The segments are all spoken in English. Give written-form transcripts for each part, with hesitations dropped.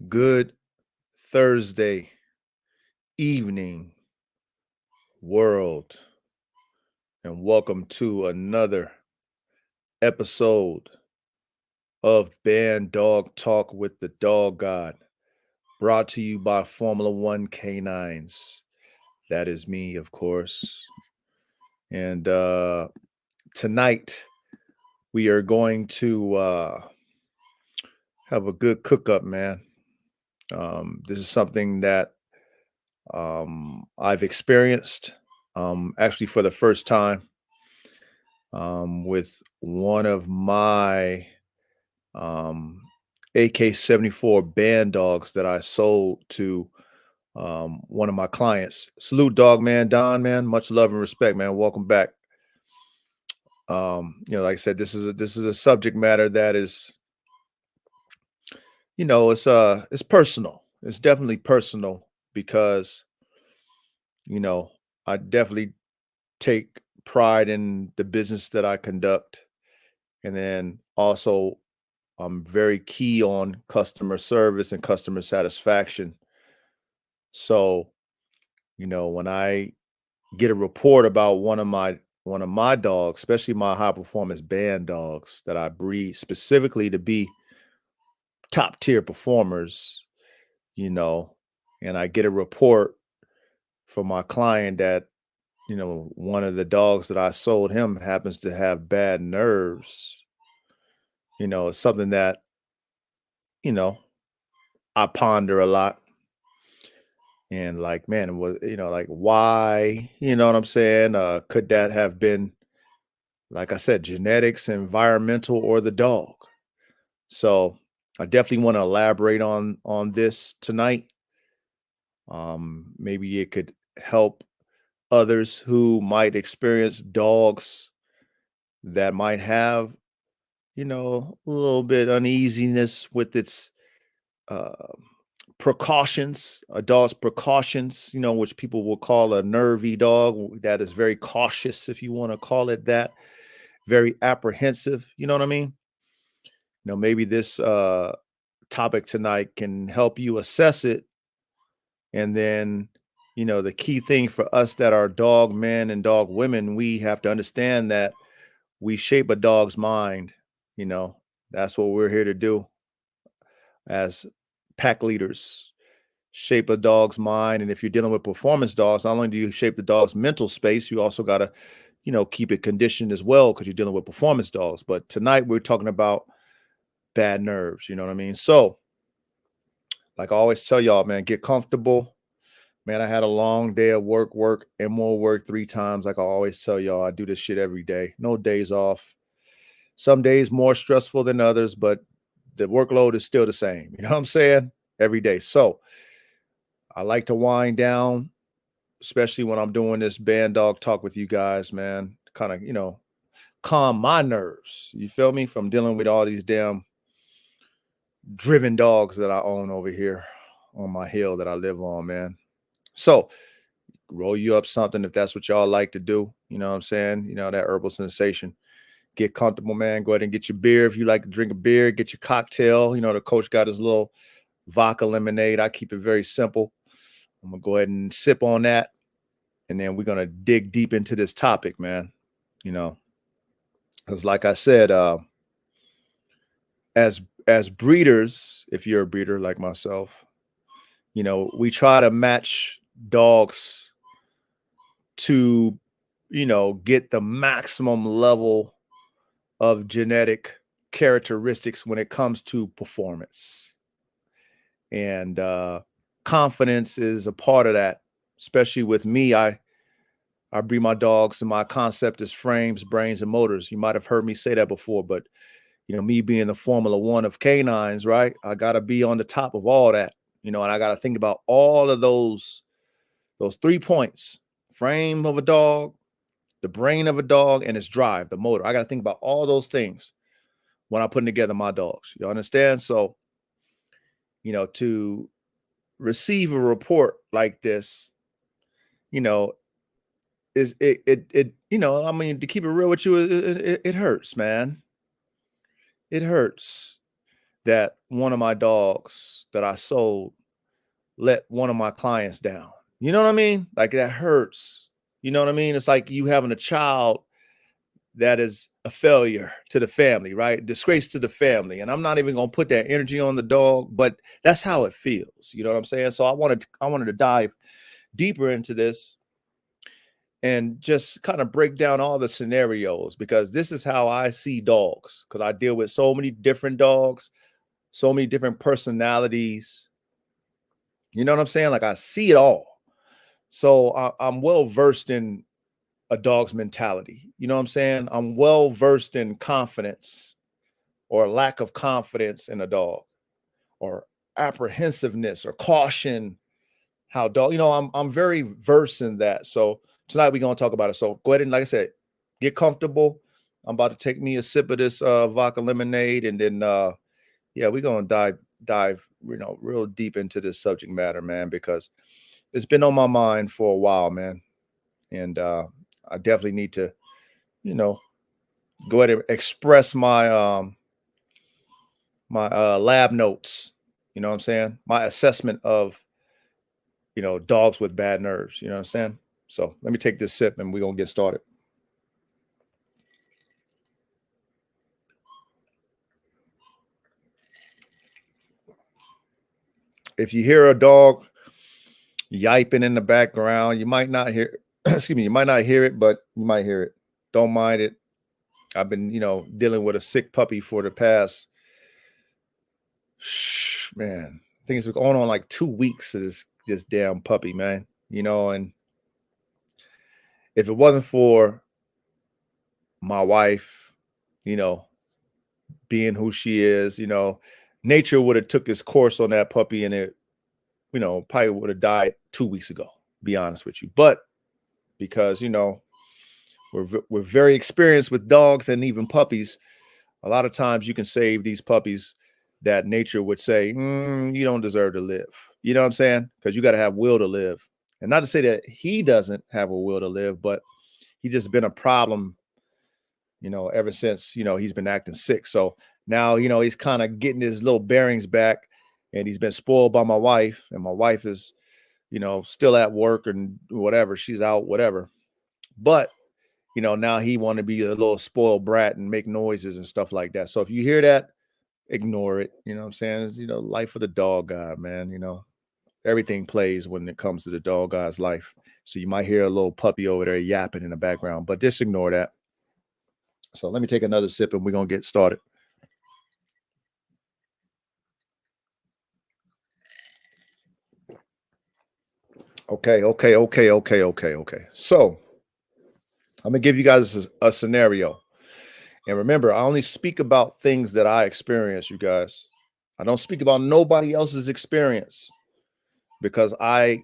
Good Thursday evening, world, and welcome to another episode of Bandog Talk with the Dog God, brought to you by Formula One Canines. That is me, of course. And tonight we are going to have a good cook up, man. This is something that I've experienced actually for the first time with one of my um, AK-74 band dogs that I sold to one of my clients. Salute, dog man, Don, man. Much love and respect, man. Welcome back. Like I said, this is a subject matter that is, it's personal. It's definitely personal because you know I definitely take pride in the business that I conduct, and then also I'm very key on customer service and customer satisfaction. So, when I get a report about one of my dogs, especially my high performance band dogs that I breed specifically to be top tier performers, you know, and I get a report from my client that, one of the dogs that I sold him happens to have bad nerves, it's something that, you know, I ponder a lot. And like, man, was like why? You know what I'm saying? Could that have been, like I said, genetics, environmental, or the dog? So I definitely want to elaborate on this tonight. Maybe it could help others who might experience dogs that might have, a little bit uneasiness with its uh, precautions, a dog's precautions, which people will call a nervy dog that is very cautious, if you want to call it that, very apprehensive. You know what I mean? Maybe this topic tonight can help you assess it. And then, the key thing for us that are dog men and dog women, we have to understand that we shape a dog's mind. You know, that's what we're here to do as pack leaders, shape a dog's mind. And if you're dealing with performance dogs, not only do you shape the dog's mental space, you also got to, keep it conditioned as well because you're dealing with performance dogs. But tonight we're talking about bad nerves. You know what I mean? So, like I always tell y'all, man, get comfortable. Man, I had a long day of work, and more work 3 times. Like I always tell y'all, I do this shit every day. No days off. Some days more stressful than others, but the workload is still the same. You know what I'm saying? Every day. So I like to wind down, especially when I'm doing this band dog talk with you guys, man. Kind of, calm my nerves. You feel me? From dealing with all these damn driven dogs that I own over here on my hill that I live on, man. So roll you up something if that's what y'all like to do. You know what I'm saying? That herbal sensation. Get comfortable, man. Go ahead and get your beer. If you like to drink a beer, get your cocktail. The coach got his little vodka lemonade. I keep it very simple. I'm going to go ahead and sip on that. And then we're going to dig deep into this topic, man. Because like I said, as breeders, if you're a breeder like myself, we try to match dogs to, get the maximum level of genetic characteristics when it comes to performance. And confidence is a part of that, especially with me. I breed my dogs, and my concept is frames, brains, and motors. You might have heard me say that before, but me being the Formula One of canines, right? I got to be on the top of all that, and I got to think about all of those 3 points: frame of a dog, the brain of a dog, and its drive, the motor. I got to think about all those things when I'm putting together my dogs. You understand? So, to receive a report like this, you know, is it I mean, to keep it real with you, it hurts, man. It hurts that one of my dogs that I sold let one of my clients down. You know what I mean? Like that hurts. You know what I mean? It's like you having a child that is a failure to the family, right? Disgrace to the family. And I'm not even gonna put that energy on the dog, but that's how it feels. You know what I'm saying? So I wanted to dive deeper into this and just kind of break down all the scenarios because this is how I see dogs. Because I deal with so many different dogs, so many different personalities. You know what I'm saying? Like I see it all. So I'm well versed in a dog's mentality. You know what I'm saying? I'm well versed in confidence or lack of confidence in a dog or apprehensiveness or caution. How dog, I'm very versed in that. So tonight we're gonna talk about it. So go ahead and, like I said, get comfortable. I'm about to take me a sip of this vodka lemonade, and then yeah, we're gonna dive real deep into this subject matter, man, because it's been on my mind for a while, man. And I definitely need to, you know, go ahead and express my lab notes. You know what I'm saying? My assessment of dogs with bad nerves. You know what I'm saying? So let me take this sip and we're gonna get started. If you hear a dog yiping in the background, you might not hear excuse me, you might not hear it, but you might hear it. Don't mind it. I've been, dealing with a sick puppy for the past man. I think it's going on like 2 weeks of this damn puppy, man. And if it wasn't for my wife, you know, being who she is, nature would have took its course on that puppy and it, probably would have died 2 weeks ago, be honest with you. But because, we're very experienced with dogs and even puppies, a lot of times you can save these puppies that nature would say, you don't deserve to live. You know what I'm saying? Because you got to have will to live. And not to say that he doesn't have a will to live, but he just been a problem, ever since, he's been acting sick. So now, he's kind of getting his little bearings back and he's been spoiled by my wife. And my wife is, still at work and whatever. She's out, whatever. But, now he want to be a little spoiled brat and make noises and stuff like that. So if you hear that, ignore it. You know what I'm saying? It's, life of the dog god, man. Everything plays when it comes to the dog god's life. So you might hear a little puppy over there yapping in the background, but just ignore that. So let me take another sip and we're going to get started. Okay. So I'm going to give you guys a scenario. And remember, I only speak about things that I experience, you guys. I don't speak about nobody else's experience because I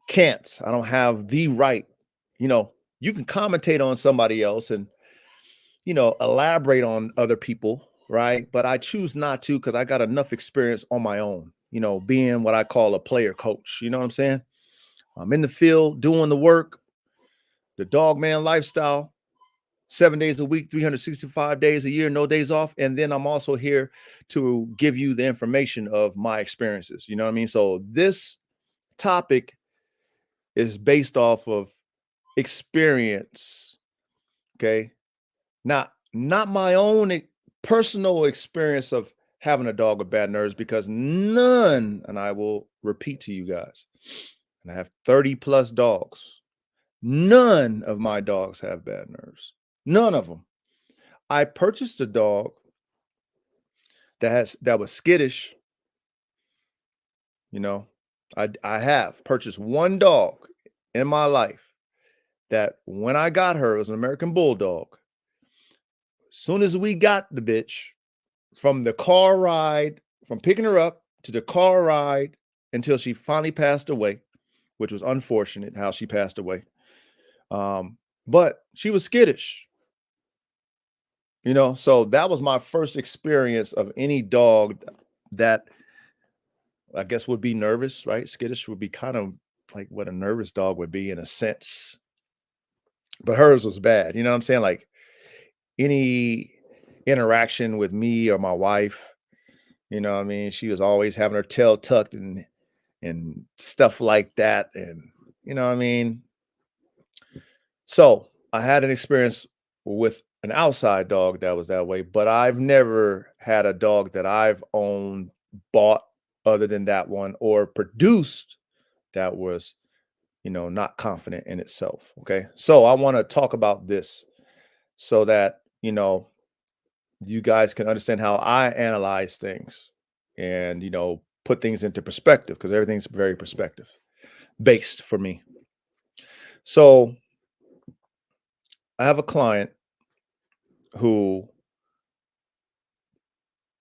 can't. I don't have the right. You know, you can commentate on somebody else and, elaborate on other people, right? But I choose not to because I got enough experience on my own, being what I call a player coach. You know what I'm saying? I'm in the field doing the work, the dog man lifestyle, 7 days a week, 365 days a year, no days off. And then I'm also here to give you the information of my experiences. You know what I mean? So this topic is based off of experience. Okay. Not my own personal experience of having a dog with bad nerves, because none, and I will repeat to you guys, and I have 30 plus dogs. None of my dogs have bad nerves. None of them. I purchased a dog that was skittish. You know, I have purchased one dog in my life that when I got her, it was an American Bulldog. As soon as we got the bitch, from the car ride, from picking her up to the car ride until she finally passed away, which was unfortunate how she passed away. But she was skittish. So that was my first experience of any dog that I guess would be nervous, right? Skittish would be kind of like what a nervous dog would be in a sense. But hers was bad. You know what I'm saying? Like any interaction with me or my wife, You know what I mean? She was always having her tail tucked and stuff like that. And you know what I mean? So I had an experience with an outside dog that was that way, but I've never had a dog that I've owned, bought other than that one, or produced that was, not confident in itself. Okay. So I want to talk about this so that, you guys can understand how I analyze things and, put things into perspective because everything's very perspective based for me. So I have a client who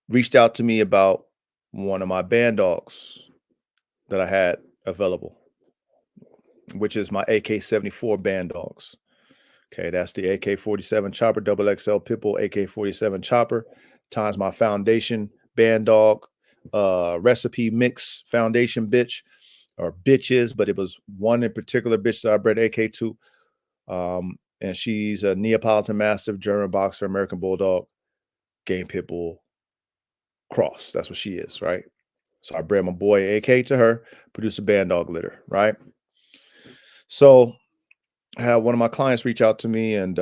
reached out to me about one of my band dogs that I had available, which is my AK-74 band dogs. Okay, that's the AK-47 chopper, double XL Pitbull AK-47 chopper, times my foundation band dog, recipe mix foundation bitch or bitches, but it was one in particular bitch that I bred AK to. And she's a Neapolitan Mastiff, German Boxer, American Bulldog, Game Pitbull cross. That's what she is, right? So I bred my boy AK to her, produced a band dog litter, right? So I had one of my clients reach out to me, and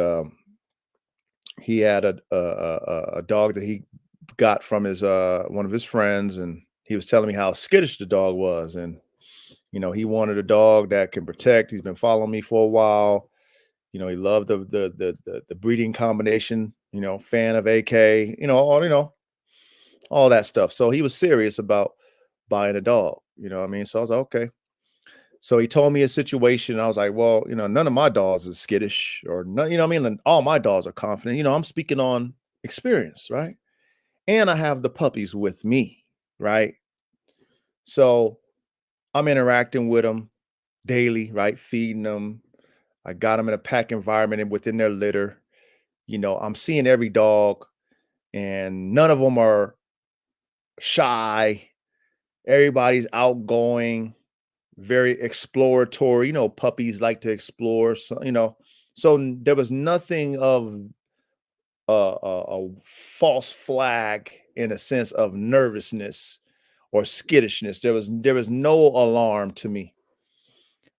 he had a dog that he got from his one of his friends, and he was telling me how skittish the dog was, and he wanted a dog that can protect. He's been following me for a while. He loved the breeding combination. Fan of AK. All that stuff. So he was serious about buying a dog. You know what I mean? So I was like, okay. So he told me a situation. I was like, well, none of my dogs is skittish or none, I mean? And all my dogs are confident. I'm speaking on experience, right? And I have the puppies with me, right? So I'm interacting with them daily, right? Feeding them. I got them in a pack environment and within their litter. I'm seeing every dog and none of them are shy. Everybody's outgoing, very exploratory. Puppies like to explore. So there was nothing of a false flag in a sense of nervousness or skittishness. There was no alarm to me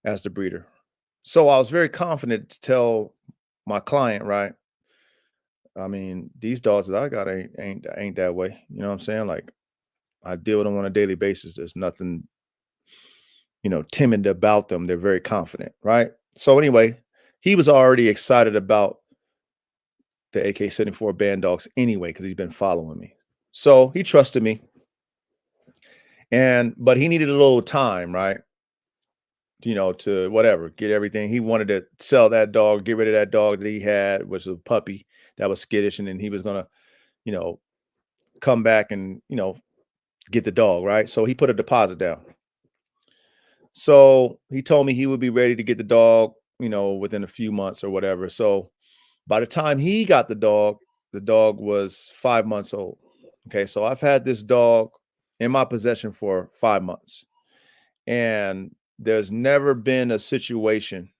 as the breeder. So I was very confident to tell my client, right? I mean, these dogs that I got ain't that way. You know what I'm saying? Like I deal with them on a daily basis. There's nothing, timid about them. They're very confident, right? So anyway, he was already excited about the AK-74 band dogs anyway because he's been following me. So he trusted me, but he needed a little time, right? To whatever, get everything. He wanted to sell that dog, get rid of that dog that he had, which was a puppy that was skittish, and then he was gonna, you know, come back and get the dog, right? So he put a deposit down. So he told me he would be ready to get the dog, within a few months or whatever. So by the time he got the dog was 5 months old. Okay, so I've had this dog in my possession for 5 months, and there's never been a situation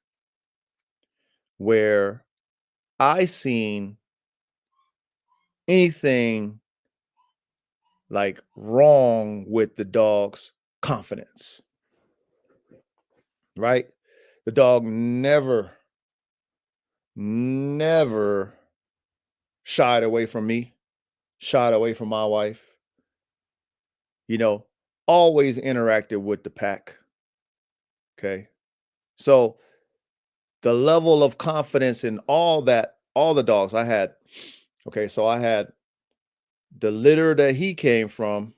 where I seen anything like wrong with the dog's confidence, right? The dog never shied away from me, shied away from my wife, you know, always interacted with the pack. Okay. So the level of confidence in all the dogs I had, okay, so I had the litter that he came from,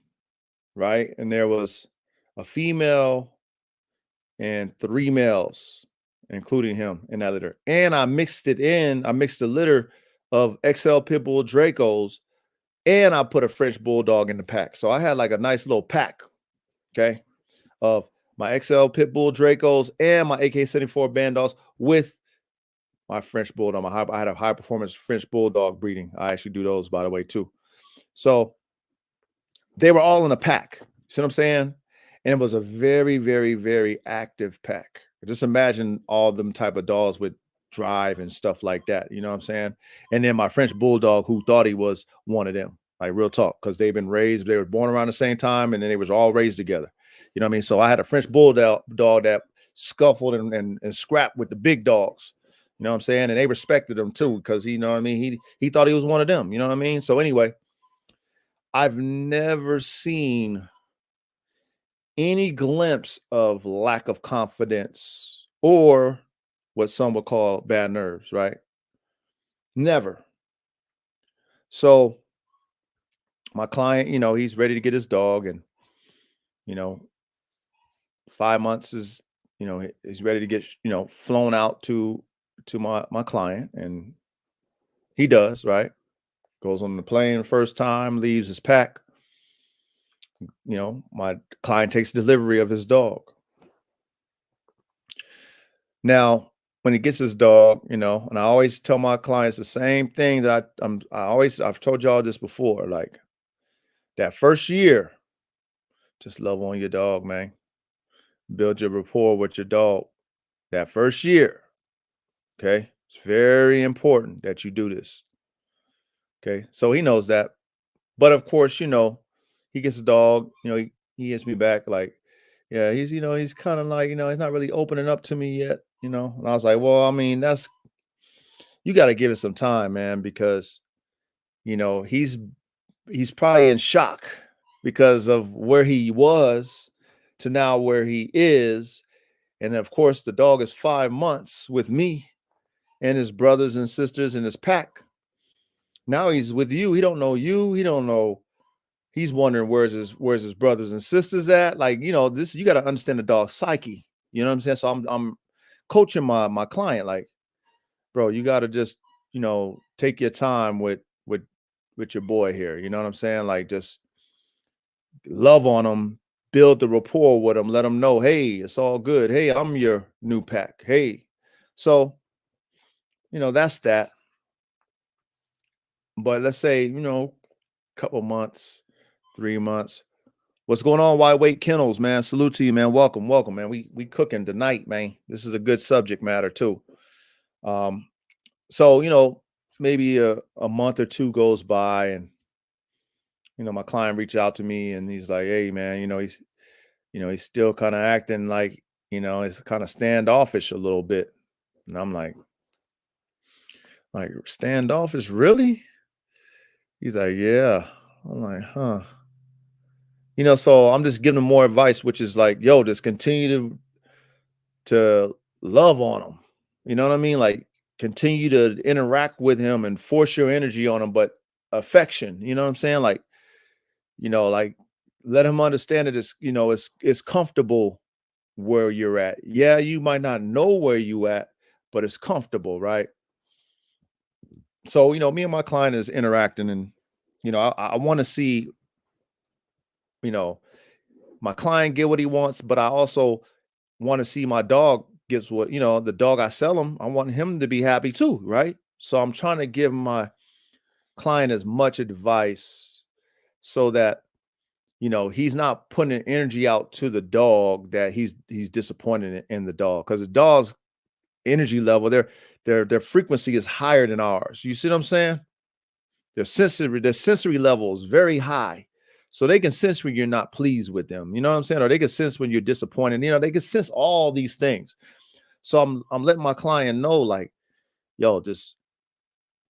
right? And there was a female and three males, including him in that litter. And I mixed the litter of XL Pitbull Dracos, and I put a French Bulldog in the pack. So I had like a nice little pack, okay, of my XL Pitbull Dracos and my AK-74 Bandogs with my French Bulldog. I had a high performance French Bulldog breeding. I actually do those, by the way, too. So they were all in a pack. See what I'm saying? And it was a very, very, very active pack. Just imagine all them type of dogs with drive and stuff like that. You know what I'm saying? And then my French Bulldog, who thought he was one of them. like real talk, because they were born around the same time, and then they was all raised together. You know what I mean? So I had a French bulldog dog that scuffled and scrapped with the big dogs. You know what I'm saying? And they respected him too, because you know what I mean. He thought he was one of them. You know what I mean? So anyway, I've never seen any glimpse of lack of confidence or what some would call bad nerves, right? Never. So my client, he's ready to get his dog, and you know, 5 months is, he's ready to get, flown out to my client, and he does, right? Goes on the plane the first time, leaves his pack. My client takes delivery of his dog. Now, when he gets his dog, and I always tell my clients the same thing that I've told y'all this before, like that first year, just love on your dog, man. Build your rapport with your dog that first year. Okay. It's very important that you do this. Okay. So he knows that. But of course, he gets a dog, he hits me back like, yeah, he's kind of like, he's not really opening up to me yet, And I was like, well, I mean, you got to give it some time, man, because, he's probably in shock because of where he was to now where he is. And of course, the dog is 5 months with me and his brothers and sisters in his pack. Now he's with you. He don't know you. He don't know. He's wondering where's his brothers and sisters at. Like, this, you got to understand the dog's psyche. You know what I'm saying? So I'm coaching my client, like, bro, you got to just, take your time with your boy here. You know what I'm saying? Like, just love on him, build the rapport with him, let him know, hey, it's all good. Hey, I'm your new pack. Hey. So, that's that. But let's say, couple months, 3 months. What's going on, Wide Weight Kennels, man? Salute to you, man. Welcome, welcome, man. We cooking tonight, man. This is a good subject matter too. So maybe a month or two goes by, and my client reached out to me, and he's like, hey, man, he's still kind of acting like, it's kind of standoffish a little bit. And I'm like standoffish, really? He's like, yeah. I'm like, huh. So I'm just giving him more advice, which is like, yo, just continue to love on him. You know what I mean? Like, continue to interact with him and force your energy on him, but affection. You know what I'm saying? Like, like let him understand that it's comfortable where you're at. Yeah, you might not know where you at, but it's comfortable, right? So, me and my client is interacting, and I want to see, my client get what he wants, but I also want to see my dog gets what, the dog I sell him, I want him to be happy too, right? So I'm trying to give my client as much advice so that, he's not putting energy out to the dog that he's disappointed in the dog, because the dog's energy level, their frequency is higher than ours. You see what I'm saying? Their sensory level is very high. So they can sense when you're not pleased with them. You know what I'm saying? Or they can sense when you're disappointed. They can sense all these things. So I'm letting my client know, like, yo, just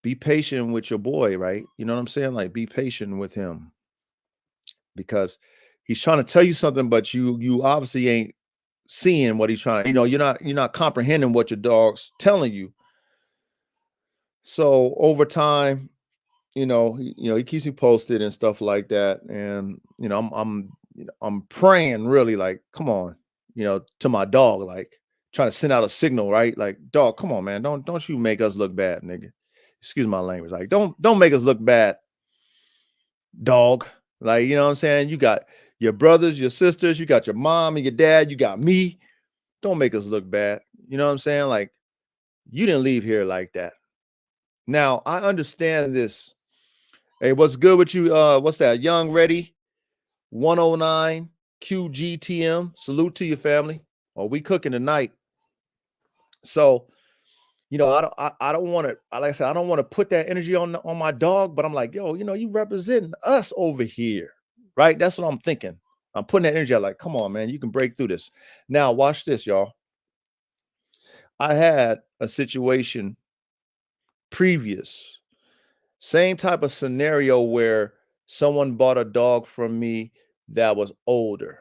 be patient with your boy, right? You know what I'm saying? Like, be patient with him, because he's trying to tell you something, but you obviously ain't seeing what he's trying. You're not comprehending what your dog's telling you. So over time, he keeps me posted and stuff like that. And, I'm praying really, like, come on, to my dog, like trying to send out a signal, right? Like, dog, come on, man. Don't you make us look bad, nigga. Excuse my language. Like, don't make us look bad, dog. Like, you know what I'm saying? You got your brothers, your sisters, you got your mom and your dad, you got me. Don't make us look bad. You know what I'm saying? Like, you didn't leave here like that. Now, I understand this. Hey, what's good with you? What's that? Young Ready 109 QGTM. Salute to your family. Oh, we cooking tonight. So I don't want to, like I said, I don't want to put that energy on my dog, but I'm like, yo, you representing us over here, right? That's what I'm thinking. I'm putting that energy out, like, come on, man, you can break through this. Now, watch this, y'all. I had a situation previous, same type of scenario where someone bought a dog from me that was older,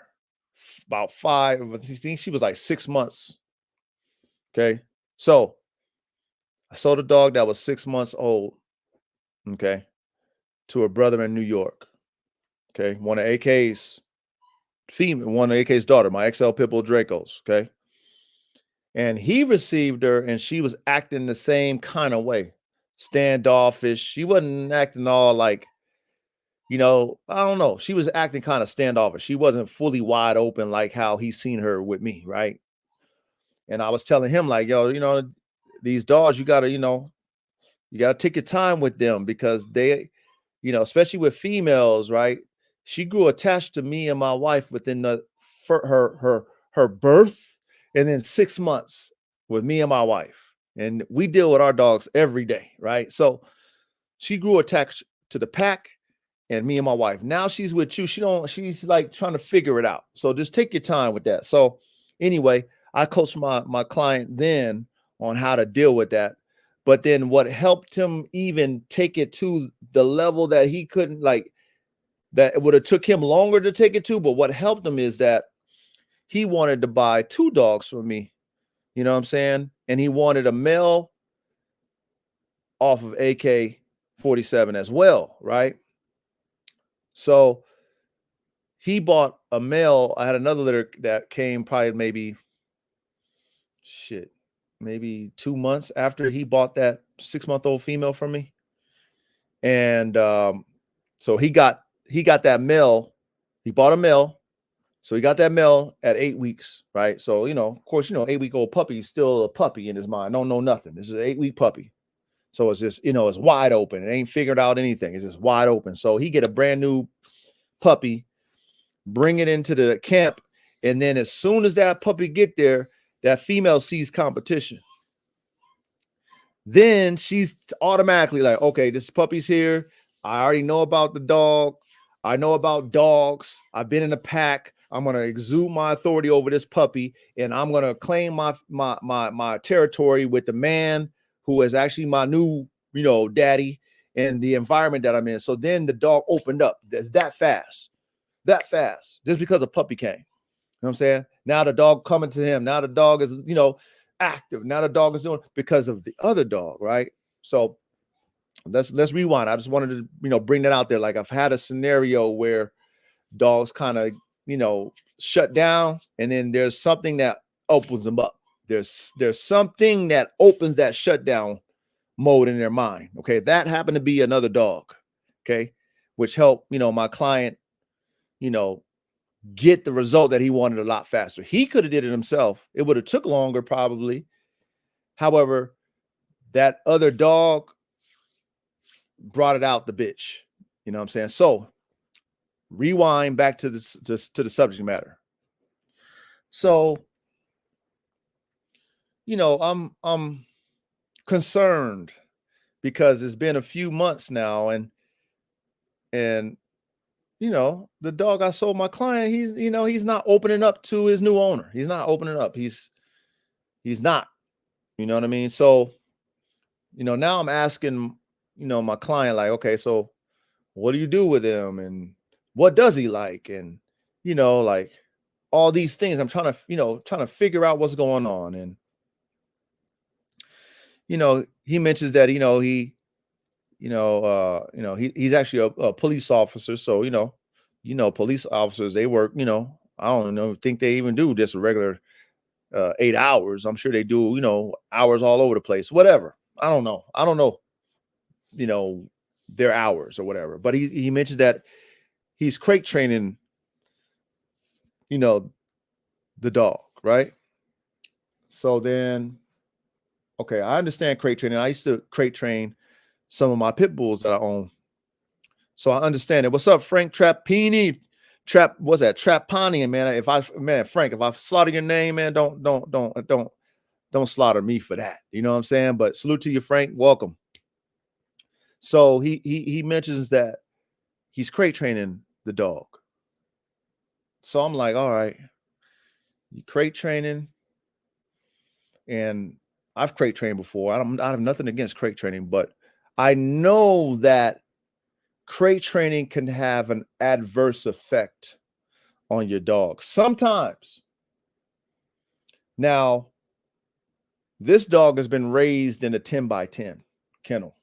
about I think she was like 6 months. Okay. So I sold a dog that was 6 months old. Okay. To a brother in New York. Okay. One of AK's female, one of AK's daughter, my XL Pitbull Dracos. Okay. And he received her and she was acting the same kind of way, standoffish. She wasn't acting all like, I don't know. She was acting kind of standoffish. She wasn't fully wide open like how he's seen her with me. Right. And I was telling him, like, yo, these dogs, you got to take your time with them because they, especially with females, right? She grew attached to me and my wife within her birth, and then 6 months with me and my wife, and we deal with our dogs every day, right? So she grew attached to the pack and me and my wife. Now she's with you. She's like trying to figure it out. So just take your time with that. So anyway, I coached my client then on how to deal with that. But then what helped him even take it to the level that he couldn't, like, that it would have took him longer to take it to, but what helped him is that he wanted to buy 2 dogs from me. You know what I'm saying? And he wanted a male off of AK-47 as well, right? So he bought a male. I had another litter that came probably maybe 2 months after he bought that 6-month-old female from me. And so he got that male. He bought a male. So he got that male at 8 weeks, right? So, of course, 8-week-old puppy is still a puppy in his mind. Don't know nothing. This is an 8-week puppy. So it's just, it's wide open. It ain't figured out anything. It's just wide open. So he get a brand new puppy, bring it into the camp, and then as soon as that puppy get there, that female sees competition. Then she's automatically like, okay, this puppy's here. I already know about the dog. I know about dogs. I've been in the pack. I'm gonna exude my authority over this puppy, and I'm gonna claim my territory with the man who is actually my new, daddy, and the environment that I'm in. So then the dog opened up. That's that fast, just because a puppy came. You know what I'm saying? Now the dog coming to him. Now the dog is, active. Now the dog is doing because of the other dog, right? So let's rewind. I just wanted to, bring that out there. Like, I've had a scenario where dogs kind of, shut down, and then there's something that opens them up. There's something that opens that shutdown mode in their mind. Okay, that happened to be another dog. Okay, which helped, my client, get the result that he wanted a lot faster. He could have did it himself. It would have took longer probably. However, that other dog brought it out the bitch. You know what I'm saying? So rewind back to the subject matter. So, I'm concerned because it's been a few months now, and the dog I sold my client, he's not opening up to his new owner. He's not opening up. He's not, you know what I mean? So, now I'm asking, my client, like, okay, so what do you do with him? And what does he like? And, like all these things I'm trying to figure out what's going on. And, he mentions that, he's actually a police officer. So, police officers, they work, I don't know, think they even do just a regular 8 hours. I'm sure they do, hours all over the place, whatever. I don't know, their hours or whatever. But he mentioned that he's crate training, the dog, right? So then, okay, I understand crate training. I used to crate train some of my pit bulls that I own. So I understand it. What's up, Frank Trappini? What's that? Trappani, man. Frank, if I slaughter your name, man, don't Don't slaughter me for that. You know what I'm saying? But salute to you, Frank. Welcome. So he mentions that he's crate training the dog. So I'm like, all right, you crate training, and I've crate trained before. I have nothing against crate training, but I know that crate training can have an adverse effect on your dog sometimes. Now, this dog has been raised in a 10 by 10 kennel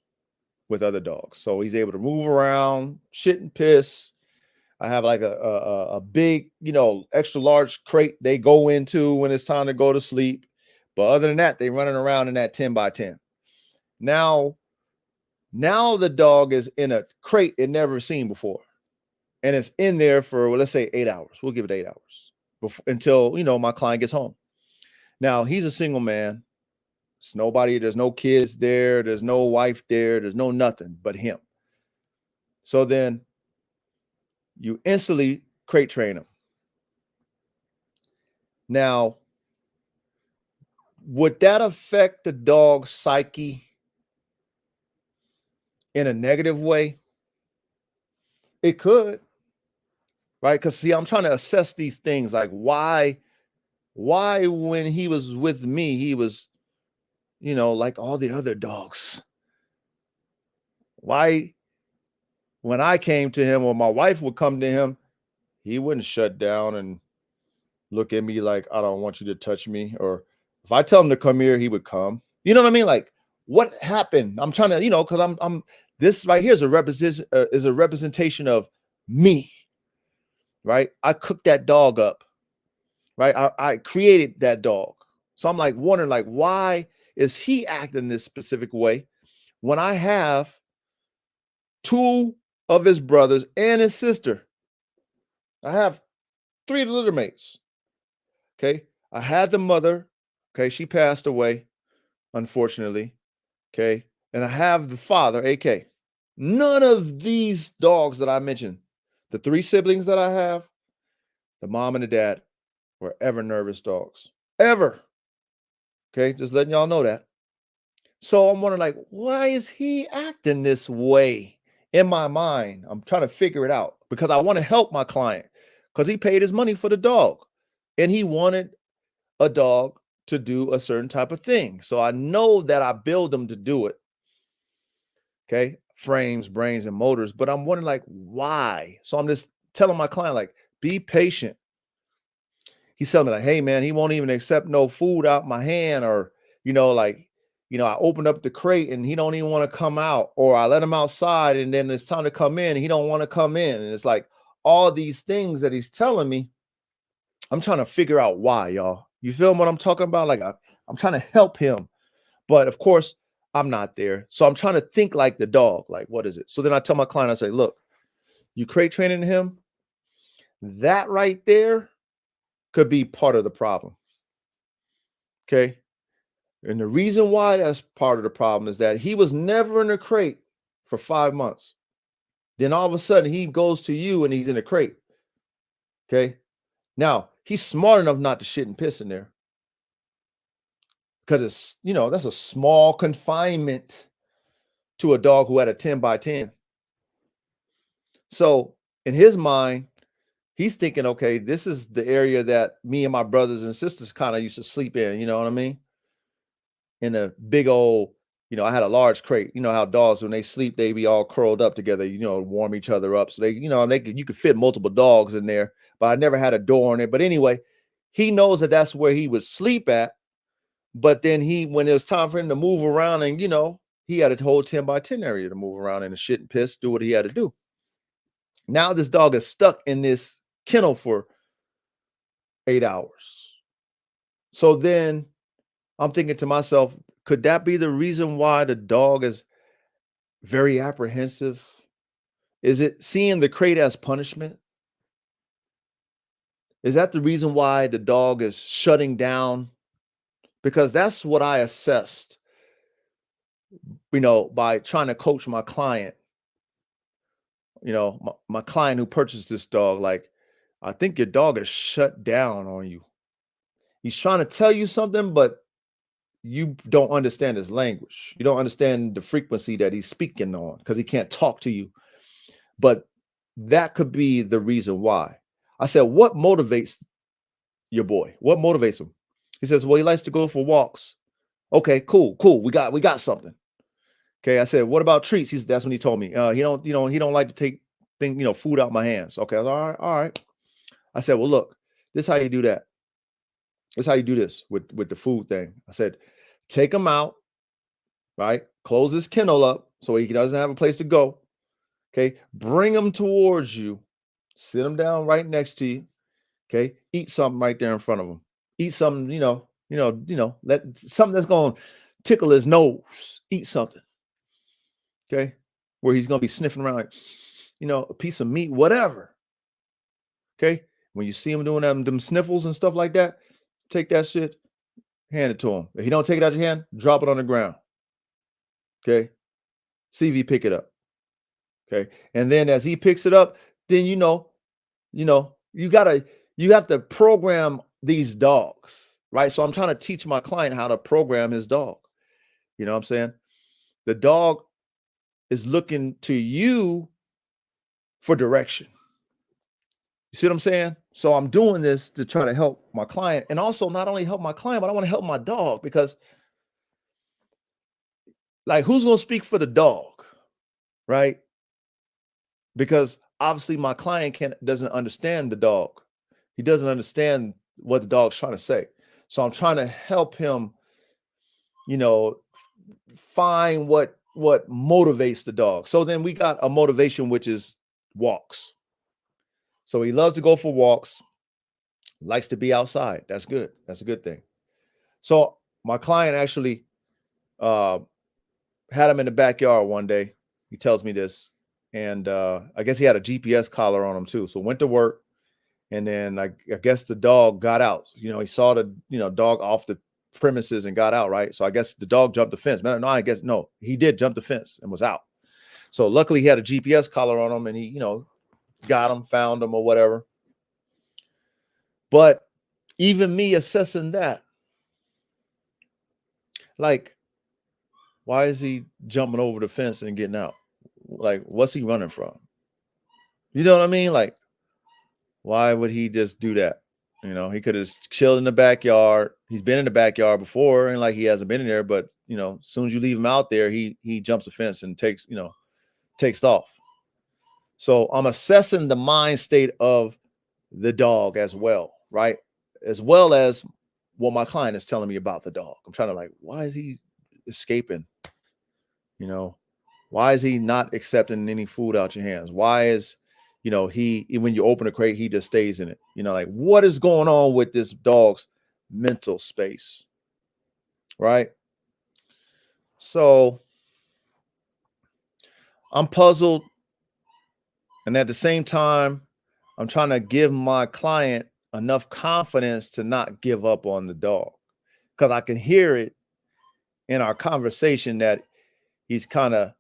with other dogs. So he's able to move around, shit and piss. I have like a big, extra large crate they go into when it's time to go to sleep. But other than that, they're running around in that 10 by 10. Now the dog is in a crate it never seen before. And it's in there for, well, let's say 8 hours. We'll give it 8 hours until, my client gets home. Now, he's a single man. It's nobody, there's no kids there. There's no wife there. There's no nothing but him. So then you instantly crate train him. Now, would that affect the dog's psyche in a negative way? It could, right? Because see, I'm trying to assess these things, like why when he was with me, he was, like all the other dogs. Why when I came to him or my wife would come to him, he wouldn't shut down and look at me like, I don't want you to touch me. Or if I tell him to come here, he would come. You know what I mean? Like, what happened? I'm trying to, because I'm this right here is a representation of me, right? I cooked that dog up, right? I created that dog. So I'm like wondering, like, why is he acting this specific way when I have two of his brothers and his sister? I have 3 litter mates. Okay. I had the mother. Okay. She passed away, unfortunately. Okay. And I have the father, AK. None of these dogs that I mentioned, the 3 siblings that I have, the mom and the dad, were ever nervous dogs. Ever. Okay. Just letting y'all know that. So I'm wondering, like, why is he acting this way in my mind? I'm trying to figure it out because I want to help my client because he paid his money for the dog and he wanted a dog to do a certain type of thing. So I know that I build them to do it. Okay. Frames, brains, and motors. But I'm wondering, like, why? So I'm just telling my client, like, be patient. He's telling me, like, hey, man, he won't even accept no food out my hand, or, I opened up the crate and he don't even want to come out, or I let him outside and then it's time to come in. He don't want to come in. And it's like all these things that he's telling me. I'm trying to figure out why, y'all. You feel what I'm talking about? Like I'm trying to help him, but of course I'm not there. So I'm trying to think like the dog, like, what is it? So then I tell my client, I say, look, you crate training him. That right there could be part of the problem. Okay. And the reason why that's part of the problem is that he was never in a crate for 5 months. Then all of a sudden he goes to you and he's in a crate. Okay. Now he's smart enough not to shit and piss in there, because it's, that's a small confinement to a dog who had a 10 by 10. So in his mind, he's thinking, okay, this is the area that me and my brothers and sisters kind of used to sleep in. You know what I mean? In a big old, I had a large crate. You know how dogs, when they sleep, they be all curled up together, warm each other up. So they, you could fit multiple dogs in there, but I never had a door on it. But anyway, he knows that that's where he would sleep at. But then when it was time for him to move around, and he had a whole 10 by 10 area to move around in and shit and piss, do what he had to do. Now this dog is stuck in this kennel for 8 hours. So then I'm thinking to myself, could that be the reason why the dog is very apprehensive? Is it seeing the crate as punishment? Is that the reason why the dog is shutting down? Because that's what I assessed, by trying to coach my client. My client who purchased this dog, like, I think your dog is shut down on you. He's trying to tell you something, but you don't understand his language. You don't understand the frequency that he's speaking on because he can't talk to you. But that could be the reason why. I said, what motivates your boy? What motivates him? He says, well, he likes to go for walks. Okay, cool. We got something. Okay. I said, what about treats? That's when he told me. He don't like to take food out my hands. Okay. I was, all right. I said, well, look, this is how you do that. This is how you do this with the food thing. I said, take him out, right? Close his kennel up so he doesn't have a place to go. Okay. Bring him towards you. Sit him down right next to you. Okay. Eat something right there in front of him. Eat something, let something that's going to tickle his nose. Eat something. Okay. Where he's going to be sniffing around like, a piece of meat, whatever. Okay. When you see him doing them sniffles and stuff like that, take that shit, hand it to him. If he don't take it out of your hand, drop it on the ground. Okay. See if he pick it up. Okay. And then as he picks it up, then you have to program these dogs, right? So I'm trying to teach my client how to program his dog. You know what I'm saying? The dog is looking to you for direction. You see what I'm saying? So I'm doing this to try to help my client, and also not only help my client, but I want to help my dog, because like, who's going to speak for the dog, right? Because obviously my client doesn't understand the dog. He doesn't understand what the dog's trying to say. So I'm trying to help him, find what motivates the dog. So then we got a motivation, which is walks. So he loves to go for walks, likes to be outside. That's good. That's a good thing. So my client actually had him in the backyard one day. He tells me this. And I guess he had a GPS collar on him too. So went to work. And then I guess the dog got out. He saw the dog off the premises and got out, right? So I guess the dog jumped the fence. No, he did jump the fence and was out. So luckily he had a GPS collar on him, and he, got him, found him or whatever. But even me assessing that, like, why is he jumping over the fence and getting out? Like, what's he running from? You know what I mean? Like, why would he just do that? He could have chilled in the backyard. He's been in the backyard before, and like, he hasn't been in there, but as soon as you leave him out there, he jumps the fence and takes off. So I'm assessing the mind state of the dog as well, right? As well as what my client is telling me about the dog. I'm trying to, like, why is he escaping? Why is he not accepting any food out your hands? Why is, when you open a crate, he just stays in it? Like, what is going on with this dog's mental space? Right? So I'm puzzled. And at the same time, I'm trying to give my client enough confidence to not give up on the dog, because I can hear it in our conversation that he's kind of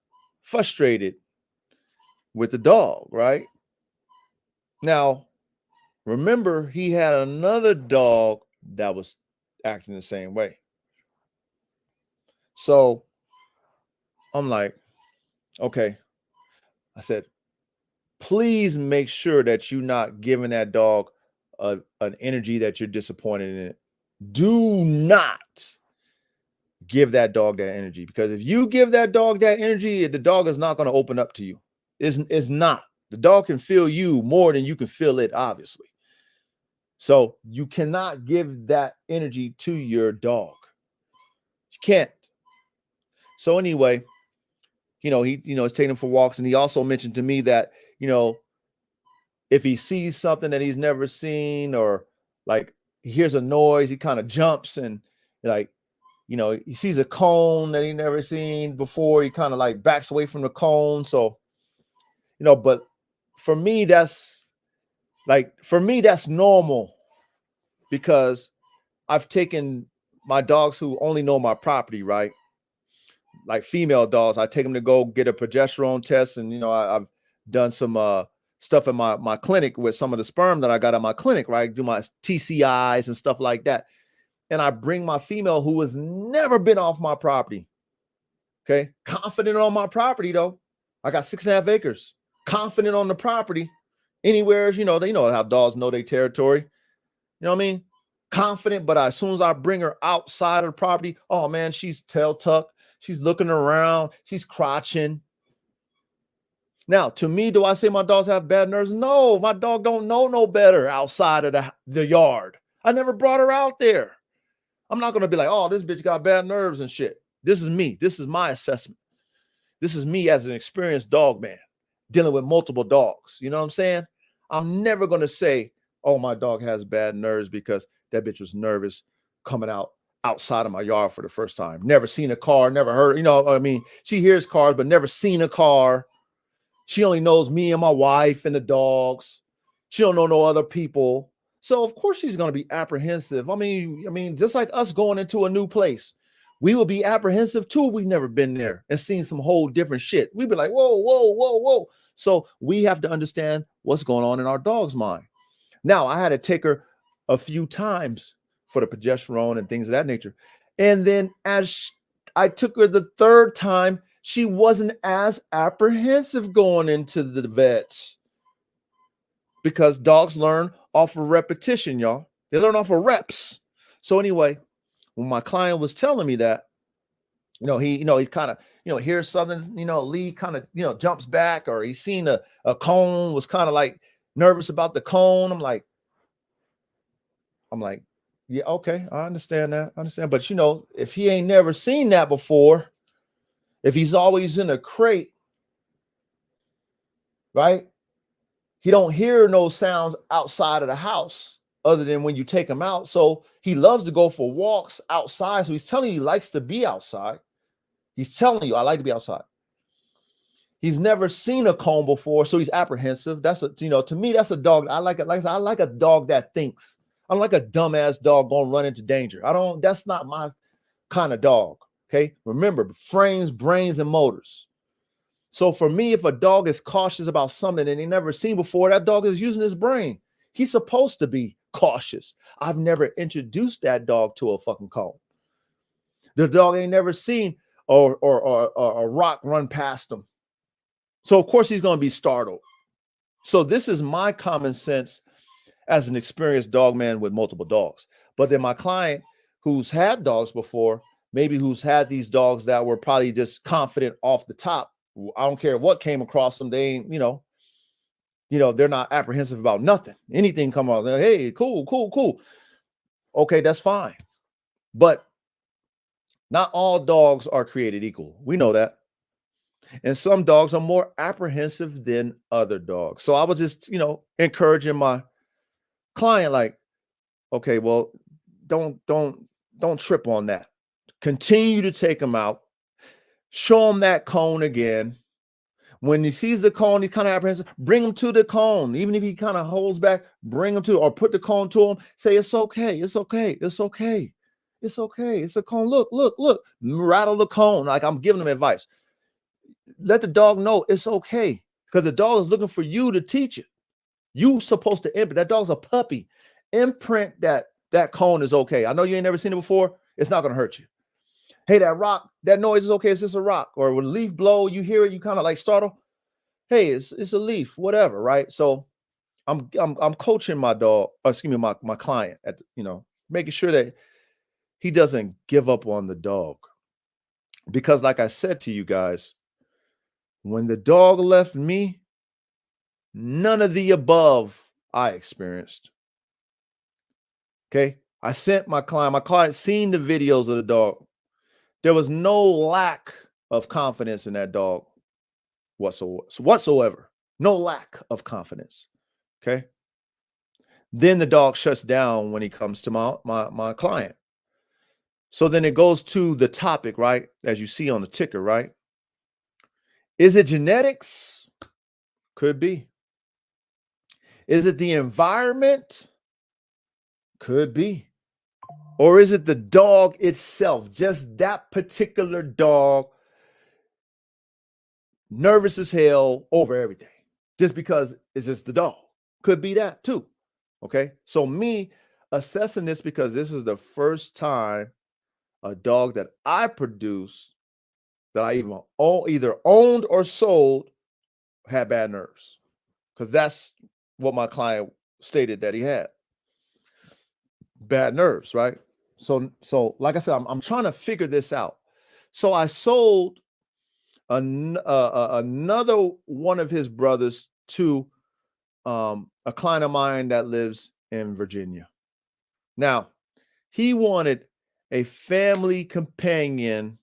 frustrated with the dog, right? Now, remember, he had another dog that was acting the same way. So I'm like, okay. I said, please make sure that you're not giving that dog an energy that you're disappointed in it. Do not give that dog that energy, because if you give that dog that energy, the dog is not going to open up to you. It's not. The dog can feel you more than you can feel it, obviously. So you cannot give that energy to your dog. You can't. So anyway, he's taking him for walks, and he also mentioned to me that, if he sees something that he's never seen, or like he hears a noise, he kind of jumps, and like, he sees a cone that he never seen before, he kind of like backs away from the cone. So, but for me, that's normal, because I've taken my dogs who only know my property, right? Like female dogs, I take them to go get a progesterone test. And, I've done some stuff in my clinic with some of the sperm that I got at my clinic, right? Do my TCIs and stuff like that. and I bring my female who has never been off my property. Okay. Confident on my property though. I got 6.5 acres. Confident on the property. Anywhere, they know how dogs know their territory. You know what I mean? Confident, but as soon as I bring her outside of the property, oh man, she's tail tucked. She's looking around. She's crotching. Now, to me, do I say my dogs have bad nerves? No, my dog don't know no better outside of the yard. I never brought her out there. I'm not going to be like, oh, this bitch got bad nerves and shit. This is me. This is my assessment. This is me as an experienced dog man dealing with multiple dogs. You know what I'm saying? I'm never going to say, oh, my dog has bad nerves because that bitch was nervous coming outside of my yard for the first time. Never seen a car, never heard, she hears cars, but never seen a car. She only knows me and my wife and the dogs. She don't know no other people. So of course she's going to be apprehensive. I mean, just like us going into a new place, we will be apprehensive too. We've never been there and seen some whole different shit. We'd be like, whoa, whoa, whoa, whoa. So we have to understand what's going on in our dog's mind. Now, I had to take her a few times for the progesterone and things of that nature. And then as I took her the third time, she wasn't as apprehensive going into the vets, because dogs learn off of repetition, y'all. They learn off of reps. So anyway, when my client was telling me that, he kind of, hears something, Lee kind of, jumps back, or he's seen a cone, was kind of like nervous about the cone. I'm like, yeah, okay, I understand that. But if he ain't never seen that before, if he's always in a crate, right? He don't hear no sounds outside of the house other than when you take him out. So he loves to go for walks outside. So he's telling you he likes to be outside. He's telling you, I like to be outside. He's never seen a cone before, so he's apprehensive. To me, that's a dog. I like it. Like I said, I like a dog that thinks. I don't like a dumbass dog going to run into danger. That's not my kind of dog. Okay. Remember, frames, brains, and motors. So for me, if a dog is cautious about something and he never seen before, that dog is using his brain. He's supposed to be cautious. I've never introduced that dog to a fucking cone. The dog ain't never seen or a rock run past him. So of course he's going to be startled. So this is my common sense as an experienced dog man with multiple dogs. But then my client who's had dogs before, maybe who's had these dogs that were probably just confident off the top. I don't care what came across them. They ain't, they're not apprehensive about nothing. Anything come out, hey, cool. Okay, that's fine. But not all dogs are created equal. We know that. And some dogs are more apprehensive than other dogs. So I was just, encouraging my client, like, okay, well, don't trip on that. Continue to take him out. Show him that cone again. When he sees the cone, he's kind of apprehensive. Bring him to the cone. Even if he kind of holds back, bring him to, or put the cone to him. Say, it's okay. It's okay. It's okay. It's okay. It's a cone. Look. Rattle the cone. Like I'm giving him advice. Let the dog know it's okay, because the dog is looking for you to teach it. You supposed to imprint. That dog's a puppy. Imprint that cone is okay. I know you ain't never seen it before. It's not going to hurt you. Hey, that rock, that noise is okay. It's just a rock. Or when a leaf blow, you hear it, you kind of like startle. Hey, it's a leaf, whatever, right? So I'm coaching my dog, my client at, making sure that he doesn't give up on the dog. Because like I said to you guys, when the dog left me, none of the above I experienced. Okay. I sent my client seen the videos of the dog. There was no lack of confidence in that dog whatsoever. No lack of confidence. Okay. Then the dog shuts down when he comes to my client. So then it goes to the topic, right? As you see on the ticker, right? Is it genetics? Could be. Is it the environment? Could be. Or is it the dog itself? Just that particular dog, nervous as hell over everything, just because it's just the dog. Could be that too. Okay. So me assessing this because this is the first time a dog that I produce that I even either owned or sold had bad nerves. Because that's what my client stated that he had. Bad nerves, right? So like I said, I'm trying to figure this out. So I sold another one of his brothers to a client of mine that lives in Virginia. Now, he wanted a family companion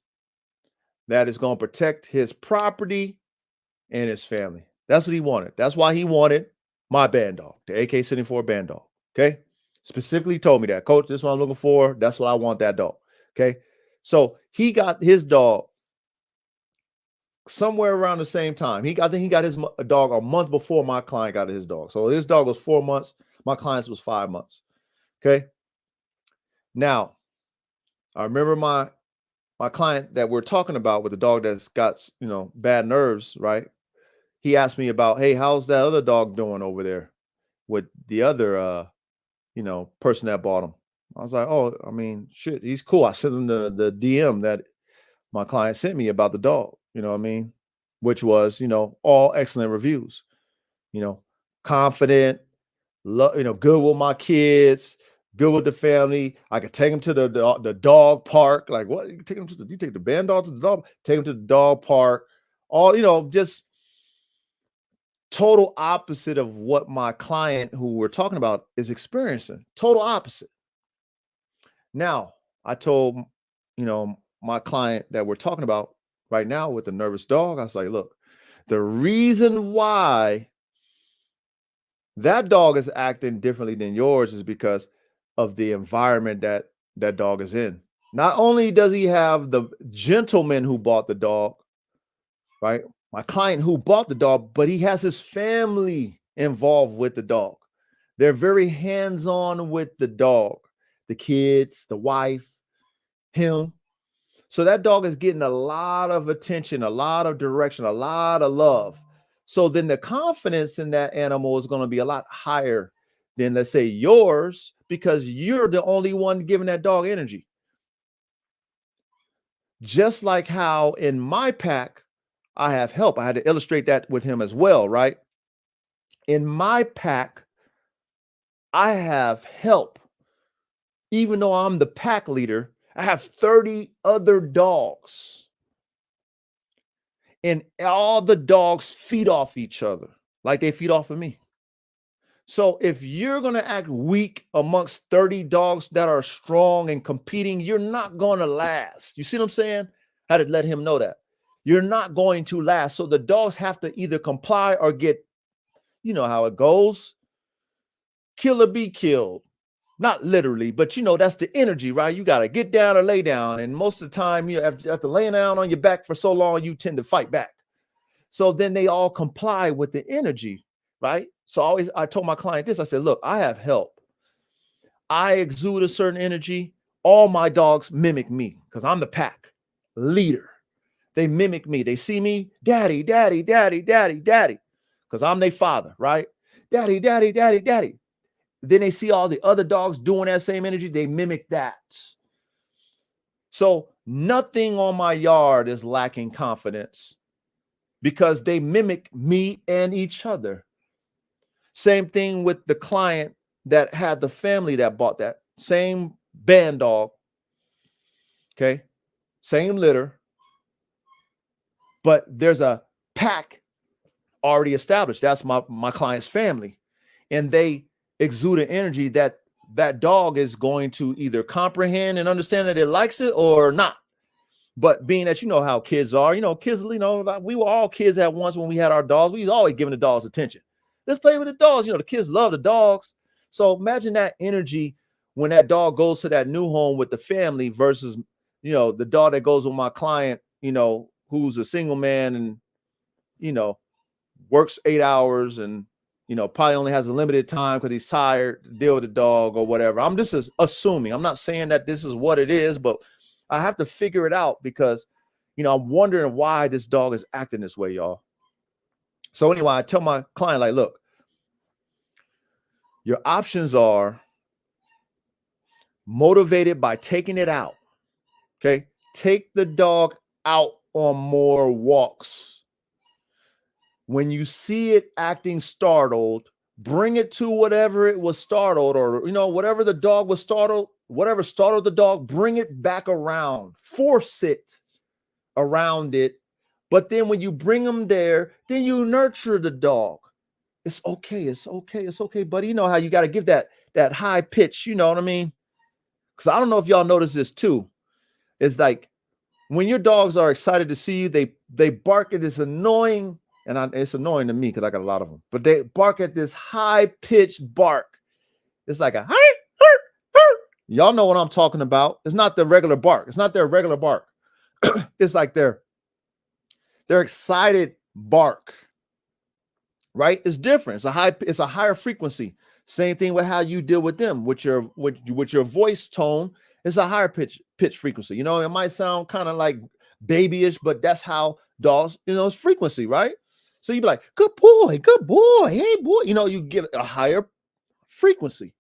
that is going to protect his property and his family. That's what he wanted. That's why he wanted my Bandog, the AK-74 Bandog. Okay. Specifically told me that, coach, this is what I'm looking for. That's what I want, that dog. Okay. So he got his dog somewhere around the same time. I think he got his dog a month before my client got his dog. So his dog was 4 months. My client's was 5 months. Okay. Now, I remember my client that we're talking about with the dog that's got, bad nerves, right? He asked me about, hey, how's that other dog doing over there with the other, person that bought him? I was like, oh, I mean, shit, he's cool. I sent him the DM that my client sent me about the dog, you know what I mean? Which was, all excellent reviews, confident, good with my kids, good with the family. I could take him to the dog park. Like, what? You take him you take the band dog to the dog, take him to the dog park. All, just total opposite of what my client who we're talking about is experiencing. Total opposite. Now, I told, my client that we're talking about right now with the nervous dog, I was like, look, the reason why that dog is acting differently than yours is because of the environment that that dog is in. Not only does he have the gentleman who bought the dog, right? My client who bought the dog, but he has his family involved with the dog. They're very hands-on with the dog, the kids, the wife, him. So that dog is getting a lot of attention, a lot of direction, a lot of love. So then the confidence in that animal is going to be a lot higher than, let's say, yours, because you're the only one giving that dog energy. Just like how in my pack, I have help. I had to illustrate that with him as well, right? In my pack, I have help. Even though I'm the pack leader, I have 30 other dogs. And all the dogs feed off each other like they feed off of me. So if you're going to act weak amongst 30 dogs that are strong and competing, you're not going to last. You see what I'm saying? I had to let him know that. You're not going to last. So the dogs have to either comply or get, you know how it goes, kill or be killed. Not literally, but that's the energy, right? You got to get down or lay down. And most of the time, after laying down on your back for so long, you tend to fight back. So then they all comply with the energy, right? So I told my client this. I said, look, I have help. I exude a certain energy. All my dogs mimic me because I'm the pack leader. They mimic me. They see me, daddy, daddy, daddy, daddy, daddy, because I'm their father, right? Daddy, daddy, daddy, daddy. Then they see all the other dogs doing that same energy. They mimic that. So nothing on my yard is lacking confidence because they mimic me and each other. Same thing with the client that had the family that bought that same band dog. Okay. Same litter, but there's a pack already established. That's my client's family. And they exude an energy that that dog is going to either comprehend and understand that it likes it or not. But being that how kids are, kids, like we were all kids at once when we had our dogs. We was always giving the dogs attention. Let's play with the dogs. The kids love the dogs. So imagine that energy when that dog goes to that new home with the family versus, the dog that goes with my client, who's a single man and, works 8 hours and, probably only has a limited time because he's tired to deal with the dog or whatever. I'm just assuming. I'm not saying that this is what it is, but I have to figure it out because, I'm wondering why this dog is acting this way, y'all. So anyway, I tell my client, like, look, your options are motivated by taking it out. Okay. Take the dog out on more walks. When you see it acting startled, bring it to whatever it was startled, or whatever the dog was startled, whatever startled the dog, bring it back around, force it around it. But then when you bring them there, then you nurture the dog. It's okay, it's okay, it's okay, buddy. You know how you got to give that high pitch, you know what I mean? Because I don't know if y'all notice this too. It's like when your dogs are excited to see you, they bark at this annoying, and it's annoying to me because I got a lot of them, but they bark at this high-pitched bark. It's like a hi, y'all know what I'm talking about. It's not the regular bark. It's not their regular bark. It's like their excited bark, right? It's different. It's a higher frequency. Same thing with how you deal with them, with your voice tone. It's a higher pitch frequency. It might sound kind of like babyish, but that's how dogs, it's frequency, right? So you be like, good boy, hey boy. You give it a higher frequency.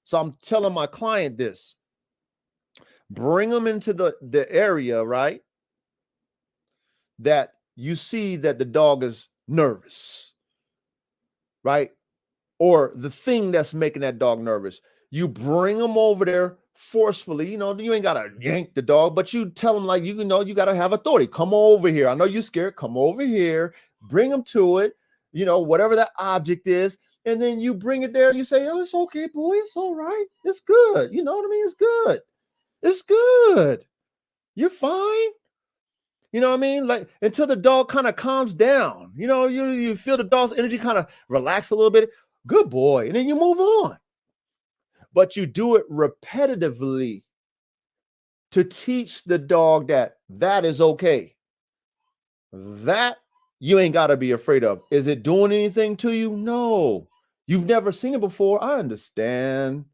So I'm telling my client this. Bring them into the area, right? That you see that the dog is nervous, right? Or the thing that's making that dog nervous. You bring them over there forcefully. You ain't got to yank the dog, but you tell them, like, you got to have authority. Come over here. I know you're scared. Come over here. Bring them to it, whatever that object is. And then you bring it there and you say, oh, it's okay, boy. It's all right. It's good. You know what I mean? It's good. It's good. You're fine. You know what I mean? Like, until the dog kind of calms down. You feel the dog's energy kind of relax a little bit. Good boy. And then you move on. But you do it repetitively to teach the dog that is okay. That you ain't got to be afraid of. Is it doing anything to you? No. You've never seen it before. I understand.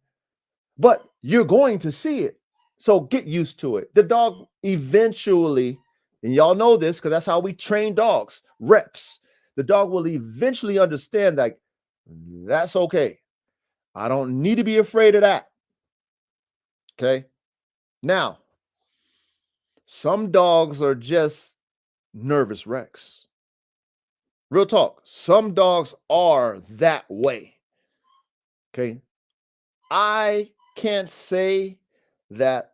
But you're going to see it. So get used to it. The dog eventually, and y'all know this because that's how we train dogs, reps. The dog will eventually understand that that's okay. I don't need to be afraid of that. Okay. Now, some dogs are just nervous wrecks. Real talk. Some dogs are that way. Okay. I can't say that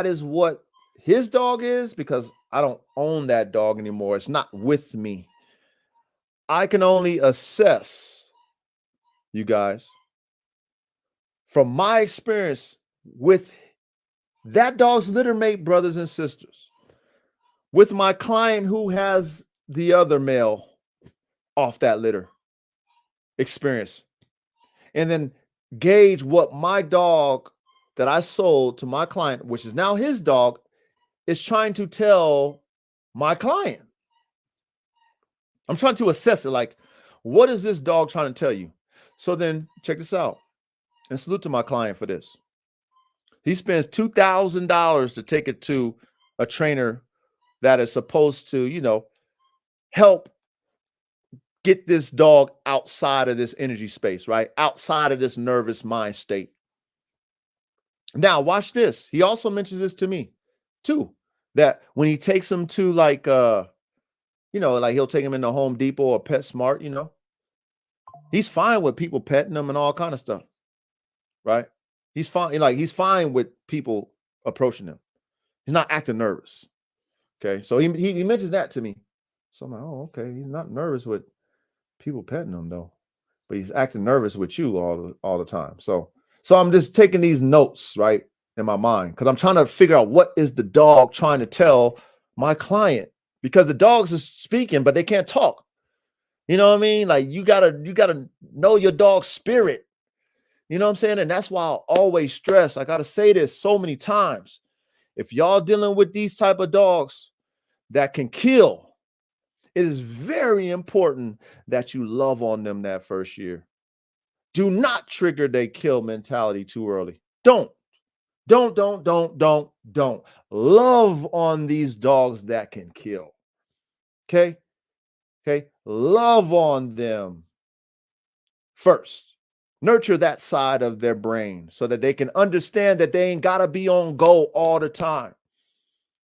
is what his dog is because I don't own that dog anymore. It's not with me. I can only assess, you guys, from my experience with that dog's litter mate, brothers and sisters, with my client who has the other male off that litter experience, and then gauge what my dog that I sold to my client, which is now his dog, is trying to tell my client. I'm trying to assess it. Like, what is this dog trying to tell you? So then check this out, and salute to my client for this. He spends $2,000 to take it to a trainer that is supposed to, help get this dog outside of this energy space, right? Outside of this nervous mind state. Now, watch this. He also mentions this to me too, that when he takes him to like he'll take him into Home Depot or PetSmart, he's fine with people petting him and all kind of stuff, right? He's fine. He's fine with people approaching him. He's not acting nervous. Okay. So he mentioned that to me. So I'm like, oh, okay. He's not nervous with people petting him though, but he's acting nervous with you all the time. So I'm just taking these notes, right, in my mind, because I'm trying to figure out what is the dog trying to tell my client, because the dogs is speaking, but they can't talk. You know what I mean? Like you gotta know your dog's spirit. You know what I'm saying? And that's why I always stress. I gotta say this so many times. If y'all dealing with these type of dogs that can kill, it is very important that you love on them that first year. Do not trigger their kill mentality too early. Don't. Love on these dogs that can kill. Okay. Love on them first. Nurture that side of their brain so that they can understand that they ain't got to be on go all the time.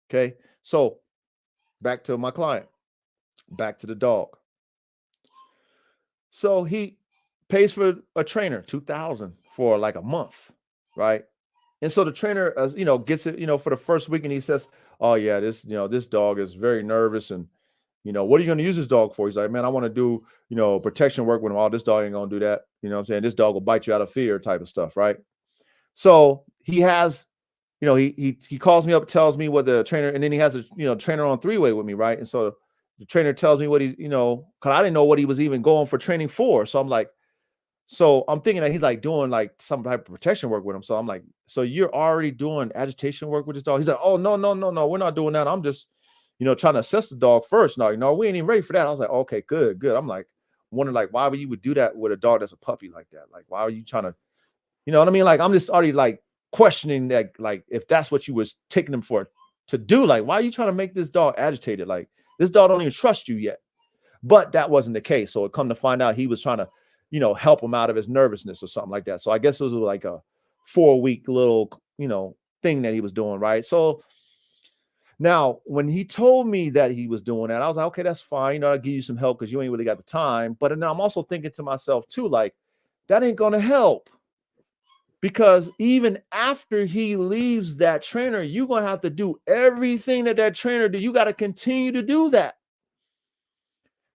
Okay. So back to my client, back to the dog. So he pays for a trainer, 2,000 for like a month, right? And so the trainer, gets it, for the first week, and he says, "Oh yeah, this dog is very nervous, and what are you going to use this dog for?" He's like, "Man, I want to do, protection work with him. Oh, this dog ain't going to do that. You know what I'm saying? This dog will bite you out of fear," type of stuff, right? So he has, he calls me up, tells me what the trainer, and then he has a trainer on three-way with me, right? And so the trainer tells me what he's, because I didn't know what he was even going for training for. So I'm like, so I'm thinking that he's like doing like some type of protection work with him. So I'm like, so you're already doing agitation work with this dog? He's like, "Oh, no, no, no, no, we're not doing that. I'm just, trying to assess the dog first." No, we ain't even ready for that. I was like, "Okay, good, good." I'm like, wondering like, why would you would do that with a dog that's a puppy like that? Like, why are you trying to, you know what I mean? Like, I'm just already like questioning that, like, if that's what you was taking him for to do, like, why are you trying to make this dog agitated? Like, this dog don't even trust you yet. But that wasn't the case. So it come to find out he was trying to, help him out of his nervousness or something like that. So I guess it was like a 4-week little, thing that he was doing, right? So now when he told me that he was doing that, I was like, okay, that's fine. I'll give you some help because you ain't really got the time. But now I'm also thinking to myself too, like, that ain't gonna help. Because even after he leaves that trainer, you're gonna have to do everything that trainer do. You got to continue to do that.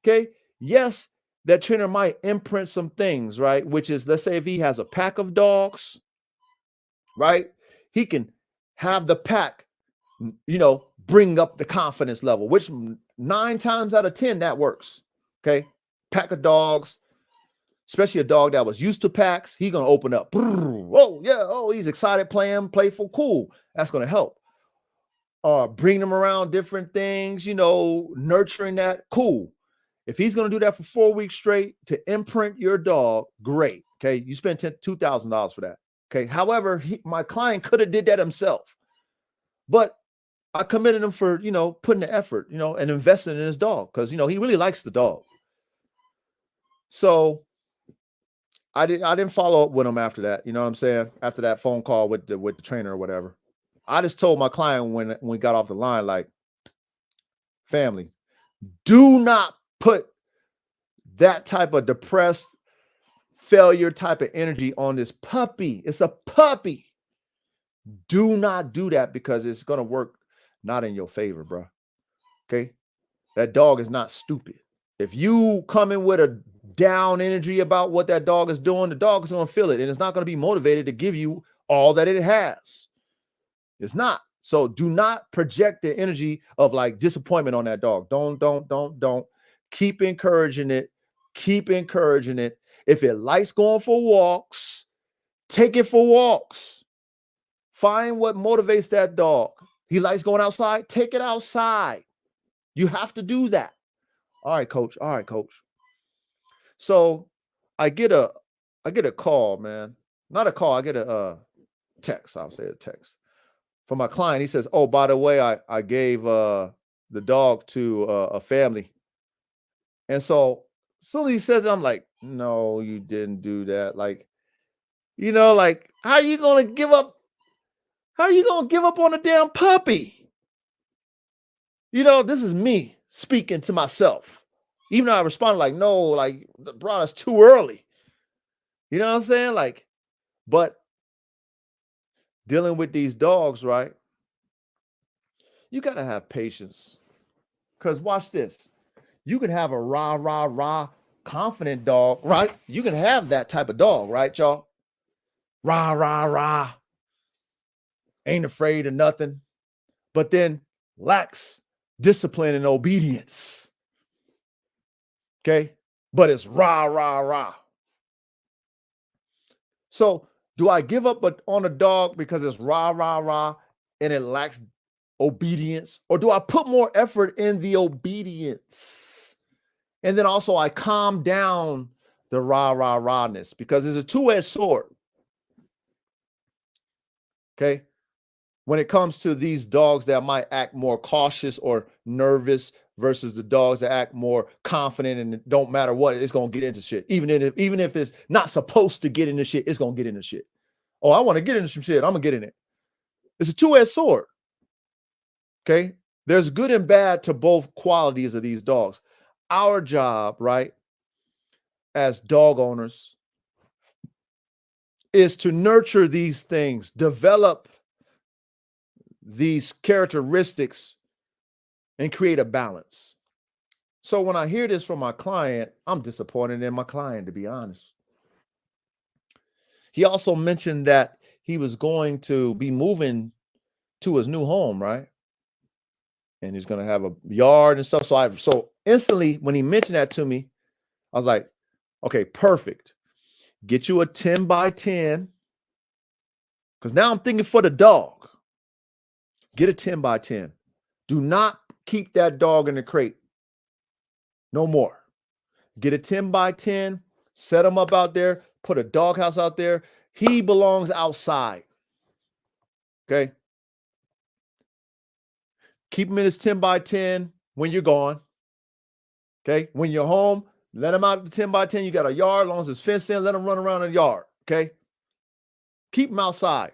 Okay. Yes, that trainer might imprint some things, right? Which is, let's say if he has a pack of dogs, right? He can have the pack, bring up the confidence level, which 9 times out of 10 that works. Okay. Pack of dogs, especially a dog that was used to packs, he's going to open up. Oh, yeah. Oh, he's excited, playing, playful, cool. That's going to help. Bring them around different things, nurturing that, cool. If he's going to do that for 4 weeks straight to imprint your dog, great. Okay. You spend $2,000 for that. Okay. However, my client could have did that himself, but I committed him for, putting the effort, and investing in his dog because, he really likes the dog. So I didn't follow up with him after that. You know what I'm saying? After that phone call with the trainer or whatever. I just told my client when we got off the line, like, family, do not put that type of depressed failure type of energy on this puppy. It's a puppy. Do not do that because it's going to work not in your favor, bro. Okay? That dog is not stupid. If you come in with a down energy about what that dog is doing, the dog is going to feel it and it's not going to be motivated to give you all that it has. It's not. So do not project the energy of like disappointment on that dog. Don't. Keep encouraging it. Keep encouraging it. If it likes going for walks, take it for walks. Find what motivates that dog. He likes going outside, take it outside. You have to do that. All right, coach. All right, coach. So I get a call, man. Not a call. I get a text. I'll say a text from my client. He says, "Oh, by the way, I gave the dog to a family." And so as soon as he says it, I'm like, "No, you didn't do that." Like, like, how you gonna give up? How you gonna give up on a damn puppy? This is me speaking to myself. Even though I responded like, "No, like, bro, it's too early." You know what I'm saying? Like, but dealing with these dogs, right? You gotta have patience. Because watch this. You can have a rah, rah, rah, confident dog, right? You can have that type of dog, right, y'all? Rah, rah, rah. Ain't afraid of nothing. But then lacks discipline and obedience. Okay? But it's rah, rah, rah. So do I give up on a dog because it's rah, rah, rah and it lacks obedience? Or do I put more effort in the obedience? And then also I calm down the rah, rah, rahness because it's a two-edged sword. Okay. When it comes to these dogs that might act more cautious or nervous versus the dogs that act more confident and it don't matter what, it's gonna get into shit. Even if it's not supposed to get into shit, it's gonna get into shit. Oh, I want to get into some shit. I'm gonna get in it. It's a two-edged sword. Okay. There's good and bad to both qualities of these dogs. Our job, right, as dog owners is to nurture these things, develop these characteristics, and create a balance. So when I hear this from my client, I'm disappointed in my client, to be honest. He also mentioned that he was going to be moving to his new home, right? And he's going to have a yard and stuff. So instantly when he mentioned that to me, I was like, okay, perfect. Get you a 10 by 10. Because now I'm thinking for the dog. Get a 10 by 10. Do not keep that dog in the crate. No more. Get a 10 by 10, set him up out there, put a doghouse out there. He belongs outside. Okay. Keep him in his 10 by 10 when you're gone. Okay. When you're home, let him out of the 10 by 10. You got a yard, as long as it's fenced in, let him run around the yard. Okay. Keep him outside.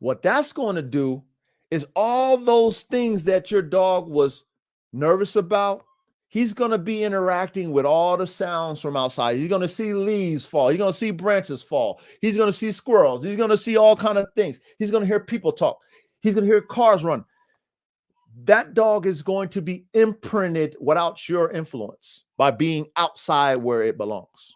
What that's going to do is all those things that your dog was nervous about, he's going to be interacting with all the sounds from outside. He's going to see leaves fall. He's going to see branches fall. He's going to see squirrels. He's going to see all kinds of things. He's going to hear people talk. He's going to hear cars run. That dog is going to be imprinted without your influence by being outside where it belongs.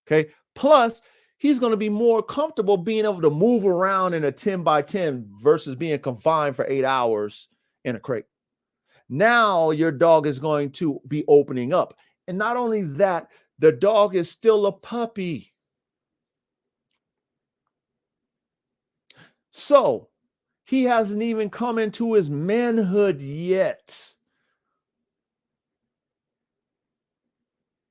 Okay. Plus, he's going to be more comfortable being able to move around in a 10 by 10 versus being confined for 8 hours in a crate. Now your dog is going to be opening up. And not only that, the dog is still a puppy. So he hasn't even come into his manhood yet.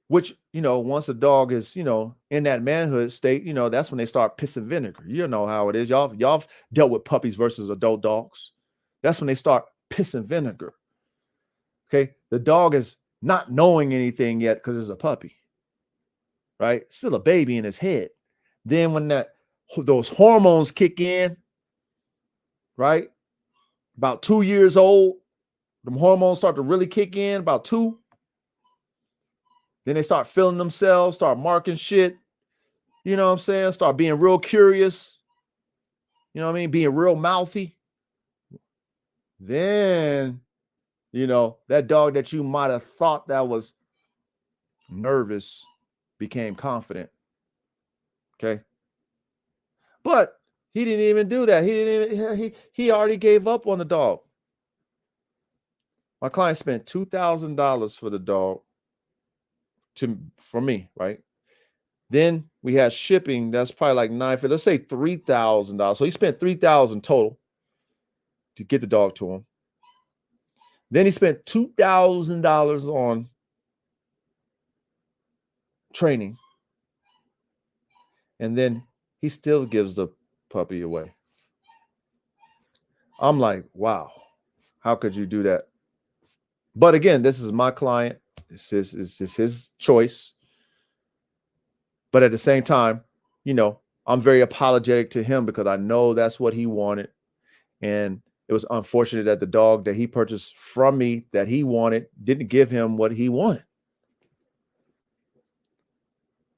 Which, once a dog is, in that manhood state, that's when they start pissing vinegar. You know how it is. Y'all dealt with puppies versus adult dogs. That's when they start pissing vinegar. Okay. The dog is not knowing anything yet because it's a puppy, right? Still a baby in his head. Then when those hormones kick in, right? About 2 years old, the hormones start to really kick in about 2. Then they start feeling themselves, start marking shit. You know what I'm saying? Start being real curious. You know what I mean? Being real mouthy. Then, that dog that you might have thought that was nervous became confident. Okay. But he didn't even do that. He already gave up on the dog. My client spent $2,000 for the dog for me, right? Then we had shipping. That's probably like $9,000. Let's say $3,000. So he spent $3,000 total to get the dog to him. Then he spent $2,000 on training. And then he still gives the puppy away. I'm like, wow, how could you do that? But again, this is my client. This is his choice. But at the same time, I'm very apologetic to him because I know that's what he wanted. And it was unfortunate that the dog that he purchased from me that he wanted didn't give him what he wanted.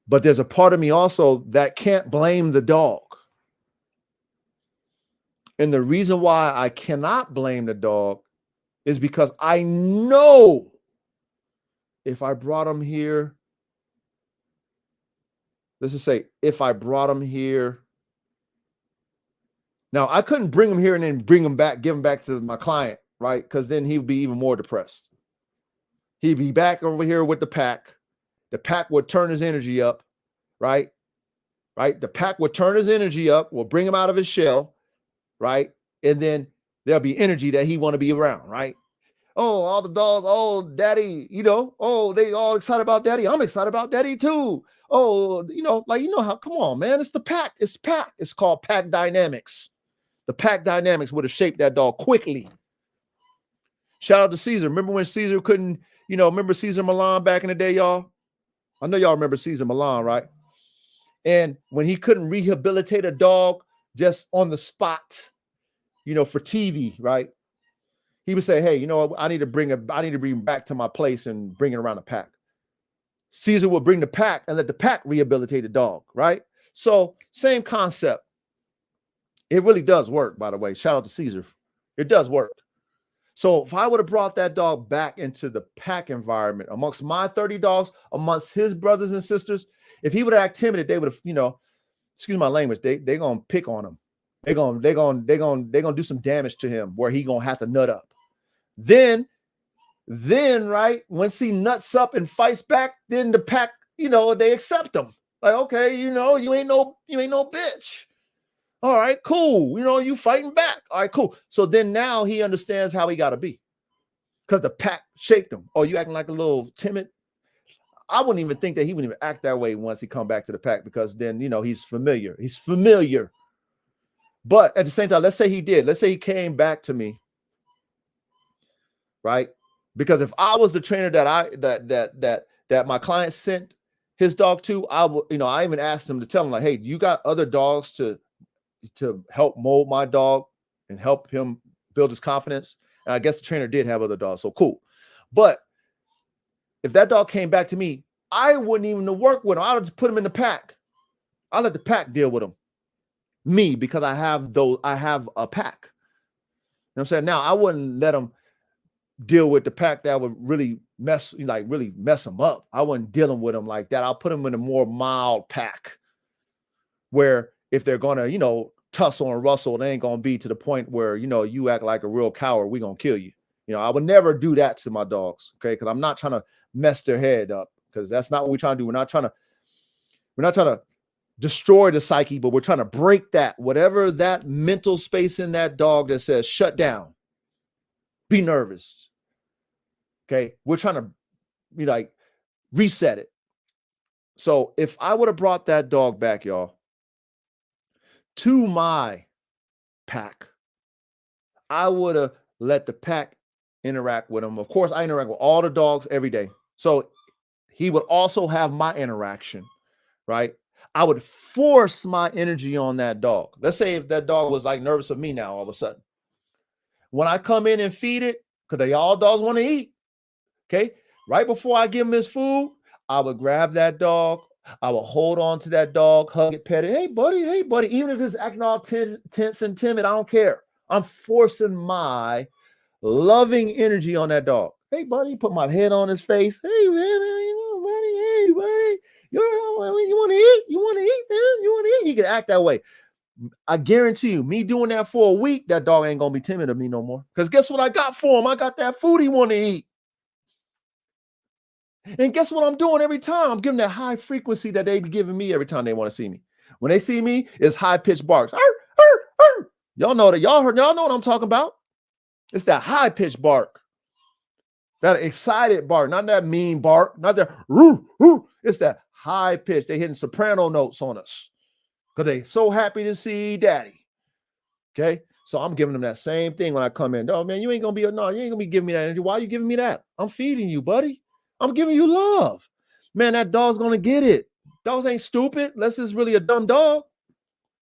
But there's a part of me also that can't blame the dog. And the reason why I cannot blame the dog is because I know if I brought him here, let's just say if I brought him here, now I couldn't bring him here and then bring him back, give him back to my client, right? Because then he would be even more depressed. He'd be back over here with the pack. The pack would turn his energy up, right? Right? The pack would turn his energy up, will bring him out of his shell, right? And then there'll be energy that he want to be around, right? Oh, all the dogs, oh, daddy, oh, they all excited about daddy. I'm excited about daddy too. Oh, how, come on, man. It's the pack. It's pack. It's called pack dynamics. The pack dynamics would have shaped that dog quickly. Shout out to Caesar. Remember when Caesar couldn't, remember Caesar Milan back in the day, y'all? I know y'all remember Caesar Milan, right? And when he couldn't rehabilitate a dog just on the spot, for TV, right? He would say, hey, you know what? I need to bring him back to my place and bring it around the pack. Caesar would bring the pack and let the pack rehabilitate the dog, right? So same concept. It really does work, by the way. Shout out to Caesar. It does work. So if I would have brought that dog back into the pack environment amongst my 30 dogs, amongst his brothers and sisters, if he would have acted timid, they would have, excuse my language, they're gonna pick on him. They're gonna do some damage to him where he gonna have to nut up. Then, right, once he nuts up and fights back, then the pack, they accept him. Like, okay, you ain't no bitch. All right, cool. You fighting back. All right, cool. So then now he understands how he got to be because the pack shaped him. Oh, you acting like a little timid? I wouldn't even think that he wouldn't even act that way once he come back to the pack because then, he's familiar. He's familiar. But at the same time, let's say he did. Let's say he came back to me, right? Because if I was the trainer that my client sent his dog to, I would, I even asked him to tell him like, hey, you got other dogs to help mold my dog and help him build his confidence. And I guess the trainer did have other dogs. So cool. But if that dog came back to me, I wouldn't even work with him. I would just put him in the pack. I'll let the pack deal with him. Me, because I have a pack. You know what I'm saying? Now I wouldn't let him deal with the pack that would really mess him up. I wouldn't deal with him like that. I'll put him in a more mild pack where if they're gonna, tussle and rustle, they ain't gonna be to the point where, you act like a real coward, we gonna kill you. I would never do that to my dogs, okay? Because I'm not trying to mess their head up, because that's not what we're trying to do. We're not trying to destroy the psyche, but we're trying to break that, whatever that mental space in that dog that says, shut down, be nervous. Okay. We're trying to reset it. So if I would have brought that dog back, y'all, to my pack, I would have let the pack interact with him. Of course, I interact with all the dogs every day. So he would also have my interaction, right? I would force my energy on that dog. Let's say if that dog was like nervous of me now all of a sudden. When I come in and feed it, because all dogs want to eat, okay? Right before I give him his food, I would grab that dog. I will hold on to that dog, hug it, pet it. Hey, buddy. Even if it's acting all tense and timid, I don't care. I'm forcing my loving energy on that dog. Hey, buddy, put my head on his face. Hey, man, buddy. Hey, buddy. You want to eat? You want to eat, man? You want to eat? He can act that way. I guarantee you, me doing that for a week, that dog ain't going to be timid of me no more. Because guess what I got for him? I got that food he want to eat. And guess what I'm doing every time? I'm giving that high frequency that they be giving me every time they want to see me. When they see me, it's high-pitched barks. Arr, arr, arr. Y'all know that. Y'all know what I'm talking about. It's that high-pitched bark. That excited bark, not that mean bark, not that roo, roo. It's that high pitch. They hitting soprano notes on us because they so happy to see daddy. Okay. So I'm giving them that same thing when I come in. Oh man, you ain't gonna be giving me that energy. Why are you giving me that? I'm feeding you, buddy. I'm giving you love. Man, that dog's gonna get it. Dogs ain't stupid unless it's really a dumb dog.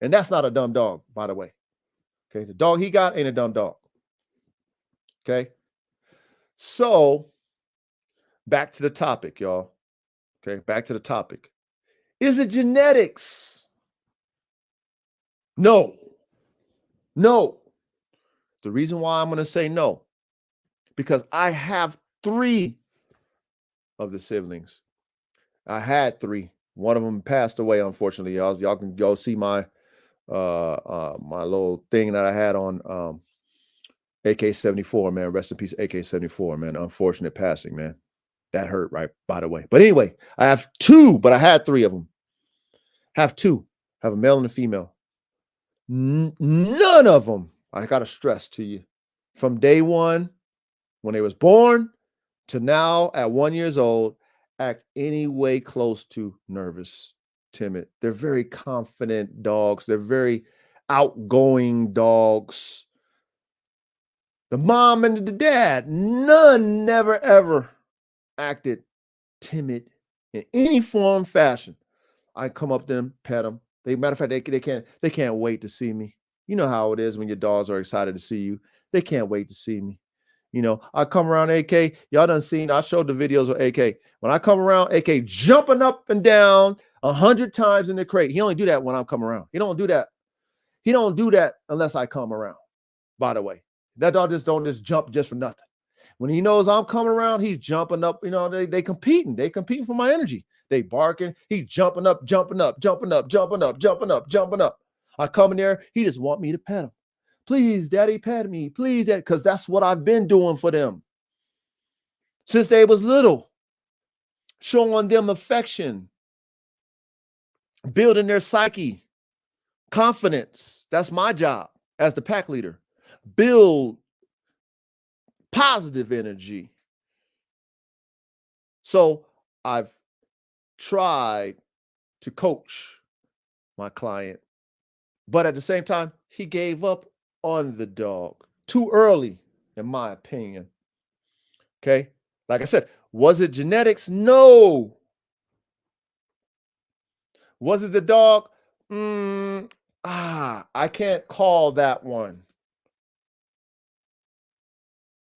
And that's not a dumb dog, by the way. Okay. The dog he got ain't a dumb dog. Okay. So back to the topic, y'all. Okay, back to the topic. Is it genetics? No. The reason why I'm going to say no, because I have 3 of the siblings. I had 3. One of them passed away, unfortunately. Y'all can go see my my little thing that I had on AK-74, man. Rest in peace, AK-74, man. Unfortunate passing, man. That hurt, right? By the way. But anyway, I have 2, but I had 3 of them. Have 2. Have a male and a female. None of them, I got to stress to you, from day one, when they was born, to now at 1 year old, act any way close to nervous, timid. They're very confident dogs. They're very outgoing dogs. The mom and the dad, none never ever acted timid in any form, fashion. I come up to them, pet them. Matter of fact, they can't wait to see me. You know how it is when your dogs are excited to see you. They can't wait to see me. I come around AK. Y'all done seen. I showed the videos of AK. When I come around, AK jumping up and down 100 times in the crate. He only do that when I'm coming around. He don't do that. He don't do that unless I come around. By the way, that dog just don't just jump just for nothing. When he knows I'm coming around, he's jumping up. They competing. They competing for my energy. They barking. He jumping up, jumping up, jumping up, jumping up, jumping up, jumping up. I come in there. He just want me to pet him. Please, daddy, pet me. Please, daddy, because that's what I've been doing for them since they was little, showing them affection, building their psyche, confidence. That's my job as the pack leader. Build positive energy. So I've tried to coach my client, but at the same time, he gave up on the dog too early, in my opinion. Okay. Like I said, was it genetics? No. Was it the dog? I can't call that one.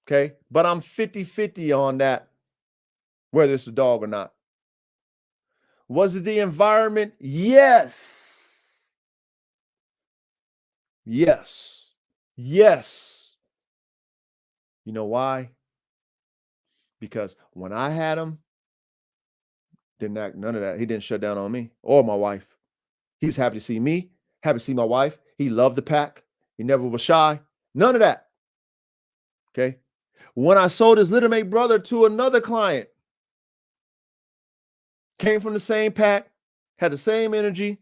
Okay. But I'm 50-50 on that, whether it's a dog or not. Was it the environment? Yes. Yes. Yes. You know why? Because when I had him, didn't act none of that. He didn't shut down on me or my wife. He was happy to see me, happy to see my wife. He loved the pack. He never was shy. None of that. Okay. When I sold his littermate brother to another client, came from the same pack, had the same energy,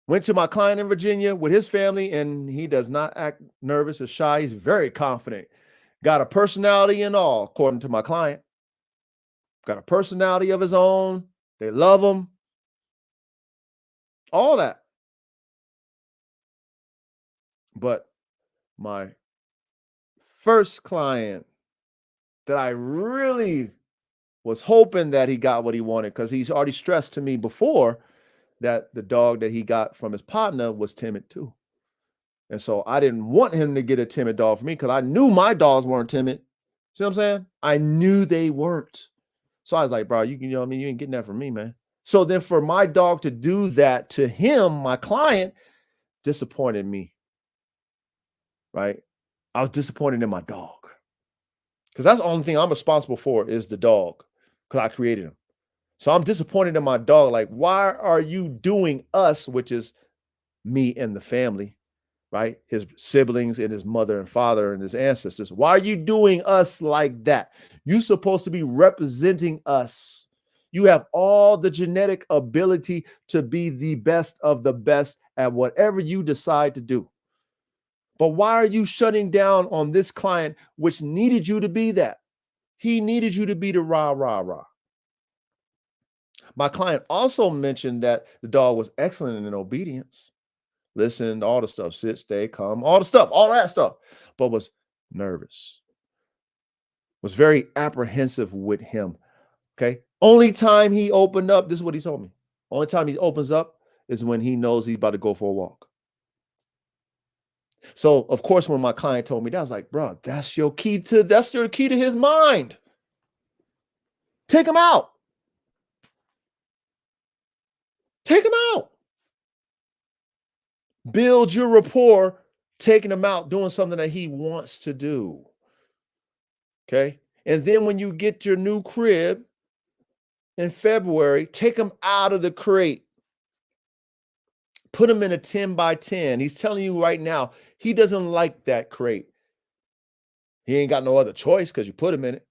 went to my client in Virginia with his family, and he does not act nervous or shy. He's very confident. Got a personality and all, according to my client. Got a personality of his own. They love him. All that. But my first client that I really was hoping that he got what he wanted, because he's already stressed to me before that the dog that he got from his partner was timid too. And so I didn't want him to get a timid dog for me because I knew my dogs weren't timid. See what I'm saying? I knew they weren't. So I was like, bro, you know what I mean? You ain't getting that from me, man. So then for my dog to do that to him, my client, disappointed me, right? I was disappointed in my dog because that's the only thing I'm responsible for is the dog because I created him. So I'm disappointed in my dog. Like, why are you doing us, which is me and the family, right? His siblings and his mother and father and his ancestors. Why are you doing us like that? You're supposed to be representing us. You have all the genetic ability to be the best of the best at whatever you decide to do. But why are you shutting down on this client, which needed you to be that? He needed you to be the rah, rah, rah. My client also mentioned that the dog was excellent in obedience. Listened, all the stuff, sit, stay, come, all the stuff, all that stuff, but was nervous, was very apprehensive with him. Okay. Only time he opened up, this is what he told me. Only time he opens up is when he knows he's about to go for a walk. So, of course, when my client told me that, I was like, bro, that's your key to his mind. Take him out. Take him out. Build your rapport, taking him out, doing something that he wants to do. Okay. And then when you get your new crib in February, take him out of the crate. Put him in a 10 by 10. He's telling you right now, he doesn't like that crate. He ain't got no other choice because you put him in it.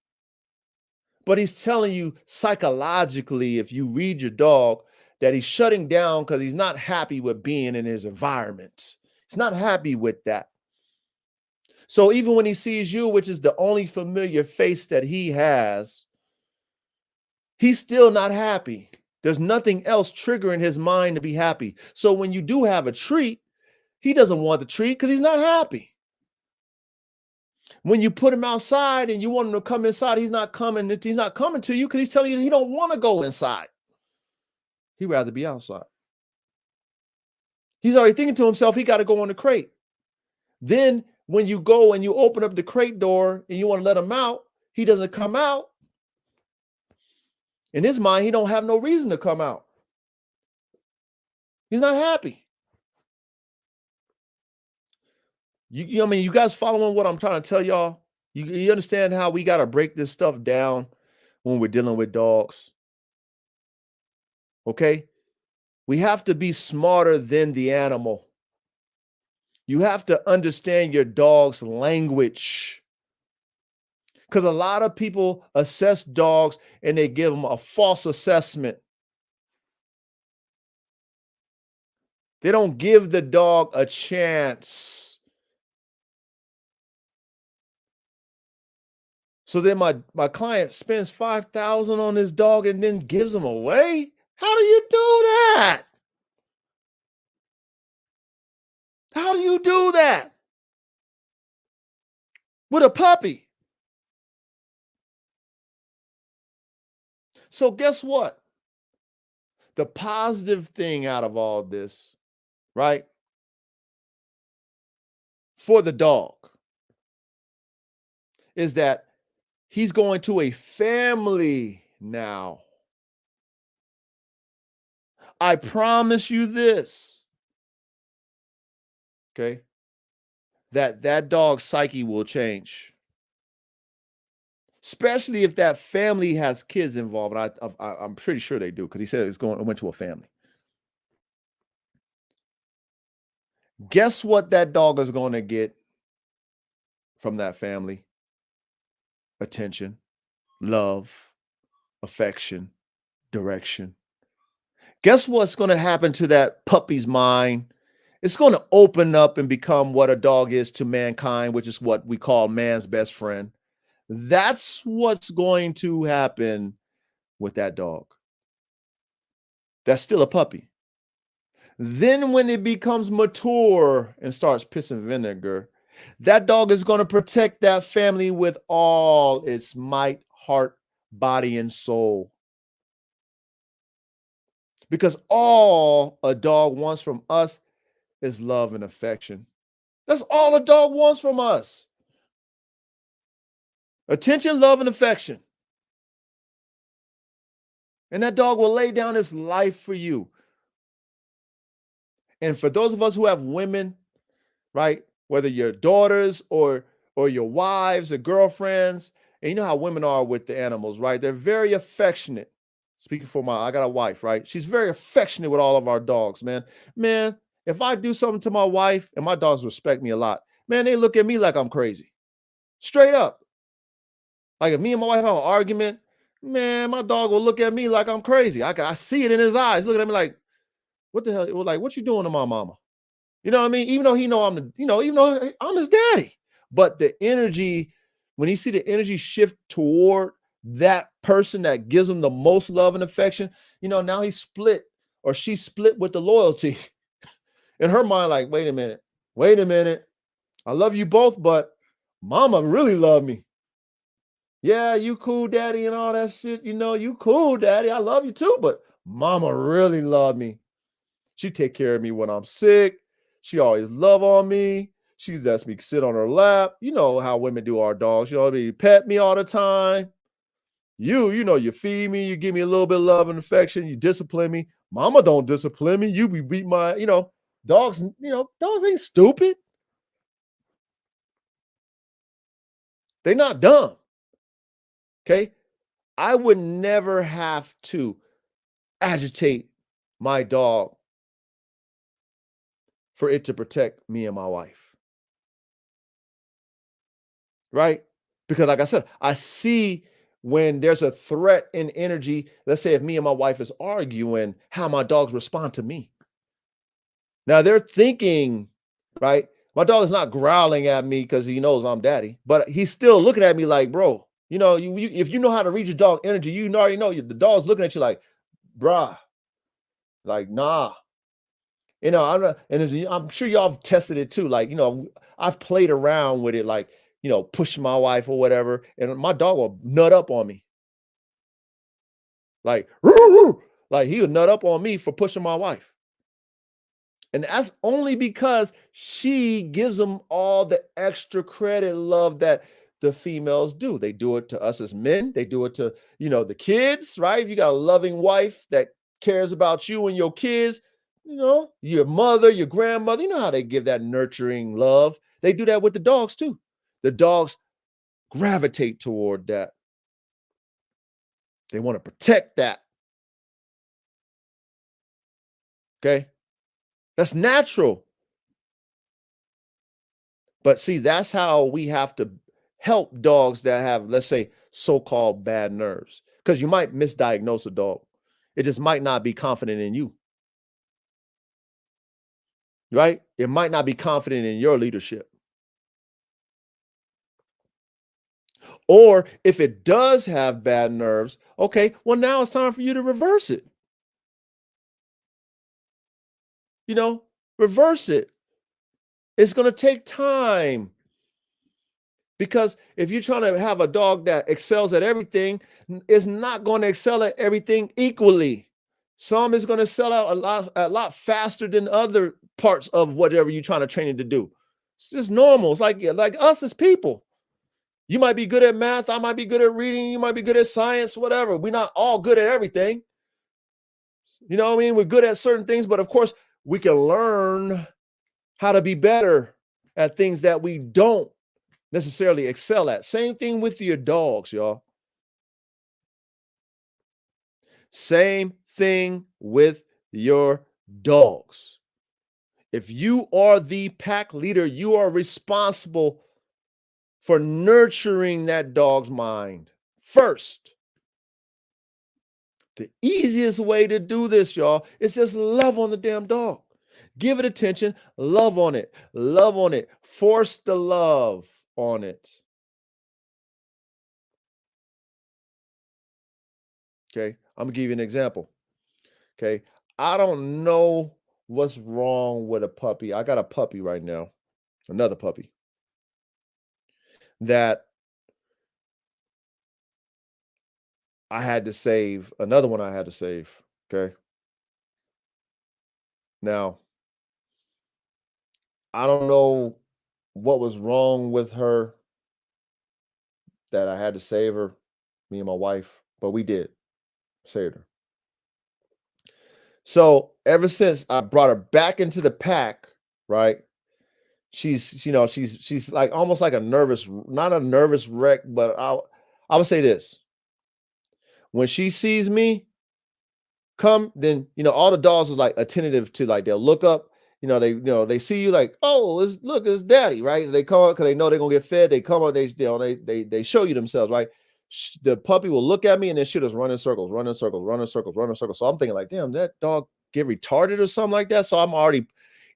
But he's telling you psychologically, if you read your dog, that he's shutting down because he's not happy with being in his environment. He's not happy with that. So even when he sees you, which is the only familiar face that he has, he's still not happy. There's nothing else triggering his mind to be happy. So when you do have a treat, he doesn't want the treat because he's not happy. When you put him outside and you want him to come inside, he's not coming. He's not coming to you because he's telling you he don't want to go inside. He'd rather be outside. He's already thinking to himself, he got to go on the crate. Then when you go and you open up the crate door and you want to let him out, he doesn't come out. In his mind, he don't have no reason to come out. He's not happy. I mean, you guys following what I'm trying to tell y'all? You understand how we got to break this stuff down when we're dealing with dogs? Okay? We have to be smarter than the animal. You have to understand your dog's language. Because a lot of people assess dogs and they give them a false assessment. They don't give the dog a chance. So then my client spends $5,000 on this dog and then gives him away? How do you do that? How do you do that? With a puppy. So guess what? The positive thing out of all this, right? For the dog is that he's going to a family now. I promise you this, okay? That dog's psyche will change. Especially if that family has kids involved. I'm pretty sure they do because he said it went to a family. Guess what that dog is going to get from that family? Attention, love, affection, direction. Guess what's going to happen to that puppy's mind? It's going to open up and become what a dog is to mankind, which is what we call man's best friend. That's what's going to happen with that dog. That's still a puppy. Then when it becomes mature and starts pissing vinegar, that dog is going to protect that family with all its might, heart, body, and soul. Because all a dog wants from us is love and affection. That's all a dog wants from us. Attention, love, and affection. And that dog will lay down his life for you. And for those of us who have women, right, whether your daughters or your wives or girlfriends, and you know how women are with the animals, right? They're very affectionate. Speaking for I got a wife, right? She's very affectionate with all of our dogs, man. Man, if I do something to my wife, and my dogs respect me a lot, man, they look at me like I'm crazy. Straight up. Like if me and my wife have an argument, man, my dog will look at me like I'm crazy. I see it in his eyes, looking at me like, what the hell? Like, what you doing to my mama? You know what I mean? Even though he know even though I'm his daddy. But the energy, when he see the energy shift toward that person that gives him the most love and affection, now he's split or she's split with the loyalty. In her mind, like, wait a minute. I love you both, but mama really love me. Yeah, you cool, daddy, and all that shit. You cool, daddy. I love you too, but mama really love me. She take care of me when I'm sick. She always love on me. She lets me sit on her lap. You know how women do our dogs. You know what I mean? Pet me all the time. You feed me. You give me a little bit of love and affection. You discipline me. Mama don't discipline me. You beat my, dogs, dogs ain't stupid. They're not dumb. Okay? I would never have to agitate my dog for it to protect me and my wife. Right? Because like I said, I see when there's a threat in energy, let's say if me and my wife is arguing, how my dogs respond to me. Now they're thinking, right? My dog is not growling at me because he knows I'm daddy, but he's still looking at me like, bro, if you know how to read your dog energy, you already know the dog's looking at you like, bruh, like, nah. I'm sure y'all have tested it too. Like, I've played around with it. Like, push my wife or whatever, and my dog will nut up on me. Like, like he would nut up on me for pushing my wife. And that's only because she gives them all the extra credit, love that the females do. They do it to us as men. They do it to, the kids, right? If you got a loving wife that cares about you and your kids, your mother, your grandmother, you know how they give that nurturing love. They do that with the dogs too. The dogs gravitate toward that. They want to protect that. Okay. That's natural. But see, that's how we have to help dogs that have, let's say, so-called bad nerves. Because you might misdiagnose a dog. It just might not be confident in you, right? It might not be confident in your leadership. Or if it does have bad nerves, okay, well, now it's time for you to reverse it. Reverse it. It's going to take time. Because if you're trying to have a dog that excels at everything, it's not going to excel at everything equally. Some is going to sell out a lot faster than other parts of whatever you're trying to train it to do. It's just normal. It's like us as people. You might be good at math. I might be good at reading. You might be good at science, whatever. We're not all good at everything. You know what I mean? We're good at certain things, but of course, we can learn how to be better at things that we don't necessarily excel at. Same thing with your dogs, y'all. Same thing with your dogs. If you are the pack leader, you are responsible for nurturing that dog's mind first. The easiest way to do this, y'all, is just love on the damn dog. Give it attention, love on it, force the love on it. Okay, I'm gonna give you an example. Okay, I don't know what's wrong with a puppy. I got a puppy right now, another puppy that I had to save, another one I had to save. Okay, now I don't know what was wrong with her that I had to save her, me and my wife, but we did save her. So ever since I brought her back into the pack, right? She's like almost like a nervous, not a nervous wreck, but I would say this. When she sees me come, then all the dogs is like attentive to, like, they'll look up, they see you, like, oh, it's daddy, right? They come up because they know they're gonna get fed. They come up, they show you themselves, right? The puppy will look at me and then she'll just run in circles, run in circles, run in circles, run in circles. So I'm thinking like, damn, that dog get retarded or something like that. So I'm already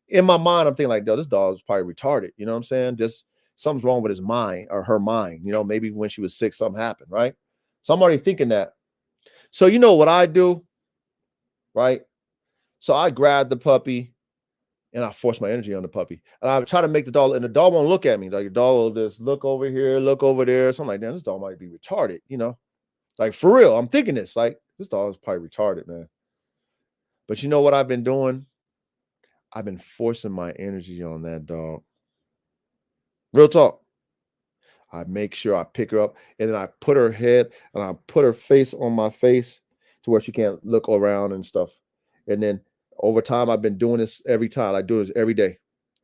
in my mind, I'm thinking like, this dog is probably retarded. You know what I'm saying? Just something's wrong with his mind or her mind. Maybe when she was sick, something happened, right? So I'm already thinking that. So you know what I do, right? So I grab the puppy and I force my energy on the puppy. And I try to make the dog, and the dog won't look at me. Like, the dog will just look over here, look over there. So I'm like, damn, this dog might be retarded, Like, for real, I'm thinking this. Like, this dog is probably retarded, man. But you know what I've been doing? I've been forcing my energy on that dog. Real talk. I make sure I pick her up and then I put her head and I put her face on my face to where she can't look around and stuff. And then over time, I've been doing this every time. I do this every day.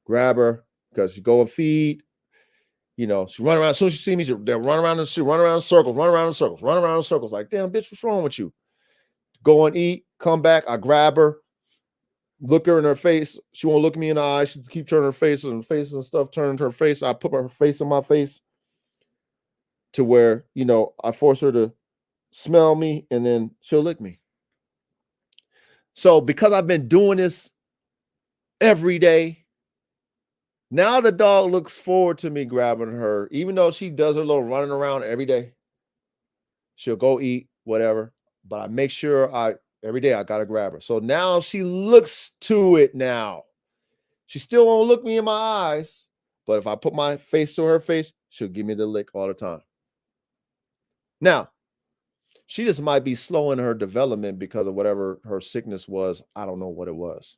Grab her because she go and feed. She run around. As soon as she see me, they'll run around run around in circles, run around in circles, run around in circles. Like, damn, bitch, what's wrong with you? Go and eat, come back. I grab her, look her in her face. She won't look me in the eye. She keep turning her face and stuff, turning her face. I put her face in my face to where, I force her to smell me and then she'll lick me. So because I've been doing this every day, now the dog looks forward to me grabbing her, even though she does her little running around every day. She'll go eat, whatever. But I make sure every day I got to grab her. So now she looks to it now. She still won't look me in my eyes. But if I put my face to her face, She'll give me the lick all the time. Now, she just might be slow in her development because of whatever her sickness was. I don't know what it was.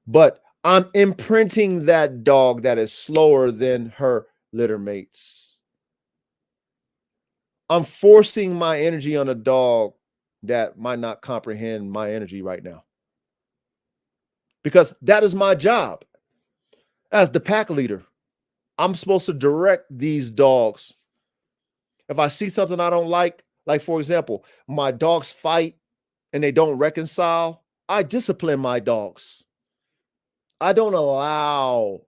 But I'm imprinting that dog that is slower than her litter mates. I'm forcing my energy on a dog that might not comprehend my energy right now. Because that is my job as the pack leader. I'm supposed to direct these dogs. If I see something I don't like for example, my dogs fight and they don't reconcile, I discipline my dogs. I don't allow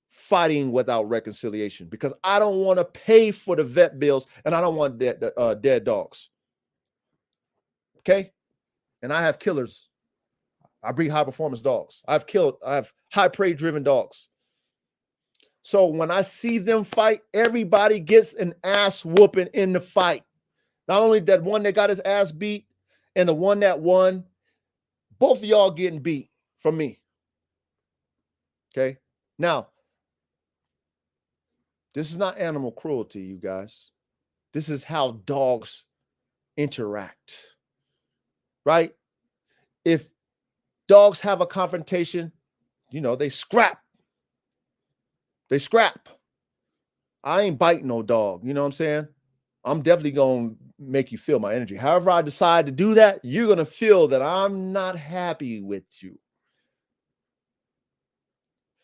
fighting without reconciliation because I don't want to pay for the vet bills and I don't want dead dogs. Okay? And I have killers. I breed high performance dogs. I have high prey driven dogs. So when I see them fight, everybody gets an ass whooping in the fight. Not only that one that got his ass beat and the one that won, both of y'all getting beat from me. Okay? Now, this is not animal cruelty, you guys. This is how dogs interact, right? If dogs have a confrontation, they scrap. They scrap. I ain't biting no dog. You know what I'm saying? I'm definitely going to make you feel my energy. However I decide to do that, you're going to feel that I'm not happy with you.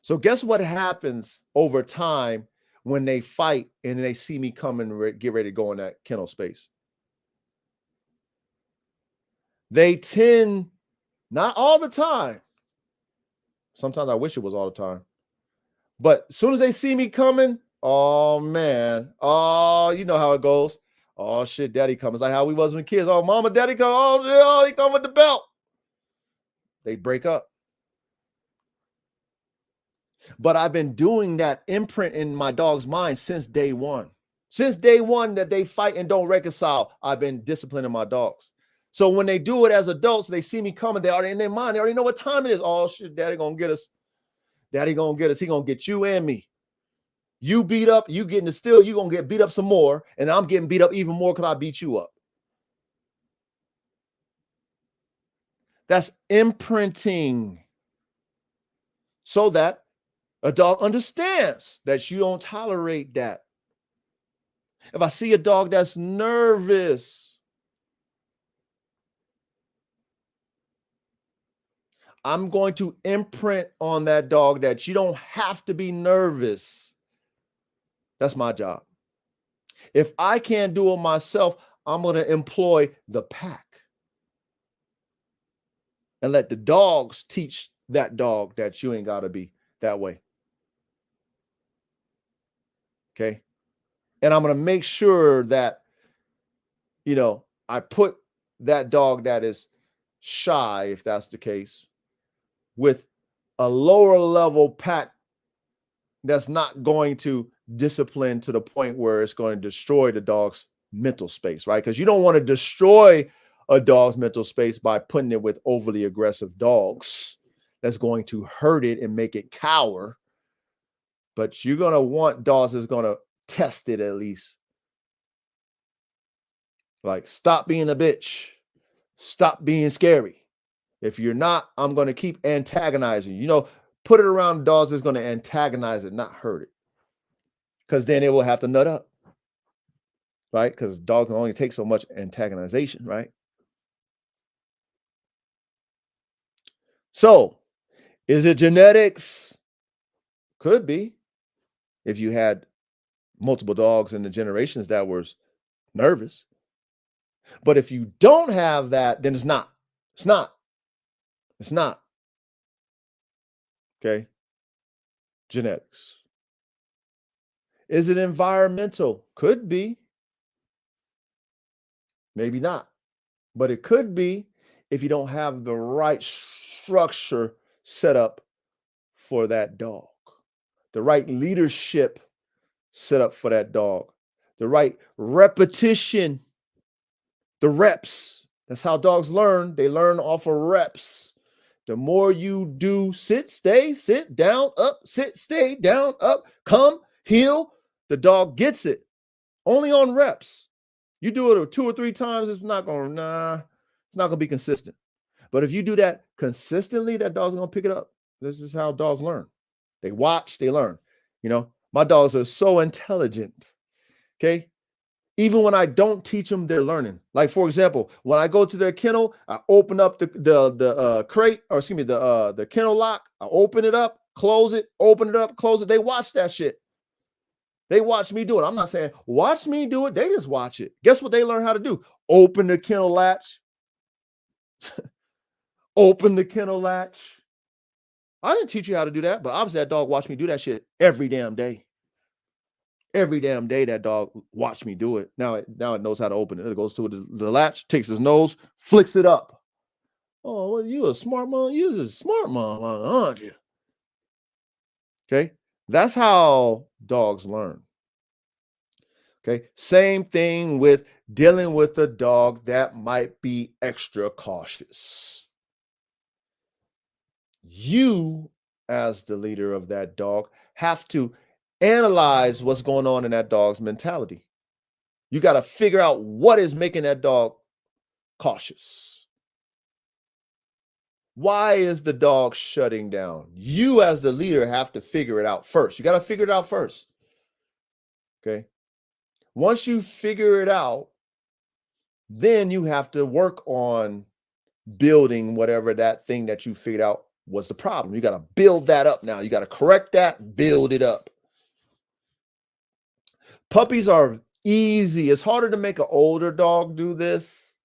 So guess what happens over time when they fight and they see me come and get ready to go in that kennel space? They tend, not all the time. Sometimes I wish it was all the time. But as soon as they see me coming, oh man, oh, you know how it goes. Oh shit, daddy comes. It's like how we was when kids. Oh, mama, daddy come. Oh, he come with the belt. They break up. But I've been doing that imprint in my dog's mind since day one. Since day one that they fight and don't reconcile, I've been disciplining my dogs. So when they do it as adults, they see me coming, they already in their mind, they already know what time it is. Oh shit, daddy gonna get us. Daddy gonna get us. He gonna get you and me. You beat up, you getting the still, you gonna get beat up some more, and I'm getting beat up even more because I beat you up. That's imprinting so that a dog understands that you don't tolerate that. If I see a dog that's nervous, I'm going to imprint on that dog that you don't have to be nervous. That's my job. If I can't do it myself, I'm going to employ the pack and let the dogs teach that dog that you ain't got to be that way. Okay. And I'm going to make sure that, I put that dog that is shy, if that's the case, with a lower level pack that's not going to discipline to the point where it's going to destroy the dog's mental space, right? Because you don't want to destroy a dog's mental space by putting it with overly aggressive dogs. That's going to hurt it and make it cower. But you're going to want dogs that's going to test it at least. Like, stop being a bitch. Stop being scary. If you're not, I'm going to keep antagonizing you. Put it around dogs that's going to antagonize it, not hurt it. Because then it will have to nut up. Right? Because dogs can only take so much antagonization, right? So, is it genetics? Could be. If you had multiple dogs in the generations that were nervous. But if you don't have that, then it's not. It's not. It's not. Okay. Genetics. Is it environmental? Could be. Maybe not. But it could be if you don't have the right structure set up for that dog, the right leadership set up for that dog, the right repetition, the reps. That's how dogs learn. They learn off of reps. The more you do sit, stay, sit, down, up, sit, stay, down, up, come, heel, The dog gets it only on reps. You do it 2 or 3 times, it's not gonna be consistent. But if you do that consistently, that dog's gonna pick it up. This is how dogs learn. They watch, they learn. My dogs are so intelligent. Okay. Even when I don't teach them, they're learning. Like, for example, when I go to their kennel, I open up the crate, or excuse me, the kennel lock. I open it up, close it, open it up, close it. They watch that shit. They watch me do it. I'm not saying watch me do it. They just watch it. Guess what they learn how to do? Open the kennel latch. Open the kennel latch. I didn't teach you how to do that, but obviously that dog watched me do that shit every damn day. Every damn day that dog watched me do it. Now it knows how to open it. It goes to the latch, takes his nose, flicks it up. Oh, well, you a smart mom. You a smart mom, aren't you? Okay. That's how dogs learn. Okay. Same thing with dealing with a dog that might be extra cautious. You, as the leader of that dog, have to analyze what's going on in that dog's mentality. You got to figure out what is making that dog cautious. Why is the dog shutting down? You, as the leader, have to figure it out first. You got to figure it out first. Okay. Once you figure it out, then you have to work on building whatever that thing that you figured out was the problem. You got to build that up now. You got to correct that, build it up. Puppies are easy. It's harder to make an older dog do this,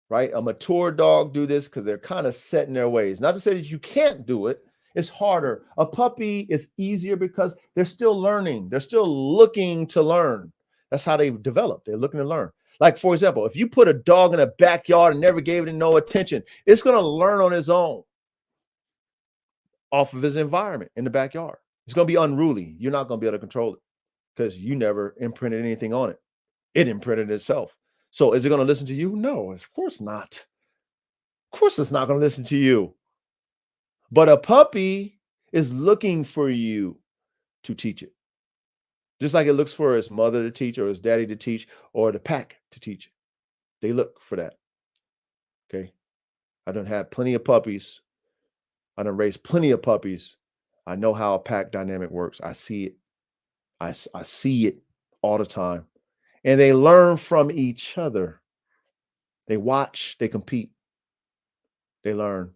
right? A mature dog do this because they're kind of set in their ways. Not to say that you can't do it. It's harder. A puppy is easier because they're still learning. They're still looking to learn. That's how they develop. They're looking to learn. Like, for example, if you put a dog in a backyard and never gave it no attention, it's going to learn on its own off of his environment in the backyard. It's going to be unruly. You're not going to be able to control it because you never imprinted anything on it. It imprinted itself. So is it going to listen to you? No, of course not. Of course it's not going to listen to you. But a puppy is looking for you to teach it. Just like it looks for its mother to teach or its daddy to teach or the pack to teach it. They look for that. Okay. I done had plenty of puppies. I done raised plenty of puppies. I know how a pack dynamic works. I see it. I see it all the time. And they learn from each other. They watch, they compete. They learn.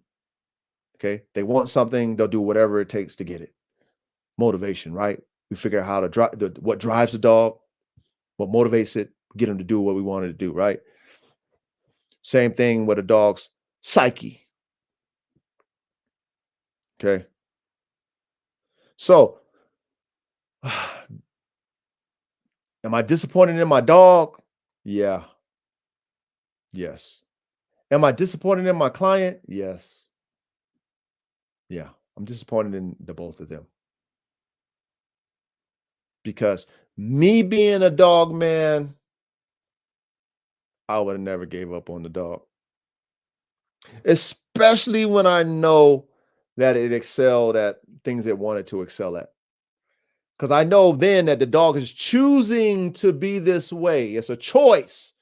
Okay. They want something, they'll do whatever it takes to get it. Motivation, right? We figure out how to drive what drives the dog, what motivates it, get them to do what we wanted to do, right? Same thing with a dog's psyche. Okay. So, am I disappointed in my dog? Yeah. Yes. Am I disappointed in my client? Yes. Yeah. I'm disappointed in the both of them. Because me being a dog man, I would have never gave up on the dog. Especially when I know that it excelled at things it wanted to excel at. Because I know then that the dog is choosing to be this way. It's a choice.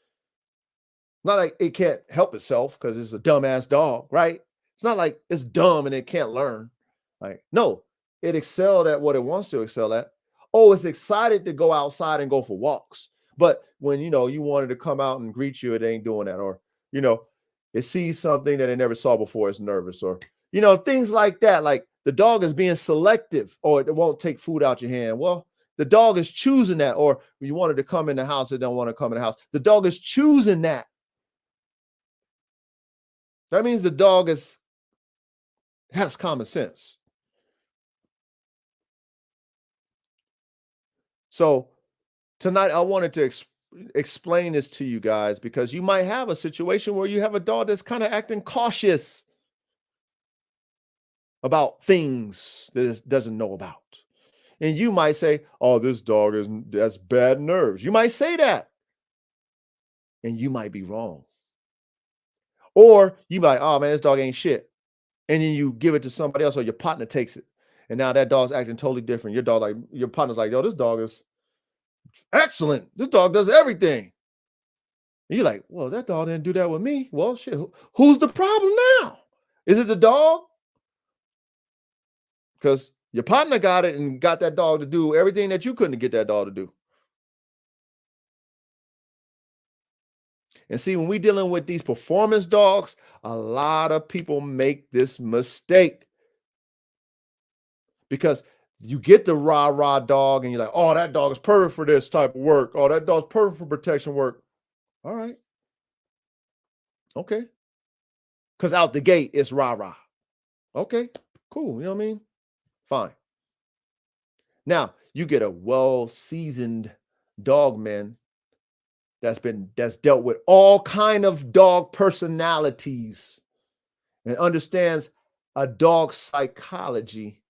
Not like it can't help itself because it's a dumbass dog, right? It's not like it's dumb and it can't learn. Like, no, it excelled at what it wants to excel at. Oh, it's excited to go outside and go for walks. But when, you wanted to come out and greet you, it ain't doing that. Or, it sees something that it never saw before, it's nervous. Or, things like that. Like the dog is being selective or it won't take food out your hand. Well, the dog is choosing that. Or you wanted to come in the house, it don't want to come in the house. The dog is choosing that. That means the dog has common sense. So tonight I wanted to explain this to you guys because you might have a situation where you have a dog that's kind of acting cautious about things that it doesn't know about. And you might say, oh, this dog that's bad nerves. You might say that. And you might be wrong. Or you might, oh man, this dog ain't shit. And then you give it to somebody else or your partner takes it. And now that dog's acting totally different. Your partner's like, yo, this dog is Excellent. This dog does everything. And you're like, well, that dog didn't do that with me. Well, shit, who's the problem now? Is it the dog? Because your partner got it and got that dog to do everything that you couldn't get that dog to do. And see, when we dealing with these performance dogs, a lot of people make this mistake because you get the rah-rah dog and you're like, oh, that dog is perfect for this type of work. Oh, that dog's perfect for protection work. All right. Okay. Because out the gate, it's rah-rah. Okay, cool. You know what I mean? Fine. Now, you get a well-seasoned dog man that's dealt with all kind of dog personalities and understands a dog psychology.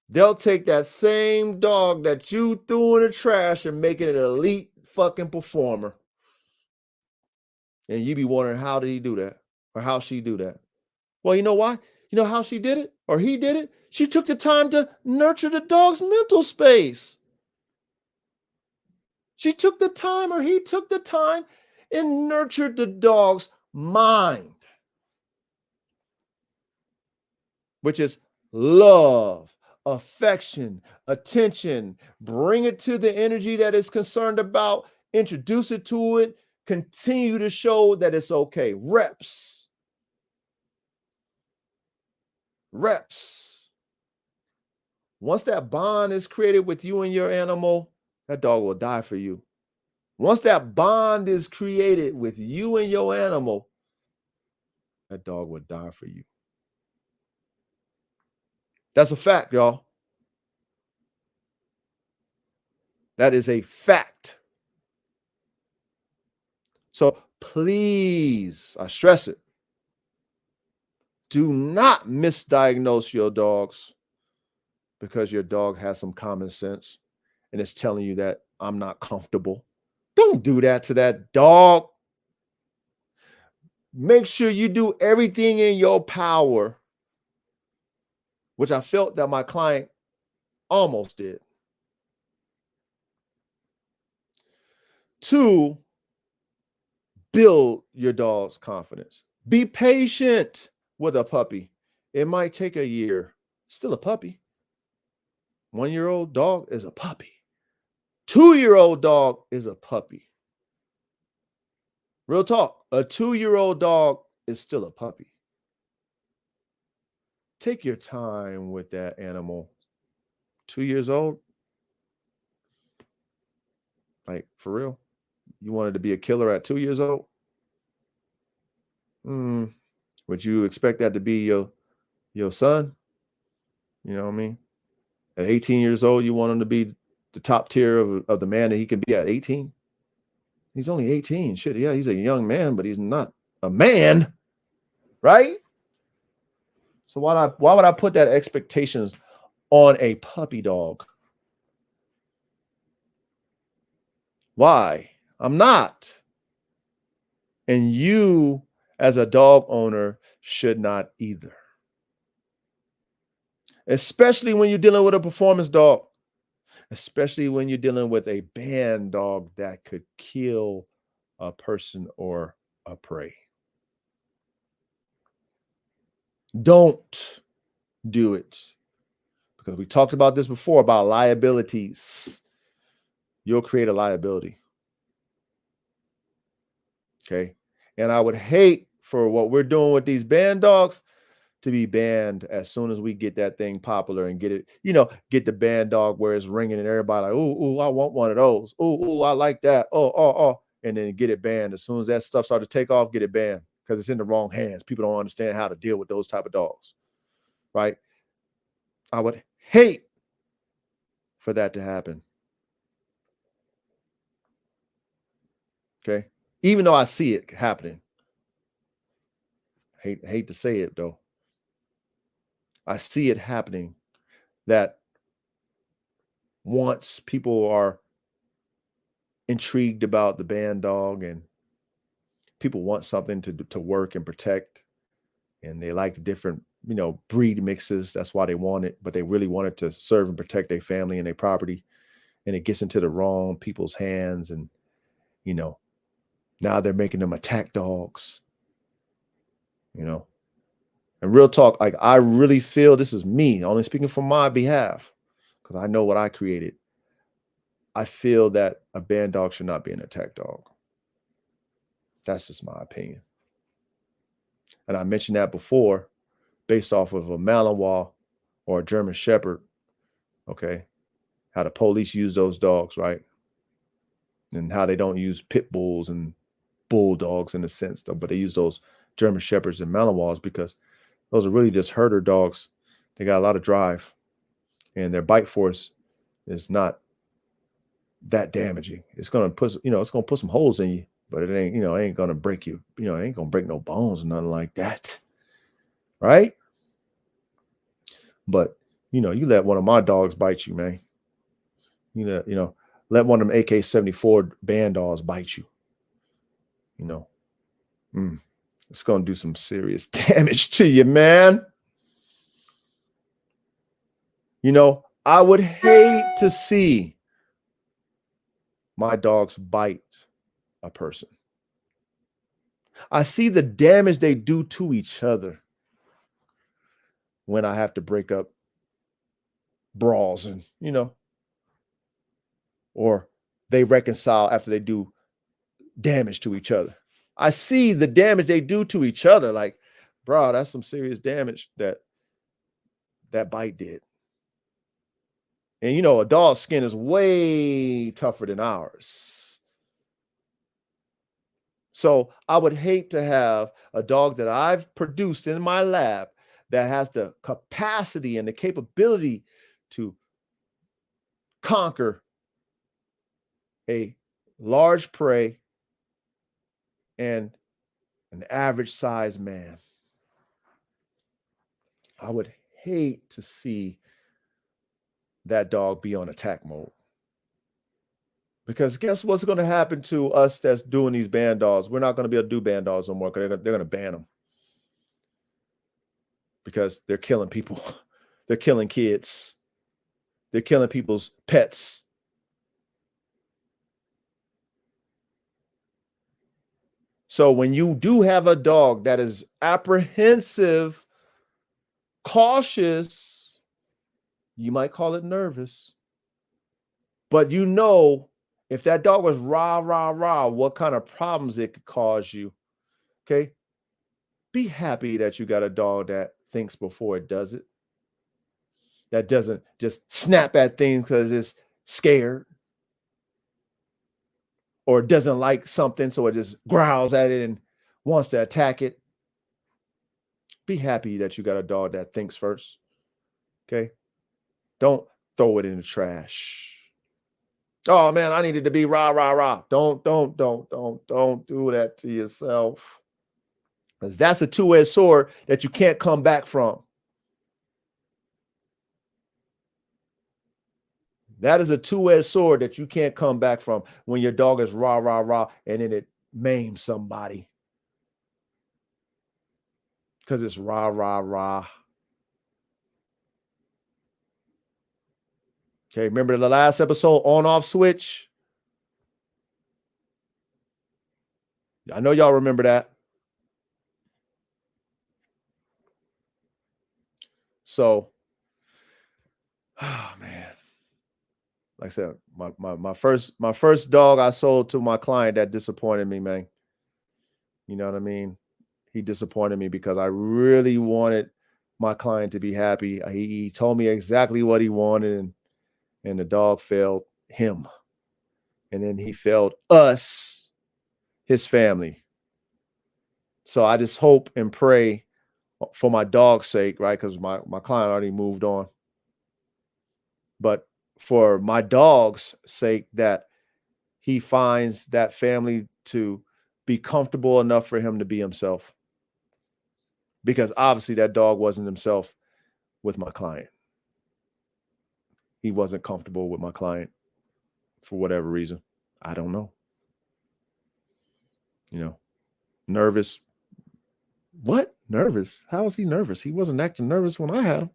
They'll take that same dog that you threw in the trash and make it an elite fucking performer. And you be wondering, how did he do that? Or how she do that? Well, you know why? You know how she did it or he did it? She took the time to nurture the dog's mental space. She took the time or he took the time and nurtured the dog's mind, which is love, affection, attention. Bring it to the energy that it's concerned about, introduce it to it, continue to show that it's okay. Reps. Reps. Once that bond is created with you and your animal, that dog will die for you. Once that bond is created with you and your animal, that dog will die for you. That's a fact, y'all. That is a fact. So please, I stress it, do not misdiagnose your dogs because your dog has some common sense and it's telling you that I'm not comfortable. Don't do that to that dog. Make sure you do everything in your power, which I felt that my client almost did, to build your dog's confidence. Be patient with a puppy. It might take a year. Still a puppy. 1-year-old dog is a puppy. 2-year-old dog is a puppy. Real talk. A 2-year-old dog is still a puppy. Take your time with that animal. 2 years old? Like, for real? You wanted to be a killer at 2 years old? Would you expect that to be your son? You know what I mean? At 18 years old, you want him to be the top tier of the man that he can be at 18? He's only 18. Shit, yeah, he's a young man, but he's not a man, right? So why would I put that expectations on a puppy dog? Why? I'm not. And you, as a dog owner, should not either. Especially when you're dealing with a performance dog. Especially when you're dealing with a band dog that could kill a person or a prey. Don't do it. Because we talked about this before about liabilities. You'll create a liability. Okay. And I would hate for what we're doing with these band dogs to be banned as soon as we get that thing popular and get it, get the band dog where it's ringing and everybody like, ooh, I want one of those. Ooh, I like that. Oh. And then get it banned. As soon as that stuff starts to take off, get it banned because it's in the wrong hands. People don't understand how to deal with those type of dogs, right? I would hate for that to happen. Okay. Even though I see it happening. Hate to say it though. I see it happening that once people are intrigued about the band dog and people want something to work and protect, and they like the different breed mixes. That's why they want it, but they really wanted to serve and protect their family and their property. And it gets into the wrong people's hands. And, you know, now they're making them attack dogs, you know. And real talk, like I really feel, this is me only speaking from my behalf, because I know what I created. I feel that a band dog should not be an attack dog. That's just my opinion. And I mentioned that before, based off of a Malinois or a German Shepherd. Okay. How the police use those dogs, right? And how they don't use pit bulls and bulldogs in a sense, though, but they use those German Shepherds and Malinois because those are really just herder dogs. They got a lot of drive, and their bite force is not that damaging. It's gonna put, it's gonna put some holes in you, but it ain't gonna break you. It ain't gonna break no bones or nothing like that, right? But you let one of my dogs bite you, man. Let one of them AK-74 band dogs bite you. It's gonna do some serious damage to you, man. I would hate to see my dogs bite a person. I see the damage they do to each other when I have to break up brawls and, or they reconcile after they do damage to each other. I see the damage they do to each other. Like, bro, that's some serious damage that bite did. And, a dog's skin is way tougher than ours. So I would hate to have a dog that I've produced in my lab that has the capacity and the capability to conquer a large prey and an average size man. I would hate to see that dog be on attack mode. Because guess what's going to happen to us that's doing these band dogs? We're not going to be able to do band dogs no more because they're going to ban them. Because they're killing people. They're killing kids. They're killing people's pets. So when you do have a dog that is apprehensive, cautious, you might call it nervous, but if that dog was rah, rah, rah, what kind of problems it could cause you. Okay. Be happy that you got a dog that thinks before it does it. That doesn't just snap at things because it's scared or doesn't like something, so it just growls at it and wants to attack it. Be happy that you got a dog that thinks first. Okay. Don't throw it in the trash. Oh man, I needed to be rah, rah, rah. Don't do that to yourself. Because that's a two-edged sword that you can't come back from. That is a two-edged sword that you can't come back from when your dog is rah, rah, rah, and then it maims somebody. Because it's rah, rah, rah. Okay, remember the last episode, on-off switch? I know y'all remember that. So, oh man. Like I said, my first dog I sold to my client that disappointed me, man. You know what I mean? He disappointed me because I really wanted my client to be happy. He told me exactly what he wanted, and the dog failed him. And then he failed us, his family. So I just hope and pray for my dog's sake, right? Because my client already moved on. But for my dog's sake, that he finds that family to be comfortable enough for him to be himself. Because obviously that dog wasn't himself with my client. He wasn't comfortable with my client for whatever reason. I don't know. Nervous. What? Nervous? How was he nervous? He wasn't acting nervous when I had him.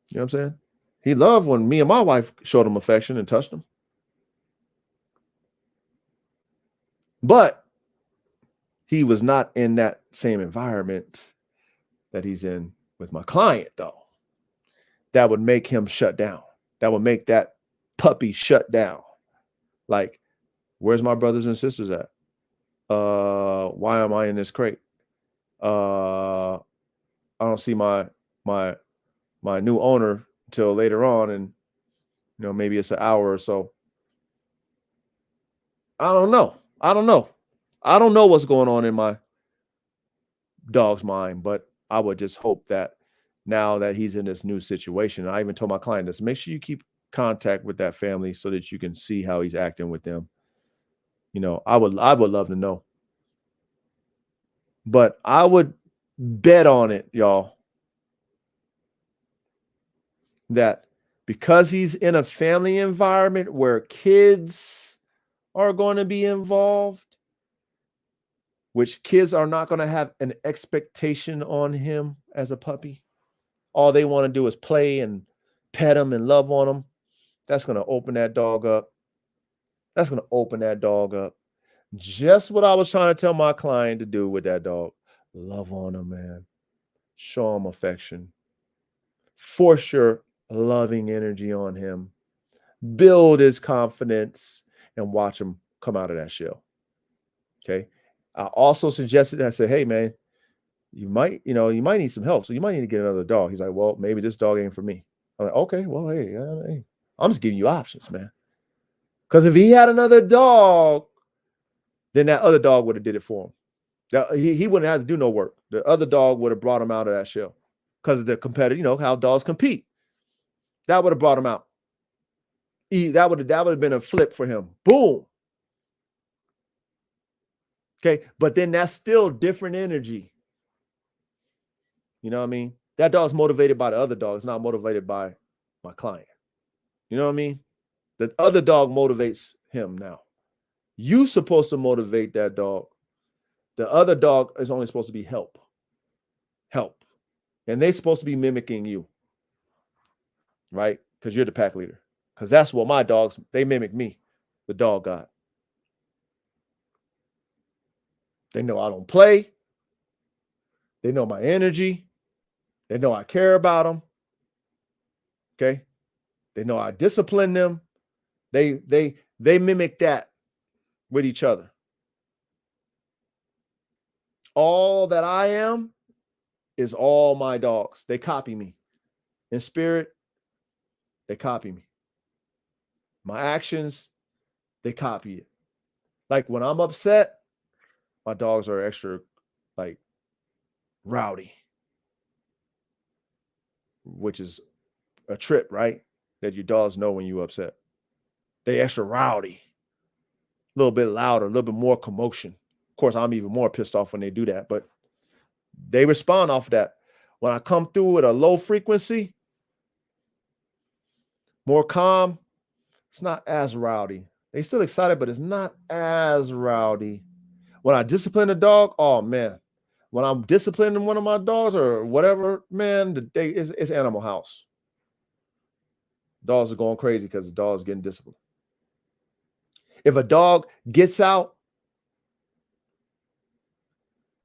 You know what I'm saying? He loved when me and my wife showed him affection and touched him. But he was not in that same environment that he's in with my client, though. That would make him shut down. That would make that puppy shut down. Like, where's my brothers and sisters at? Why am I in this crate? I don't see my new owner till later on, and maybe it's an hour or so. I don't know. I don't know what's going on in my dog's mind, but I would just hope that now that he's in this new situation, I even told my client this, make sure you keep contact with that family so that you can see how he's acting with them. I would love to know. But I would bet on it, y'all, that because he's in a family environment where kids are going to be involved, which kids are not going to have an expectation on him as a puppy. All they want to do is play and pet him and love on him. That's going to open that dog up. That's going to open that dog up. Just what I was trying to tell my client to do with that dog. Love on him, man. Show him affection. Force your loving energy on him. Build his confidence and watch him come out of that shell. Okay. I also suggested, I said, hey, man, you might need some help. So you might need to get another dog. He's like, well, maybe this dog ain't for me. I'm like, okay, well, hey, I'm just giving you options, man. Because if he had another dog, then that other dog would have did it for him. He wouldn't have to do no work. The other dog would have brought him out of that shell because of the competitive, how dogs compete. That would have brought him out. That would have been a flip for him. Boom. Okay, but then that's still different energy. You know what I mean? That dog's motivated by the other dog. It's not motivated by my client. You know what I mean? The other dog motivates him now. You're supposed to motivate that dog. The other dog is only supposed to be help. And they're supposed to be mimicking you, right? Because you're the pack leader. Because that's what my dogs, they mimic me, the dog god. They know I don't play. They know my energy. They know I care about them. Okay? They know I discipline them. They mimic that with each other. All that I am is all my dogs. They copy me. In spirit, they copy me. My actions, they copy it. Like when I'm upset, my dogs are extra like rowdy, which is a trip, right? That your dogs know when you're upset. They extra rowdy, a little bit louder, a little bit more commotion. Of course, I'm even more pissed off when they do that, but they respond off of that. When I come through with a low frequency, more calm, it's not as rowdy. They still excited, but it's not as rowdy. When I discipline a dog, oh man. When I'm disciplining one of my dogs or whatever, man, it's Animal House. Dogs are going crazy because the dog's getting disciplined. If a dog gets out,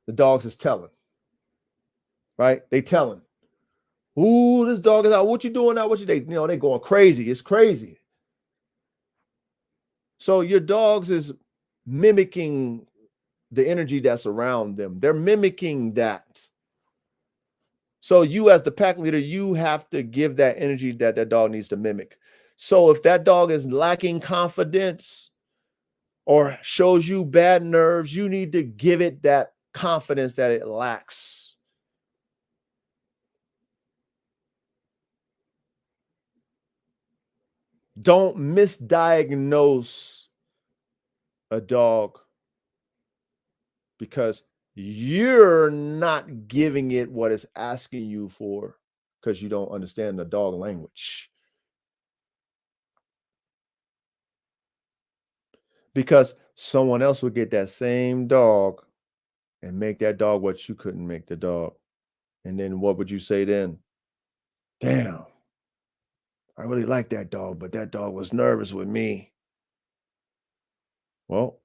the dogs is telling. Right? They telling. Ooh, this dog is out. What you doing now? They going crazy. It's crazy. So your dogs is mimicking the energy that's around them. They're mimicking that. So you as the pack leader, you have to give that energy that dog needs to mimic. So if that dog is lacking confidence or shows you bad nerves, you need to give it that confidence that it lacks. Don't misdiagnose a dog because you're not giving it what it's asking you for because you don't understand the dog language. Because someone else will get that same dog and make that dog what you couldn't make the dog. And then what would you say then? Damn, I really like that dog, but that dog was nervous with me. Well,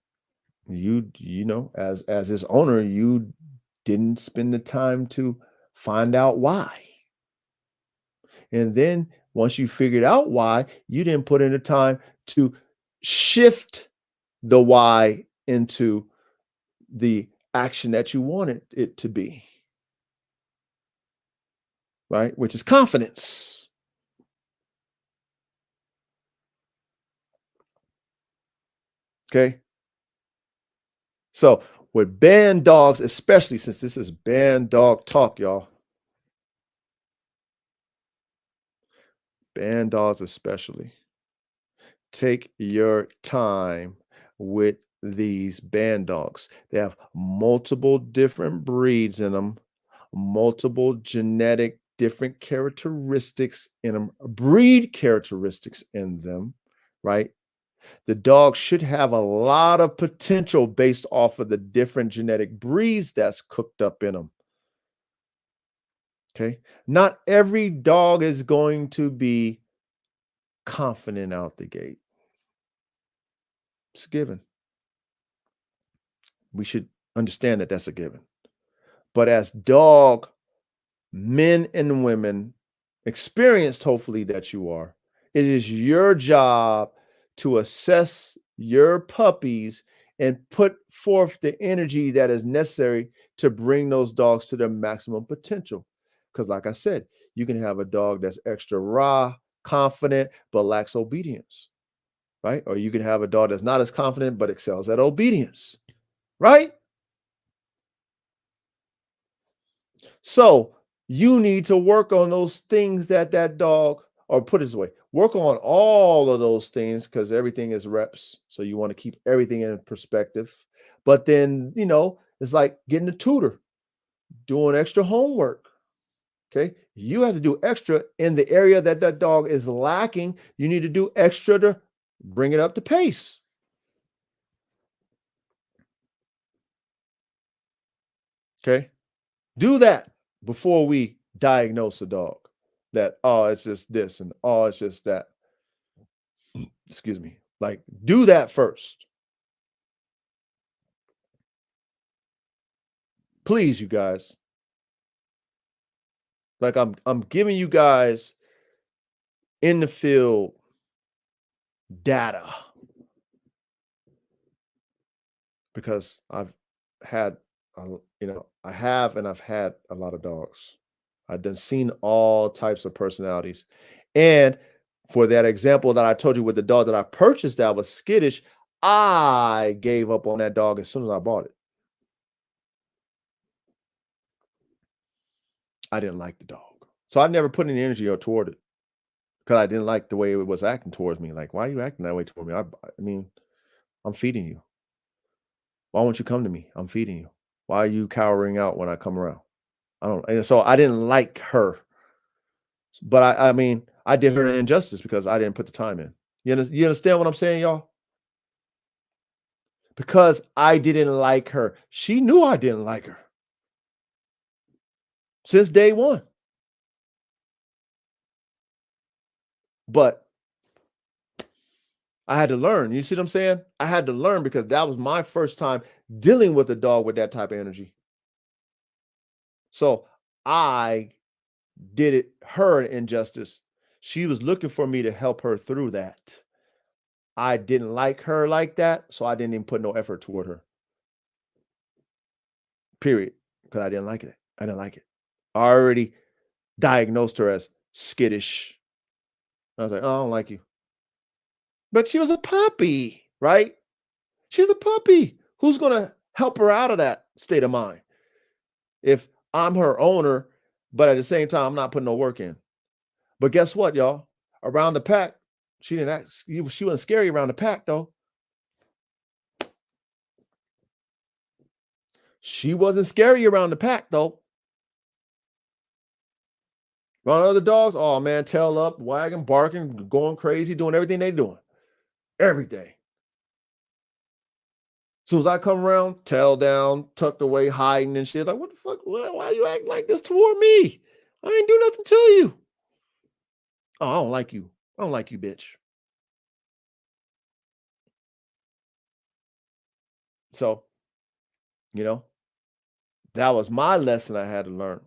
you know, as his owner, you didn't spend the time to find out why. And then once you figured out why, you didn't put in the time to shift the why into the action that you wanted it to be, right? Which is confidence. Okay. So with band dogs, especially since this is band dog talk, y'all, band dogs especially, take your time with these band dogs. They have multiple different breeds in them, multiple genetic different characteristics in them, breed characteristics in them, right? The dog should have a lot of potential based off of the different genetic breeds that's cooked up in them. Okay. Not every dog is going to be confident out the gate. It's a given. We should understand that that's a given. But as dog men and women, experienced hopefully that you are, it is your job to assess your puppies and put forth the energy that is necessary to bring those dogs to their maximum potential. Because, like I said, you can have a dog that's extra raw, confident, but lacks obedience, right? Or you can have a dog that's not as confident, but excels at obedience, right? So you need to work on those things that dog, or put it this way, work on all of those things because everything is reps. So you want to keep everything in perspective. But then, it's like getting a tutor, doing extra homework. Okay. You have to do extra in the area that dog is lacking. You need to do extra to bring it up to pace. Okay. Do that before we diagnose a dog that, oh, it's just this and oh, it's just that. Excuse me. Like, do that first. Please, you guys. Like I'm giving you guys in the field data because I've had I have and I've had a lot of dogs. I've done seen all types of personalities. And for that example that I told you with the dog that I purchased that was skittish, I gave up on that dog as soon as I bought it. I didn't like the dog. So I never put any energy toward it because I didn't like the way it was acting towards me. Like, why are you acting that way toward me? I mean, I'm feeding you. Why won't you come to me? I'm feeding you. Why are you cowering out when I come around? I don't. And so I didn't like her, but I mean, I did her an injustice because I didn't put the time in. You understand what I'm saying, y'all? Because I didn't like her. She knew I didn't like her since day one. But I had to learn. You see what I'm saying? I had to learn because that was my first time dealing with a dog with that type of energy. So I did her an injustice. She was looking for me to help her through that. I didn't like her like that, so I didn't even put no effort toward her. Period. Because I didn't like it. I didn't like it. I already diagnosed her as skittish. I was like, oh, I don't like you. But she was a puppy, right? She's a puppy. Who's going to help her out of that state of mind? If I'm her owner, but at the same time, I'm not putting no work in. But guess what, y'all? Around the pack, she didn't act, she wasn't scary around the pack, though. She wasn't scary around the pack, though. Around other dogs, oh man, tail up, wagging, barking, going crazy, doing everything they doing. Everything. Soon as I come around, tail down, tucked away, hiding and shit. Like, what the fuck? Why you acting like this toward me? I ain't do nothing to you. Oh, I don't like you. I don't like you, bitch. So, you know, that was my lesson I had to learn.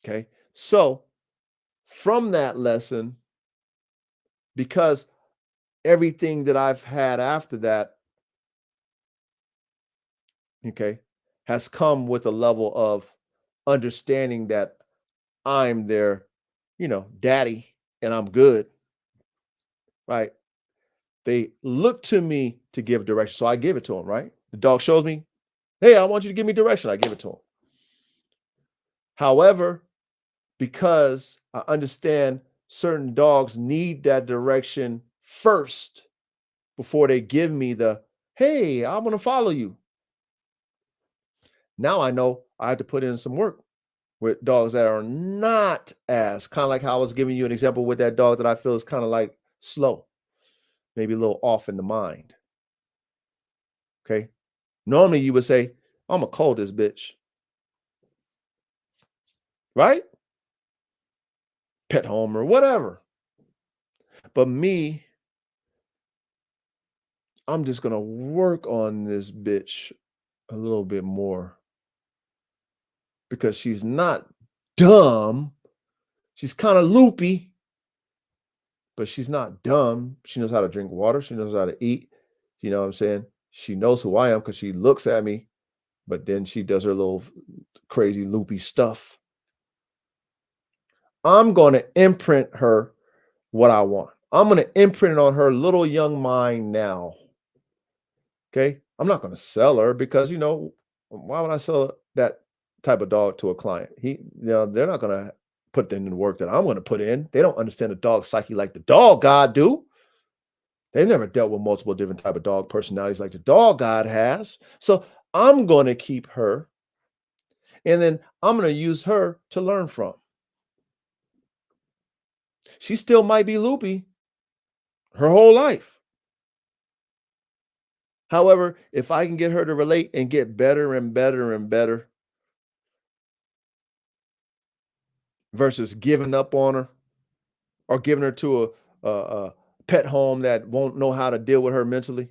Okay. So, from that lesson, because everything that I've had after that, okay, has come with a level of understanding that I'm their, daddy and I'm good, right? They look to me to give direction. So I give it to them, right? The dog shows me, hey, I want you to give me direction. I give it to him. However, because I understand certain dogs need that direction first before they give me the, hey, I'm going to follow you. Now I know I have to put in some work with dogs that are not as kind of like how I was giving you an example with that dog that I feel is kind of like slow, maybe a little off in the mind. Okay. Normally you would say, I'm gonna call this bitch, right? Pet home or whatever. But me, I'm just gonna work on this bitch a little bit more because she's not dumb. She's kind of loopy, but she's not dumb. She knows how to drink water. She knows how to eat. You know what I'm saying? She knows who I am because she looks at me, but then she does her little crazy loopy stuff. I'm going to imprint her what I want. I'm going to imprint it on her little young mind now. Okay. I'm not going to sell her because, why would I sell that type of dog to a client? They're not going to put in the work that I'm going to put in. They don't understand the dog psyche like the dog God do. They've never dealt with multiple different type of dog personalities like the dog God has. So I'm going to keep her and then I'm going to use her to learn from. She still might be loopy her whole life. However, if I can get her to relate and get better and better and better versus giving up on her or giving her to a pet home that won't know how to deal with her mentally,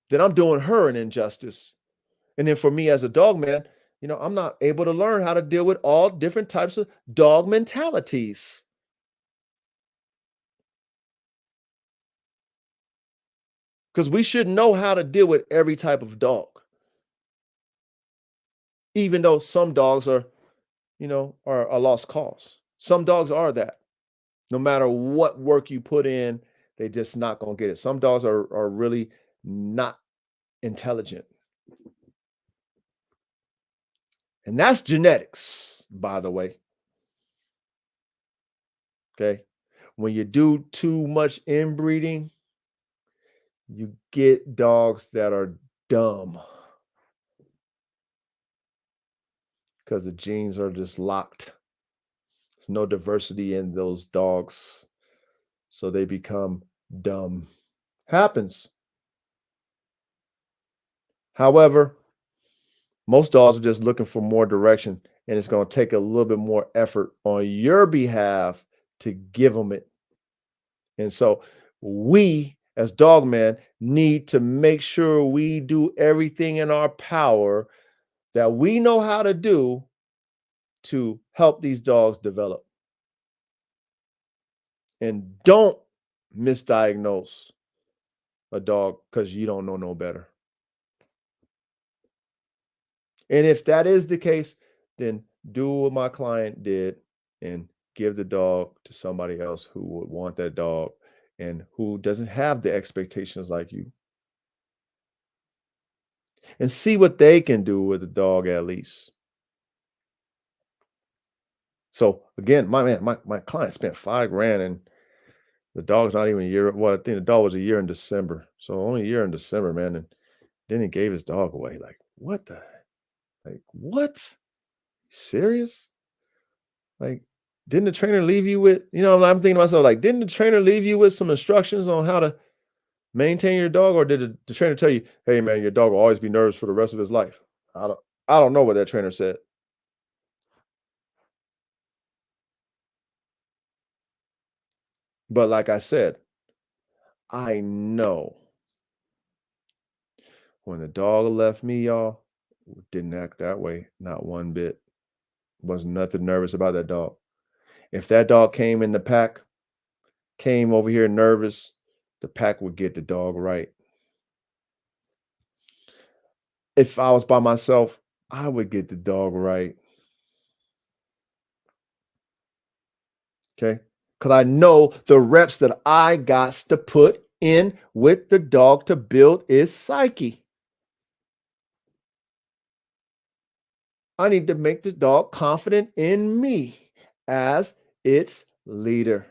then I'm doing her an injustice. And then for me as a dog man, I'm not able to learn how to deal with all different types of dog mentalities. Because we should know how to deal with every type of dog, even though some dogs are a lost cause. Some dogs are that. No matter what work you put in, they just not gonna get it. Some dogs are really not intelligent. And that's genetics, by the way. Okay. When you do too much inbreeding, you get dogs that are dumb because the genes are just locked. There's no diversity in those dogs. So they become dumb. Happens. However, most dogs are just looking for more direction, and it's going to take a little bit more effort on your behalf to give them it. And so we, as dogmen, need to make sure we do everything in our power that we know how to do to help these dogs develop. And don't misdiagnose a dog because you don't know no better. And if that is the case, then do what my client did and give the dog to somebody else who would want that dog and who doesn't have the expectations like you. And see what they can do with the dog at least. So again, my client spent 5 grand and the dog's not even a year. Well, I think the dog was a year in December. So only a year in December, man. And then he gave his dog away. Like, what? Serious? Like, Didn't the trainer leave you with, I'm thinking to myself, like, didn't the trainer leave you with some instructions on how to maintain your dog? Or did the trainer tell you, hey man, your dog will always be nervous for the rest of his life? I don't I don't know what that trainer said. But like I said, I know when the dog left me, y'all, didn't act that way. Not one bit. Was nothing nervous about that dog. If that dog came in the pack, came over here nervous, the pack would get the dog right. If I was by myself, I would get the dog right. Okay. Because I know the reps that I got to put in with the dog to build its psyche. I need to make the dog confident in me as its leader.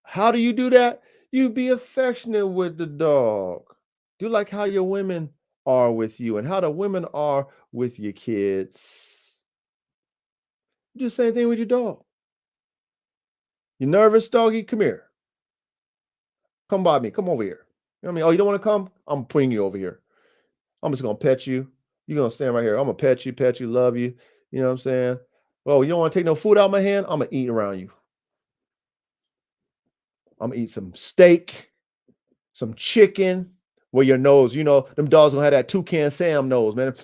How do you do that? You be affectionate with the dog. Do like how your women are with you and how the women are with your kids. Do the same thing with your dog. You nervous, doggy? Come here. Come by me. Come over here. You know what I mean? Oh, you don't want to come? I'm putting you over here. I'm just gonna pet you. You're gonna stand right here. I'm gonna pet you, love you. You know what I'm saying? Oh, you don't want to take no food out of my hand? I'm gonna eat around you. I'm gonna eat some steak, some chicken. Where your nose, them dogs gonna have that toucan Sam nose, man.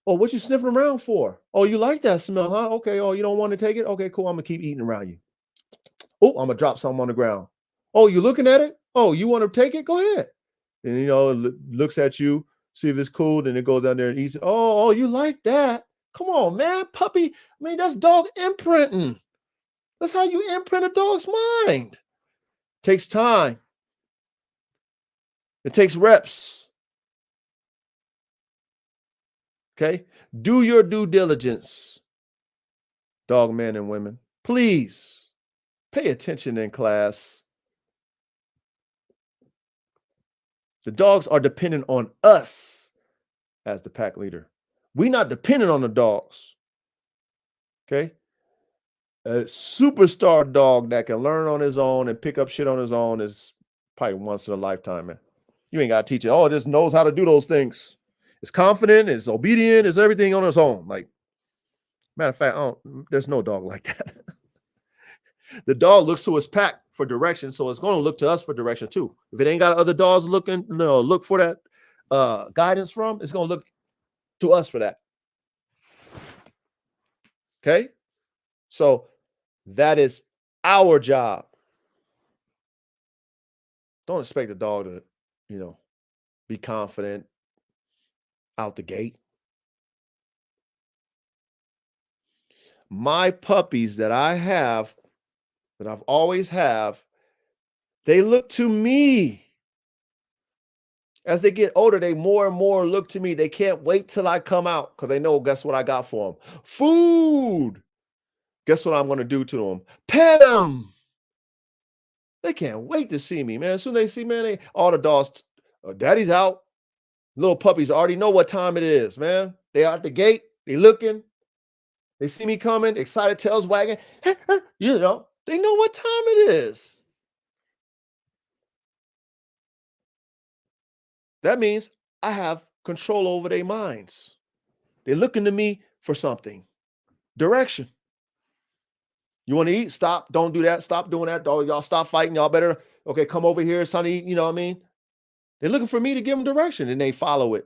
Oh, what you sniffing around for? Oh, you like that smell, huh? Okay. Oh, you don't want to take it? Okay, cool. I'm gonna keep eating around you. Oh, I'm gonna drop something on the ground. Oh, you looking at it? Oh, you want to take it? Go ahead. And it looks at you, see if it's cool, then it goes down there and eats it. Oh, you like that? Come on, man, puppy. I mean, that's dog imprinting. That's how you imprint a dog's mind. Takes time. It takes reps. Okay. Do your due diligence, dog men and women. Please pay attention in class. The dogs are dependent on us as the pack leader. We're not dependent on the dogs. Okay. A superstar dog that can learn on his own and pick up shit on his own is probably once in a lifetime, man. You ain't got to teach it. Oh, it just knows how to do those things. It's confident, it's obedient, it's everything on its own. Like, matter of fact, there's no dog like that. The dog looks to his pack for direction, so it's going to look to us for direction too. If it ain't got other dogs look for that guidance from, it's going to look to us for that. Okay, so that is our job. Don't expect a dog to, be confident out the gate. My puppies that I have, that I've always have, they look to me. As they get older, they more and more look to me. They can't wait till I come out because they know, guess what I got for them? Food. Guess what I'm going to do to them? Pet them. They can't wait to see me, man. As soon as they see, man, all the dogs, daddy's out. Little puppies already know what time it is, man. They out the gate. They looking. They see me coming. Excited tails wagging. They know what time it is. That means I have control over their minds. They're looking to me for something. Direction. You want to eat? Stop. Don't do that. Stop doing that. Y'all stop fighting. Y'all better, okay, come over here, sonny. You know what I mean? They're looking for me to give them direction and they follow it.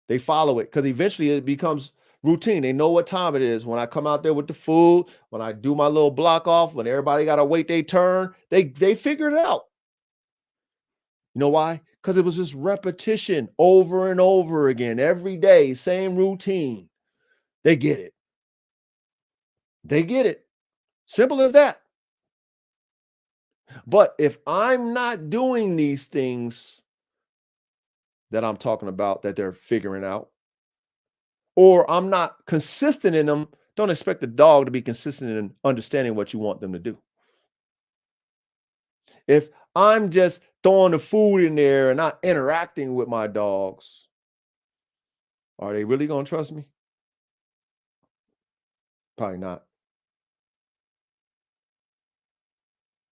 They follow it because eventually it becomes routine. They know what time it is. When I come out there with the food, when I do my little block off, when everybody got to wait their turn, they figured it out. You know why? Because it was just repetition over and over again, every day, same routine. They get it. They get it. Simple as that. But if I'm not doing these things that I'm talking about that they're figuring out, or I'm not consistent in them, don't expect the dog to be consistent in understanding what you want them to do. If I'm just throwing the food in there and not interacting with my dogs, are they really going to trust me? Probably not.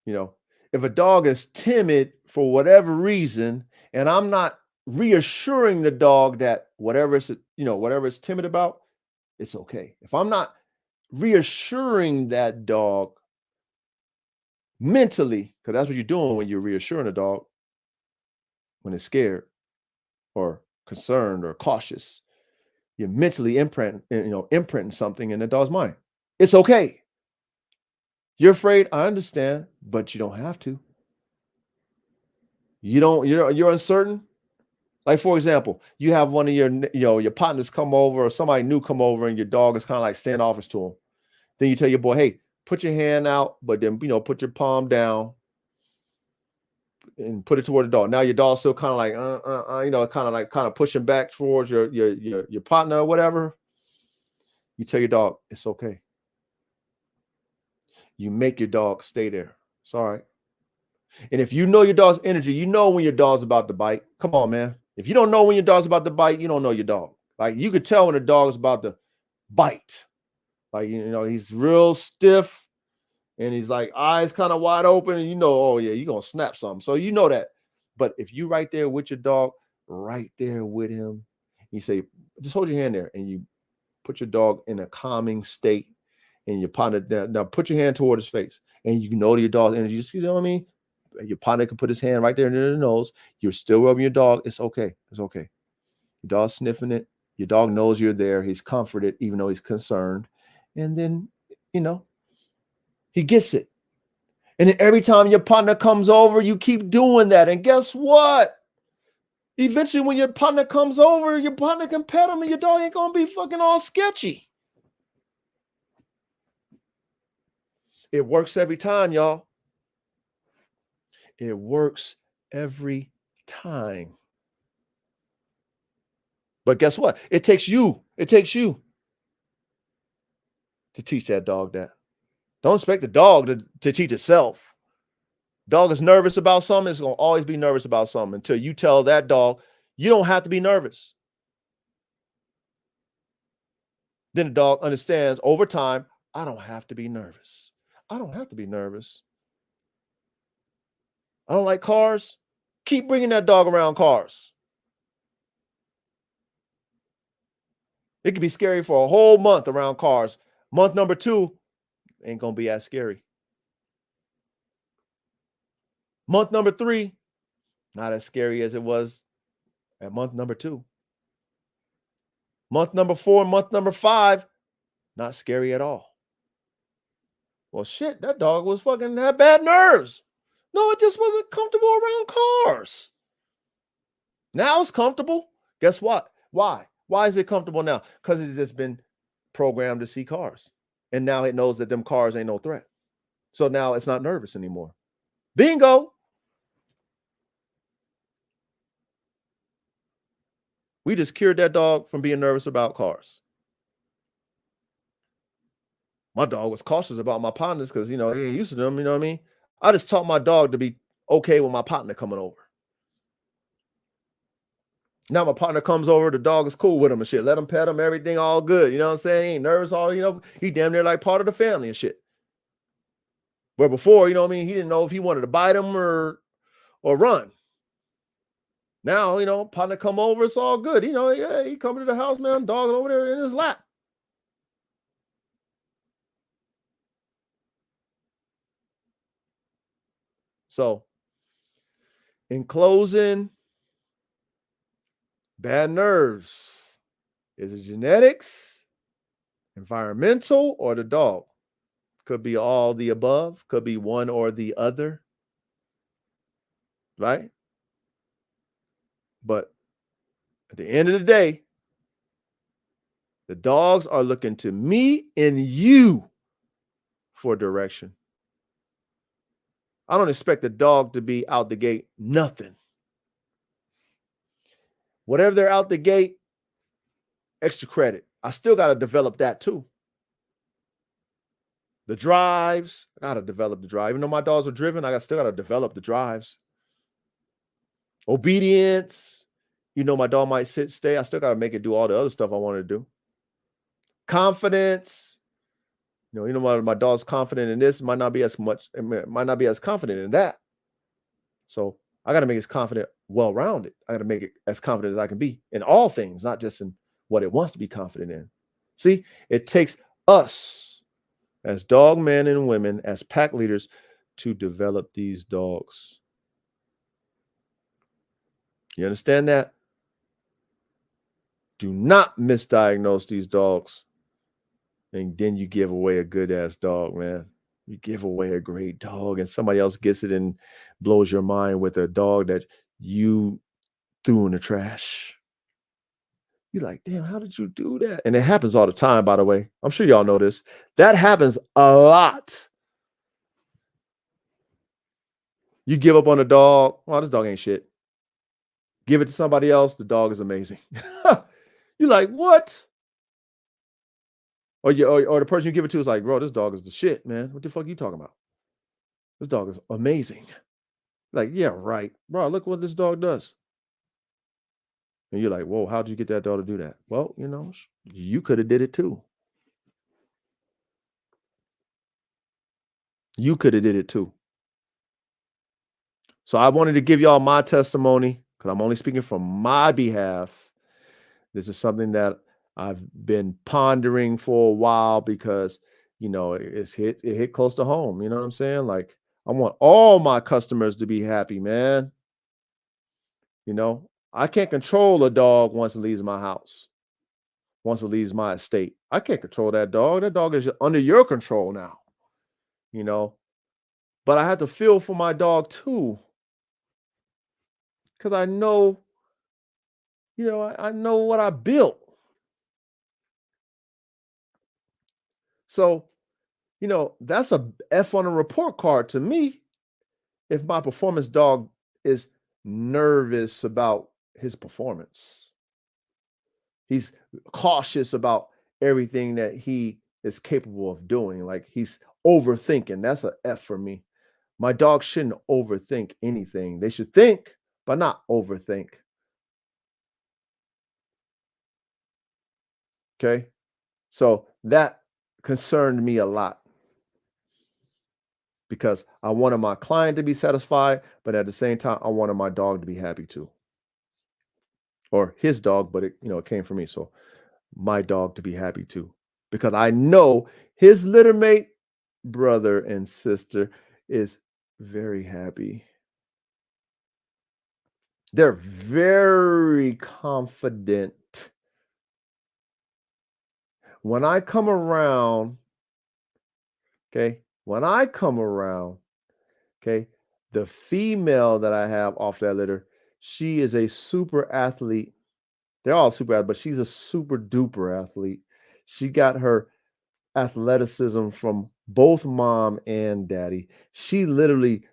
You know, if a dog is timid for whatever reason, and I'm not reassuring the dog that whatever it's timid about, it's okay. If I'm not reassuring that dog mentally, because that's what you're doing when you're reassuring a dog when it's scared or concerned or cautious. You're mentally imprinting something in the dog's mind. It's okay. You're afraid, I understand, but you don't have to. You're uncertain. Like, for example, you have one of your partners come over or somebody new come over and your dog is kind of like standoffish to them. Then you tell your boy, hey, put your hand out, but then, put your palm down and put it toward the dog. Now your dog's still kind of like, kind of pushing back towards your partner or whatever. You tell your dog, it's okay. You make your dog stay there. It's all right. And if you know your dog's energy, you know when your dog's about to bite. Come on, man. If you don't know when your dog's about to bite, you don't know your dog. Like, you could tell when a dog is about to bite. Like, he's real stiff and he's like eyes kind of wide open, and oh yeah, you're gonna snap something. So you know that. But if you right there with your dog, right there with him, you say, just hold your hand there and you put your dog in a calming state and your partner now put your hand toward his face and you know your dog's energy. You know what I mean? Your partner can put his hand right there near the nose. You're still rubbing your dog. It's okay. It's okay. Your dog's sniffing it. Your dog knows you're there. He's comforted, even though he's concerned. And then, he gets it. And then every time your partner comes over, you keep doing that. And guess what? Eventually, when your partner comes over, your partner can pet him and your dog ain't going to be fucking all sketchy. It works every time, y'all. It works every time. But guess what? It takes you to teach that dog that. Don't expect the dog to teach itself. Dog is nervous about something, it's going to always be nervous about something until you tell that dog, you don't have to be nervous. Then the dog understands over time, I don't have to be nervous. I don't have to be nervous. I don't like cars. Keep bringing that dog around cars. It could be scary for a whole month around cars. Month number 2 ain't going to be as scary. Month number 3, not as scary as it was at month number 2. Month number 4, month number 5, not scary at all. Well, shit, that dog was fucking had bad nerves. No, it just wasn't comfortable around cars. Now it's comfortable. Guess what? Why? Why is it comfortable now? Because it's just been programmed to see cars. And now it knows that them cars ain't no threat. So now it's not nervous anymore. Bingo. We just cured that dog from being nervous about cars. My dog was cautious about my partners because, he ain't used to them, you know what I mean? I just taught my dog to be okay with my partner coming over. Now my partner comes over, the dog is cool with him and shit. Let him pet him, everything all good. You know what I'm saying? He ain't nervous, he damn near like part of the family and shit. Where before, he didn't know if he wanted to bite him or run. Now, partner come over, it's all good. Yeah, he coming to the house, man, dog over there in his lap. So, in closing, bad nerves. Is it genetics, environmental, or the dog? Could be all the above, could be one or the other, right? But at the end of the day, the dogs are looking to me and you for direction. I don't expect the dog to be out the gate nothing. Whatever they're out the gate, extra credit. I still got to develop that too. The drives, I got to develop the drive. Even though my dogs are driven, still got to develop the drives. Obedience, my dog might sit, stay. I still got to make it do all the other stuff I want to do. Confidence, My dog's confident in this, might not be as much, might not be as confident in that. So I got to make it confident, well rounded. I got to make it as confident as I can be in all things, not just in what it wants to be confident in. See, it takes us as dog men and women, as pack leaders, to develop these dogs. You understand that? Do not misdiagnose these dogs. And then you give away a good ass dog, man. You give away a great dog, and somebody else gets it and blows your mind with a dog that you threw in the trash. You're like, damn, how did you do that? And it happens all the time, by the way. I'm sure y'all know this. That happens a lot. You give up on a dog. Oh, this dog ain't shit. Give it to somebody else. The dog is amazing. You're like, what? Or the person you give it to is like, bro, this dog is the shit, man. What the fuck are you talking about? This dog is amazing. Like, yeah, right. Bro, look what this dog does. And you're like, whoa, how'd you get that dog to do that? Well, you could have did it too. You could have did it too. So I wanted to give y'all my testimony because I'm only speaking from my behalf. This is something that I've been pondering for a while because, it hit close to home. You know what I'm saying? Like, I want all my customers to be happy, man. I can't control a dog once it leaves my house, once it leaves my estate. I can't control that dog. That dog is under your control now, you know. But I have to feel for my dog too. Because I know, I know what I built. So, that's a F on a report card to me if my performance dog is nervous about his performance. He's cautious about everything that he is capable of doing. Like he's overthinking. That's a F for me. My dog shouldn't overthink anything. They should think, but not overthink. Okay. So that concerned me a lot because I wanted my client to be satisfied, but at the same time, I wanted my dog to be happy too. Or his dog, but it came from me. So my dog to be happy too. Because I know his litter mate, brother and sister, is very happy. They're very confident. When I come around, okay, the female that I have off that litter, she is a super athlete. They're all super athletes, but she's a super duper athlete. She got her athleticism from both mom and daddy. She literally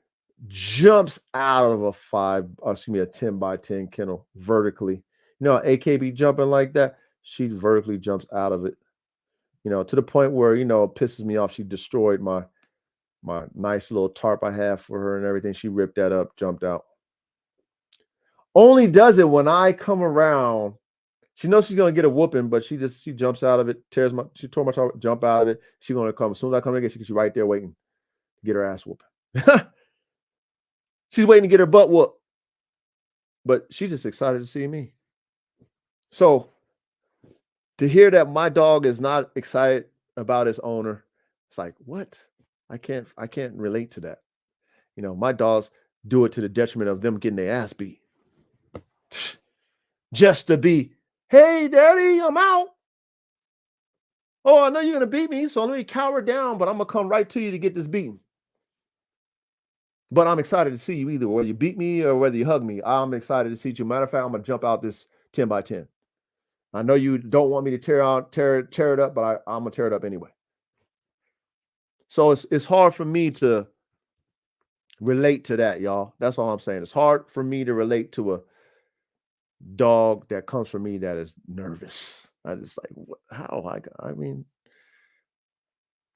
jumps out of a 10 by 10 kennel vertically. AKB jumping like that. She vertically jumps out of it. To the point where, it pisses me off. She destroyed my nice little tarp I have for her and everything. She ripped that up, jumped out. Only does it when I come around. She knows she's gonna get a whooping, but she jumps out of it, she tore my tarp, jump out of it. She's gonna come. As soon as I come again, she's right there waiting to get her ass whooping. She's waiting to get her butt whooped. But she's just excited to see me. So to hear that my dog is not excited about his owner, it's like, what? I can't relate to that. My dogs do it to the detriment of them getting their ass beat. Just to be, hey, daddy, I'm out. Oh, I know you're going to beat me, so let me cower down, but I'm going to come right to you to get this beating. But I'm excited to see you either, whether you beat me or whether you hug me. I'm excited to see you. Matter of fact, I'm going to jump out this 10 by 10. I know you don't want me to tear it up, but I'm going to tear it up anyway. So it's hard for me to relate to that, y'all. That's all I'm saying. It's hard for me to relate to a dog that comes from me that is nervous. I just like, how? I mean,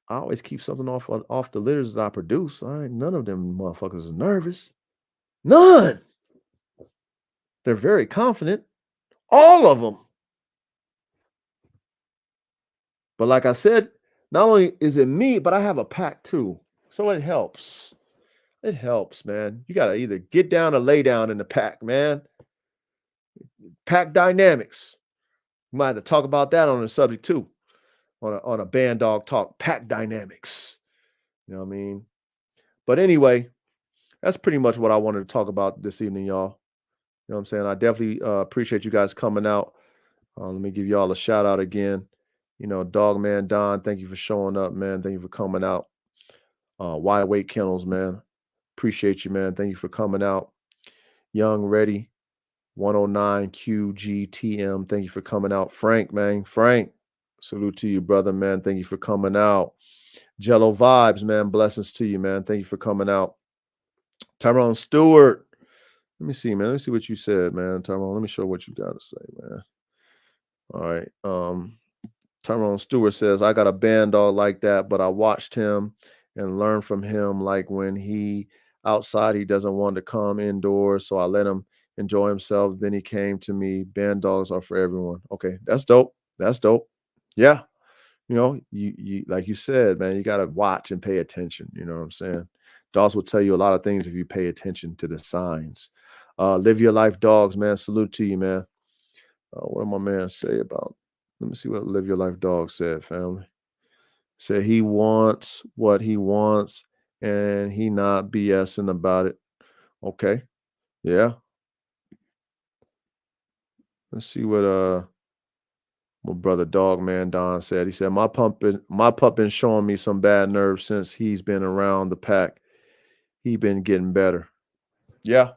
I always keep something off the litters that I produce. None of them motherfuckers is nervous. None. They're very confident. All of them. But like I said, Not only is it me, but I have a pack too. So it helps. It helps, man. You gotta either get down or lay down in the pack, man. Pack dynamics. We might have to talk about that on the subject too. On a Bandog talk, pack dynamics. You know what I mean? But anyway, that's pretty much what I wanted to talk about this evening, y'all. You know what I'm saying? I definitely appreciate you guys coming out. Let me give y'all a shout out again. You know, Dogman Don, thank you for showing up, man. Thank you for coming out. Wide Weight Kennels, man. Appreciate you, man. Thank you for coming out. Young Ready, 109 QGTM. Thank you for coming out. Frank, man. Frank, salute to you, brother, man. Thank you for coming out. Jello Vibes, man. Blessings to you, man. Thank you for coming out. Tyrone Stewart. Let me see, man. Let me see what you said, man. Tyrone, let me show what you got to say, man. All right. Tyrone Stewart says, I got a band dog like that, but I watched him and learned from him. Like when he outside, he doesn't want to come indoors. So I let him enjoy himself. Then he came to me. Band dogs are for everyone. Okay. That's dope. That's dope. Yeah. You know, you like you said, man, you got to watch and pay attention. You know what I'm saying? Dogs will tell you a lot of things if you pay attention to the signs. Live your life, dogs, man. Salute to you, man. What did my man say about? Let me see what Live Your Life Dog said, family. Said he wants what he wants and he not BSing about it. Okay. Yeah. Let's see what my brother Dog Man Don said. He said, my pup been showing me some bad nerves since he's been around the pack. He been getting better. Yeah.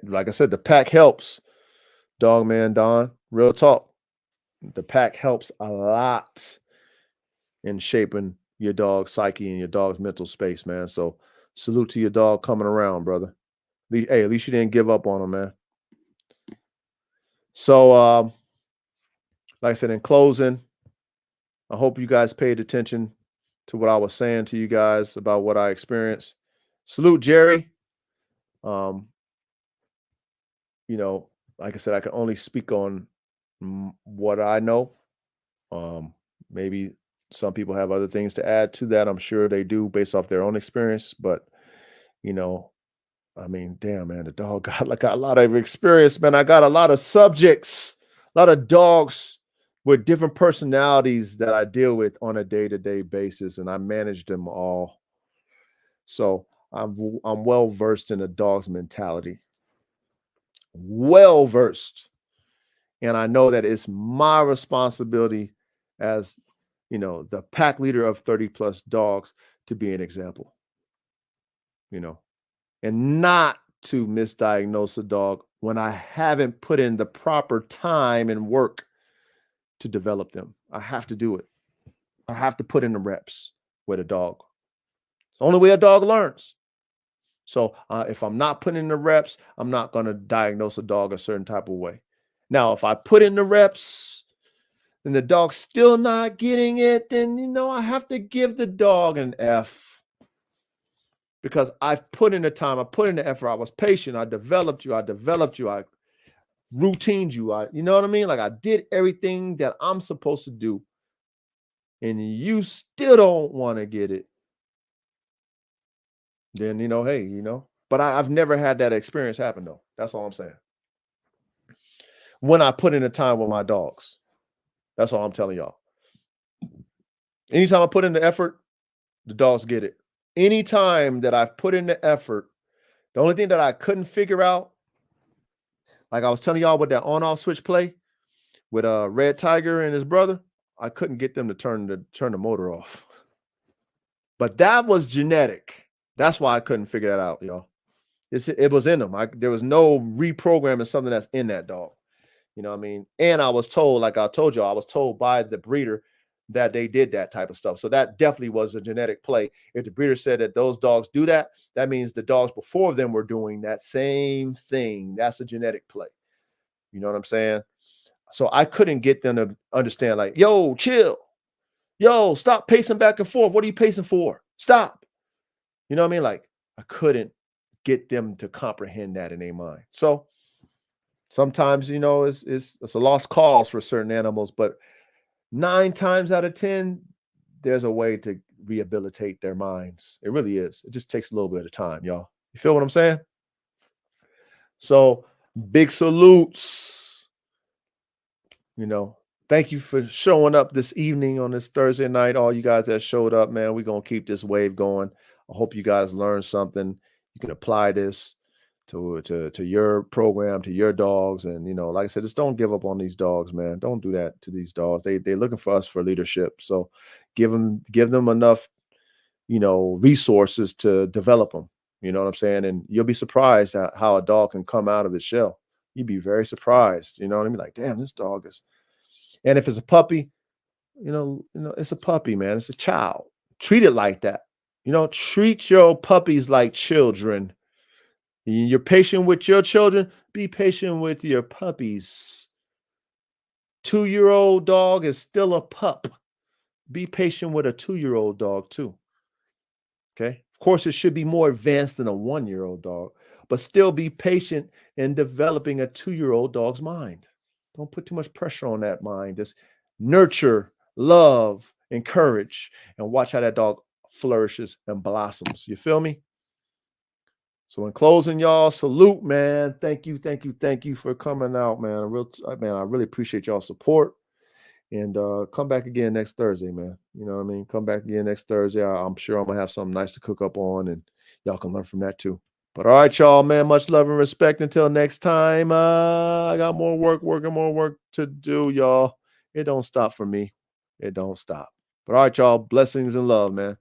Like I said, the pack helps. Dog Man Don. Real talk. The pack helps a lot in shaping your dog's psyche and your dog's mental space, man. So salute to your dog coming around, brother. At least you didn't give up on him, man. So like I said, in closing, I hope you guys paid attention to what I was saying to you guys about what I experienced. Salute, Jerry. You know, like I said, I can only speak on what I know. Maybe some people have other things to add to that. I'm sure they do based off their own experience. But, you know, I mean, damn, man, the dog got a lot of experience, man. I got a lot of subjects, a lot of dogs with different personalities that I deal with on a day-to-day basis, and I manage them all. So I'm well versed in a dog's mentality. Well versed. And I know that it's my responsibility as, you know, the pack leader of 30 plus dogs to be an example, you know, and not to misdiagnose a dog when I haven't put in the proper time and work to develop them. I have to do it. I have to put in the reps with a dog. It's the only way a dog learns. So if I'm not putting in the reps, I'm not going to diagnose a dog a certain type of way. Now, if I put in the reps and the dog's still not getting it, then, you know, I have to give the dog an F. Because I've put in the time, I put in the effort, I was patient, I developed you, I routined you, you know what I mean? Like I did everything that I'm supposed to do, and you still don't want to get it. Then, you know, hey, you know, but I've never had that experience happen though. That's all I'm saying. When I put in the time with my dogs, that's all I'm telling y'all. Anytime I put in the effort, the dogs get it. Anytime that I've put in the effort, the only thing that I couldn't figure out, like I was telling y'all with that on-off switch play with Red Tiger and his brother, I couldn't get them to turn the motor off. But that was genetic. That's why I couldn't figure that out, y'all. It was in them. There was no reprogramming something that's in that dog. You know what I mean? And I was told, like I told you, I was told by the breeder that they did that type of stuff. So that definitely was a genetic play. If the breeder said that those dogs do that, that means the dogs before them were doing that same thing. That's a genetic play. You know what I'm saying? So I couldn't get them to understand, like, yo, chill. Yo, stop pacing back and forth. What are you pacing for? Stop. You know what I mean? Like, I couldn't get them to comprehend that in their mind. So sometimes, you know, it's a lost cause for certain animals, but 9 times out of 10, there's a way to rehabilitate their minds. It really is. It just takes a little bit of time, y'all. You feel what I'm saying? So, big salutes, you know. Thank you for showing up this evening on this Thursday night. All you guys that showed up, man, we're going to keep this wave going. I hope you guys learned something. You can apply this to your program, to your dogs. And, like I said, just don't give up on these dogs, man. Don't do that to these dogs. They're looking for us for leadership. So give them enough, resources to develop them. You know what I'm saying? And you'll be surprised at how a dog can come out of its shell. You'd be very surprised. You know what I mean? Like, damn, this dog is. And if it's a puppy, it's a puppy, man. It's a child. Treat it like that. Treat your puppies like children. You're patient with your children, be patient with your puppies. 2-year-old dog is still a pup. Be patient with a 2-year-old dog too. Okay. Of course, it should be more advanced than a 1-year-old dog, but still be patient in developing a 2-year-old dog's mind. Don't put too much pressure on that mind. Just nurture, love, encourage, and watch how that dog flourishes and blossoms. You feel me? So in closing, y'all, salute, man. Thank you, thank you, thank you for coming out, man. I really appreciate y'all support. And come back again next Thursday, man. You know what I mean? Come back again next Thursday. I'm sure I'm gonna have something nice to cook up on, and y'all can learn from that too. But all right, y'all, man. Much love and respect. Until next time. I got more work and more work to do, y'all. It don't stop for me. It don't stop. But all right, y'all. Blessings and love, man.